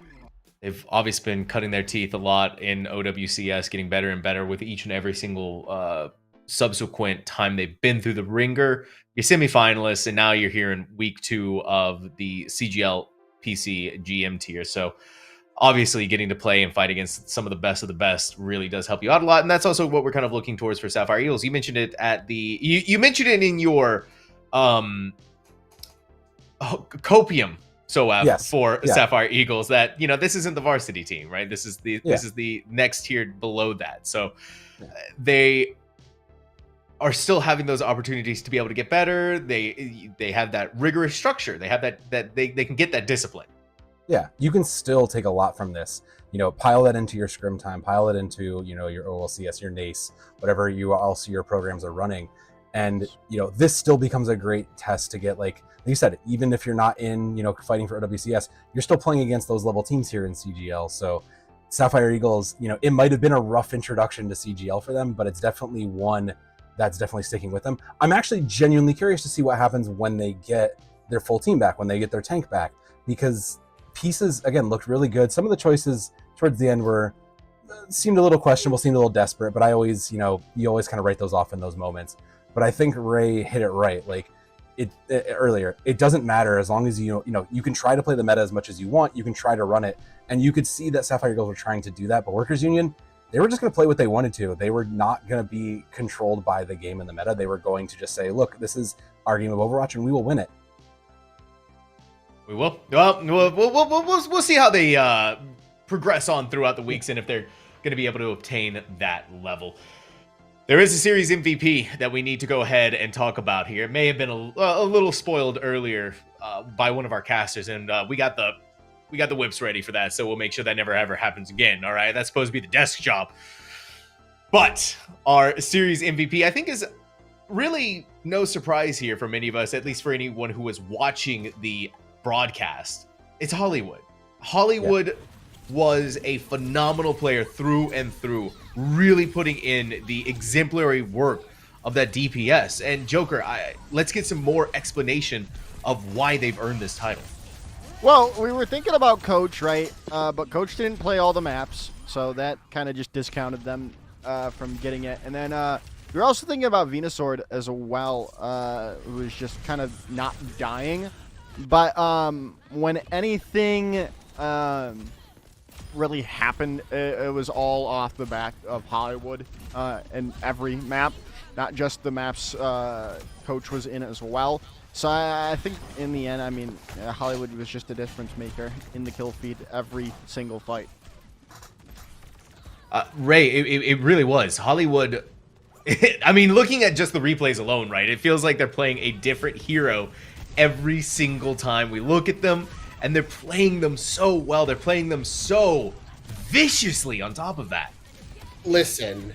They've obviously been cutting their teeth a lot in OWCS, getting better and better with each and every single subsequent time they've been through the ringer. You're semifinalists, and now you're here in week 2 of the CGL PC GM tier. So obviously getting to play and fight against some of the best really does help you out a lot. And that's also what we're kind of looking towards for Sapphire Eagles. You mentioned it at you mentioned it in your copium for Sapphire Eagles, that this isn't the varsity team, right? This is the next tier below that. So they are still having those opportunities to be able to get better. They have that rigorous structure. They have that they can get that discipline. Yeah, you can still take a lot from this. Pile that into your scrim time, pile it into your OLCS, your NACE, whatever your programs are running, and this still becomes a great test to get, like you said, even if you're not in fighting for OWCS, you're still playing against those level teams here in CGL. So Sapphire Eagles, it might have been a rough introduction to CGL for them, but it's definitely one that's definitely sticking with them. I'm actually genuinely curious to see what happens when they get their full team back, when they get their tank back, because pieces again looked really good. Some of the choices towards the end seemed a little questionable, seemed a little desperate, but I always, you always kind of write those off in those moments. But I think Ray hit it right. Like earlier, it doesn't matter as long as you can try to play the meta as much as you want. You can try to run it, and you could see that Sapphire Eagles were trying to do that. But Workers Union, they were just going to play what they wanted to. They were not going to be controlled by the game and the meta. They were going to just say, look, this is our game of Overwatch, and we will win it. We will. Well, we'll see how they progress on throughout the weeks and if they're going to be able to obtain that level. There is a series MVP that we need to go ahead and talk about here. It may have been a little spoiled earlier by one of our casters, and we got the whips ready for that, so we'll make sure that never ever happens again. All right, that's supposed to be the desk job. But our series MVP, I think, is really no surprise here for many of us, at least for anyone who was watching the broadcast. It's Hollywood. Hollywood was a phenomenal player through and through, really putting in the exemplary work of that DPS. And Joker, let's get some more explanation of why they've earned this title. Well, we were thinking about Coach, right? But Coach didn't play all the maps, so that kind of just discounted them from getting it. And then we were also thinking about Venusaur as well, who was just kind of not dying. But when anything really happened, it was all off the back of Hollywood and every map, not just the maps Coach was in as well. So I think in the end, I mean, Hollywood was just a difference maker in the kill feed every single fight. Ray, it really was. Hollywood, I mean, looking at just the replays alone, right, it feels like they're playing a different hero every single time we look at them, and they're playing them so well. They're playing them so viciously on top of that. Listen,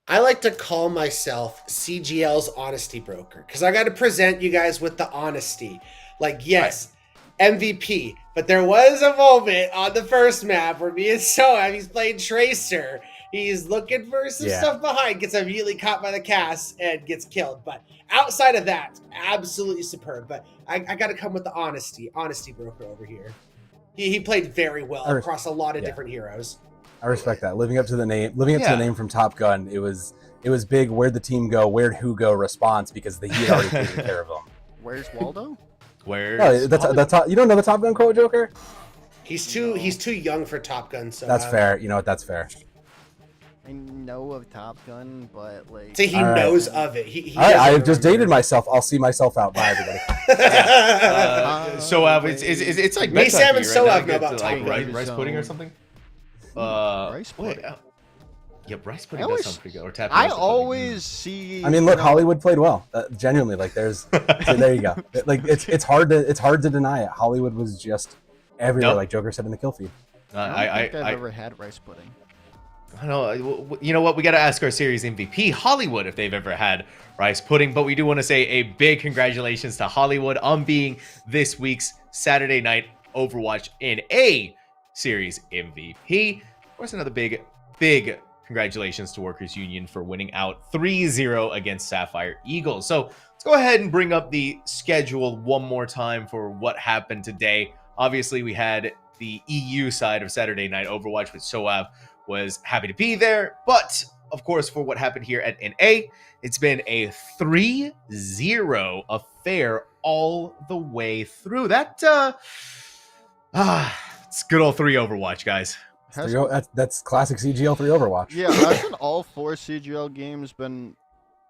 I like to call myself CGL's honesty broker because I got to present you guys with the honesty. Like, yes, MVP, but there was a moment on the first map where me and Soab, he's playing Tracer. He's looking for some stuff behind, gets immediately caught by the cast, and gets killed. But outside of that, absolutely superb. But I got to come with the honesty broker over here. He played very well across a lot of different heroes. I respect that. Living up to the name from Top Gun, it was big. Where'd the team go? Where'd who go? Response, because he had already taken care of them. Where's Waldo? Where's you don't know the Top Gun quote, Joker? He's too young for Top Gun. So that's fair. You know what? That's fair. I know of Top Gun, but like... He knows of it. He I've just dated myself. I'll see myself out. Bye, everybody. Soab, it's like me, Sam, and Soab know about Top Gun. Rice pudding or something? Rice pudding? Rice pudding does sound pretty good. Or tapping. I always see... I mean, look, Hollywood played well. Genuinely, like, there you go. Like, it's hard to deny it. Hollywood was just everywhere, like Joker said in the kill feed. I don't think I've ever had rice pudding. I don't know. You know what? We got to ask our series MVP, Hollywood, if they've ever had rice pudding. But we do want to say a big congratulations to Hollywood on being this week's Saturday Night Overwatch NA series MVP. Of course, another big congratulations to Workers Union for winning out 3-0 against Sapphire Eagles. So let's go ahead and bring up the schedule one more time for what happened today. Obviously, we had the EU side of Saturday Night Overwatch with Soab. Was happy to be there, but of course, for what happened here at NA, it's been a 3-0 affair all the way through. That It's good old 3 Overwatch, guys. That's classic CGL 3 Overwatch. Yeah, hasn't all 4 CGL games been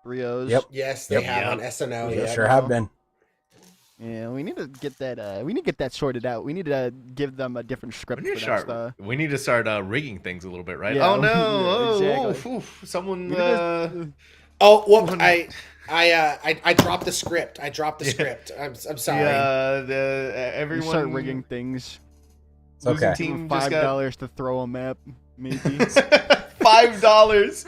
3-0s? Yep. Yes, they have on SNO. They Yeah, sure have been. Yeah, we need to get that. We need to get that sorted out. We need to give them a different script for next. We need to start rigging things a little bit, right? Yeah, Oh no! yeah, Oh, exactly. someone. Oh, whoop! I dropped the script. I dropped the script. I'm sorry. Everyone We start rigging things. It's okay. Team just got $5 to throw a map, maybe. $5.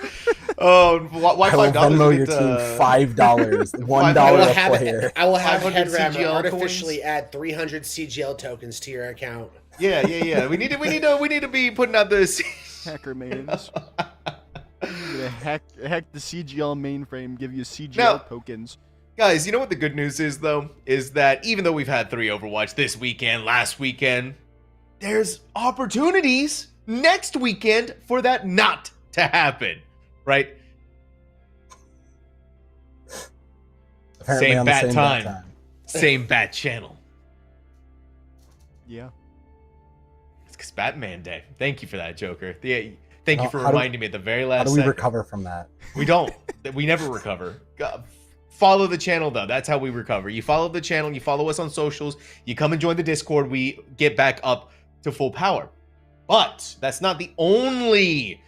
Oh, why I will $5? Venmo your team $5, $1 a player. I will have 500 Headram CGL artificially add 300 CGL tokens to your account. Yeah. We need to be putting out this Hacker mains. Hack the CGL mainframe, give you CGL Now- tokens. Guys, you know what the good news is, though? Is that even though we've had 3 Overwatch this weekend, last weekend, there's opportunities next weekend for that not to happen, right? Apparently Same on the bat same time. bat time. Same bat channel. Yeah. It's because Batman Day. Thank you for that, Joker. Thank you for How do- reminding me at the very last How do we second. recover from that? We don't. We never recover. Follow the channel, though. That's how we recover. You follow the channel. You follow us on socials. You come and join the Discord. We get back up to full power. But that's not the only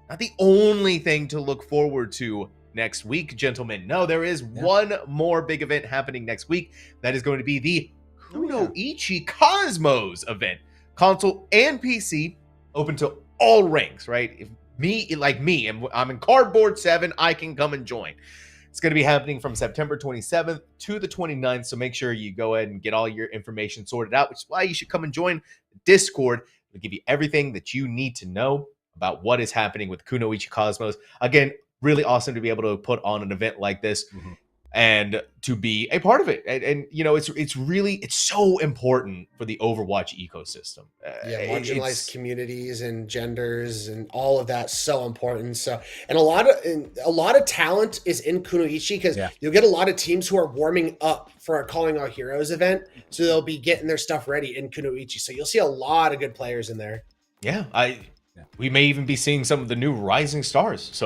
thing to look forward to next week, gentlemen. No, there is one more big event happening next week. That is going to be the Kunoichi Cosmos event. Console and PC, open to all ranks, right? If me, I'm in Cardboard 7, I can come and join. It's going to be happening from September 27th to the 29th, so make sure you go ahead and get all your information sorted out, which is why you should come and join the Discord. It'll give you everything that you need to know about what is happening with Kunoichi Cosmos. Again, really awesome to be able to put on an event like this and to be a part of it. And you know, it's so important for the Overwatch ecosystem. Marginalized communities and genders and all of that so important. So, and a lot of talent is in Kunoichi because you'll get a lot of teams who are warming up for our Calling All Heroes event, so they'll be getting their stuff ready in Kunoichi. So you'll see a lot of good players in there. We may even be seeing some of the new rising stars.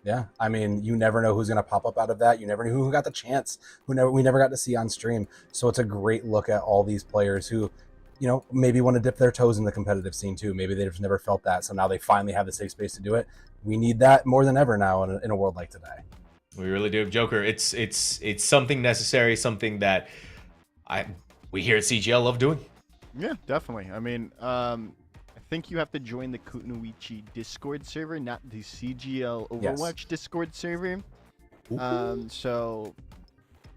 Yeah, I mean, you never know who's going to pop up out of that. You never knew who got the chance, we never got to see on stream. So it's a great look at all these players who, you know, maybe want to dip their toes in the competitive scene too. Maybe they've never felt that, so now they finally have the safe space to do it. We need that more than ever now in a world like today. We really do, Joker. It's something necessary, something that we here at CGL love doing. Yeah, definitely. I mean, I think you have to join the Kunoichi Discord server, not the CGL Overwatch Discord server. So,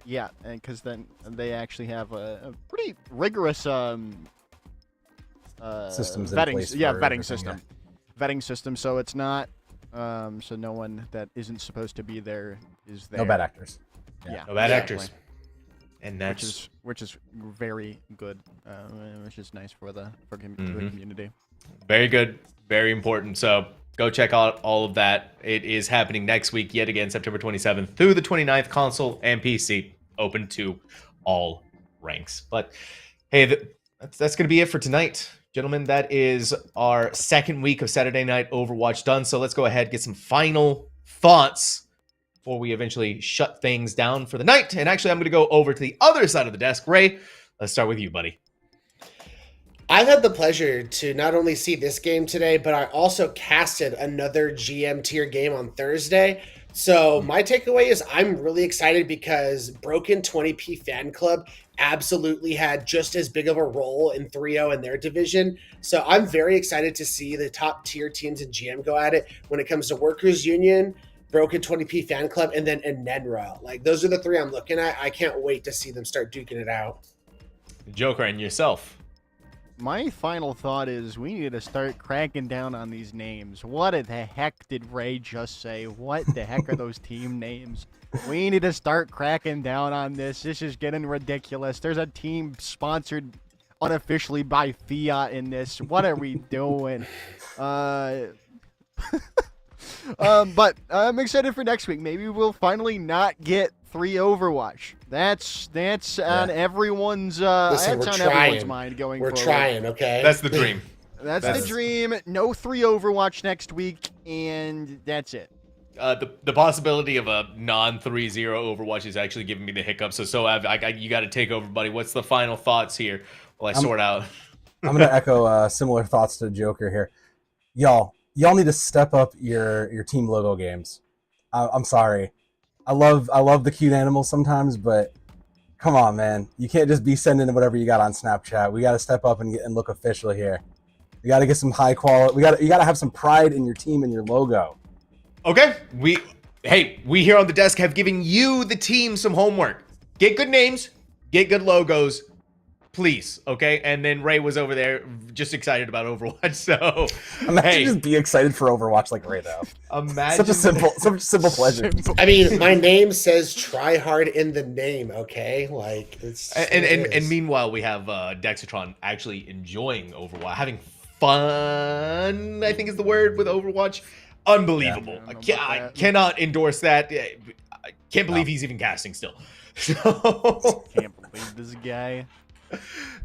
yeah, and because then they actually have a pretty rigorous systems in vetting, place vetting system. Vetting system. So it's not so no one that isn't supposed to be there is there. No bad actors. Yeah, no bad exactly. actors. And that's which is very good, which is nice for the community. Very good, very important. So go check out all of that. It is happening next week, yet again, September 27th through the 29th, console and PC, open to all ranks. But hey, that's going to be it for tonight, gentlemen. That is our second week of Saturday Night Overwatch done. So let's go ahead and get some final thoughts before we eventually shut things down for the night. And actually, I'm going to go over to the other side of the desk. Ray, let's start with you, buddy. I've had the pleasure to not only see this game today, but I also casted another GM tier game on Thursday. So my takeaway is I'm really excited because Broken 20p Fan Club absolutely had just as big of a role in 3-0 in their division. So I'm very excited to see the top tier teams in GM go at it when it comes to Workers Union, Broken 20p Fan Club, and then Enenra. Like, those are the three I'm looking at. I can't wait to see them start duking it out. Joker, and yourself. My final thought is we need to start cracking down on these names. What the heck did Ray just say? What the heck are those team names? We need to start cracking down on this. This is getting ridiculous. There's a team sponsored unofficially by Fiat in this. What are we doing? But I'm excited for next week. Maybe we'll finally not get 3 Overwatch. That's on everyone's Listen, that's we're on everyone's trying. mind going We're forward. trying, okay? That's the dream. That's the dream. No 3 Overwatch next week, and that's it. The possibility of a non-3-0 Overwatch is actually giving me the hiccups. So you got to take over, buddy. What's the final thoughts here while I sort out? I'm gonna echo similar thoughts to Joker here. Y'all need to step up your team logo games. I'm sorry. I love the cute animals sometimes, but come on, man. You can't just be sending whatever you got on Snapchat. We got to step up and look official here. You got to get some high quality. You got to have some pride in your team and your logo. Okay, we here on the desk have given you, the team, some homework. Get good names, get good logos, please. Okay, and then Ray was over there just excited about Overwatch. So imagine just be excited for Overwatch like Ray though. Imagine such a simple pleasure. I mean, my name says try hard in the name, okay? Like it's and meanwhile we have Dexatron actually enjoying Overwatch, having fun, I think is the word, with Overwatch. Unbelievable. I cannot endorse that. I can't believe he's even casting still. So can't believe this guy.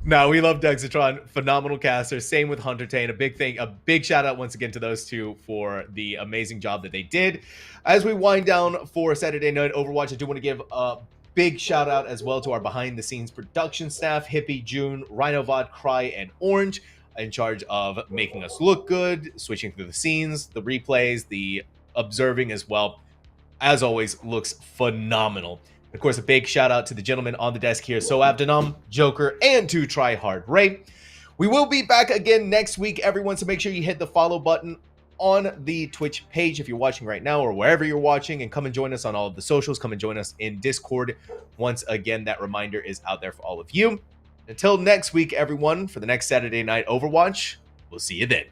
No, we love Dexatron. Phenomenal caster. Same with Hunter Tane. A big shout out once again to those two for the amazing job that they did. As we wind down for Saturday Night Overwatch, I do want to give a big shout out as well to our behind the scenes production staff, Hippie, June, Rhinovod, Cry, and Orange, in charge of making us look good, switching through the scenes, the replays, the observing as well. As always, looks phenomenal. Of course, a big shout out to the gentlemen on the desk here, So Abdenum, Joker, and to Try Hard Ray. We will be back again next week, everyone, so make sure you hit the follow button on the Twitch page if you're watching right now or wherever you're watching, and come and join us on all of the socials. Come and join us in Discord. Once again, that reminder is out there for all of you. Until next week, everyone, for the next Saturday Night Overwatch, we'll see you then.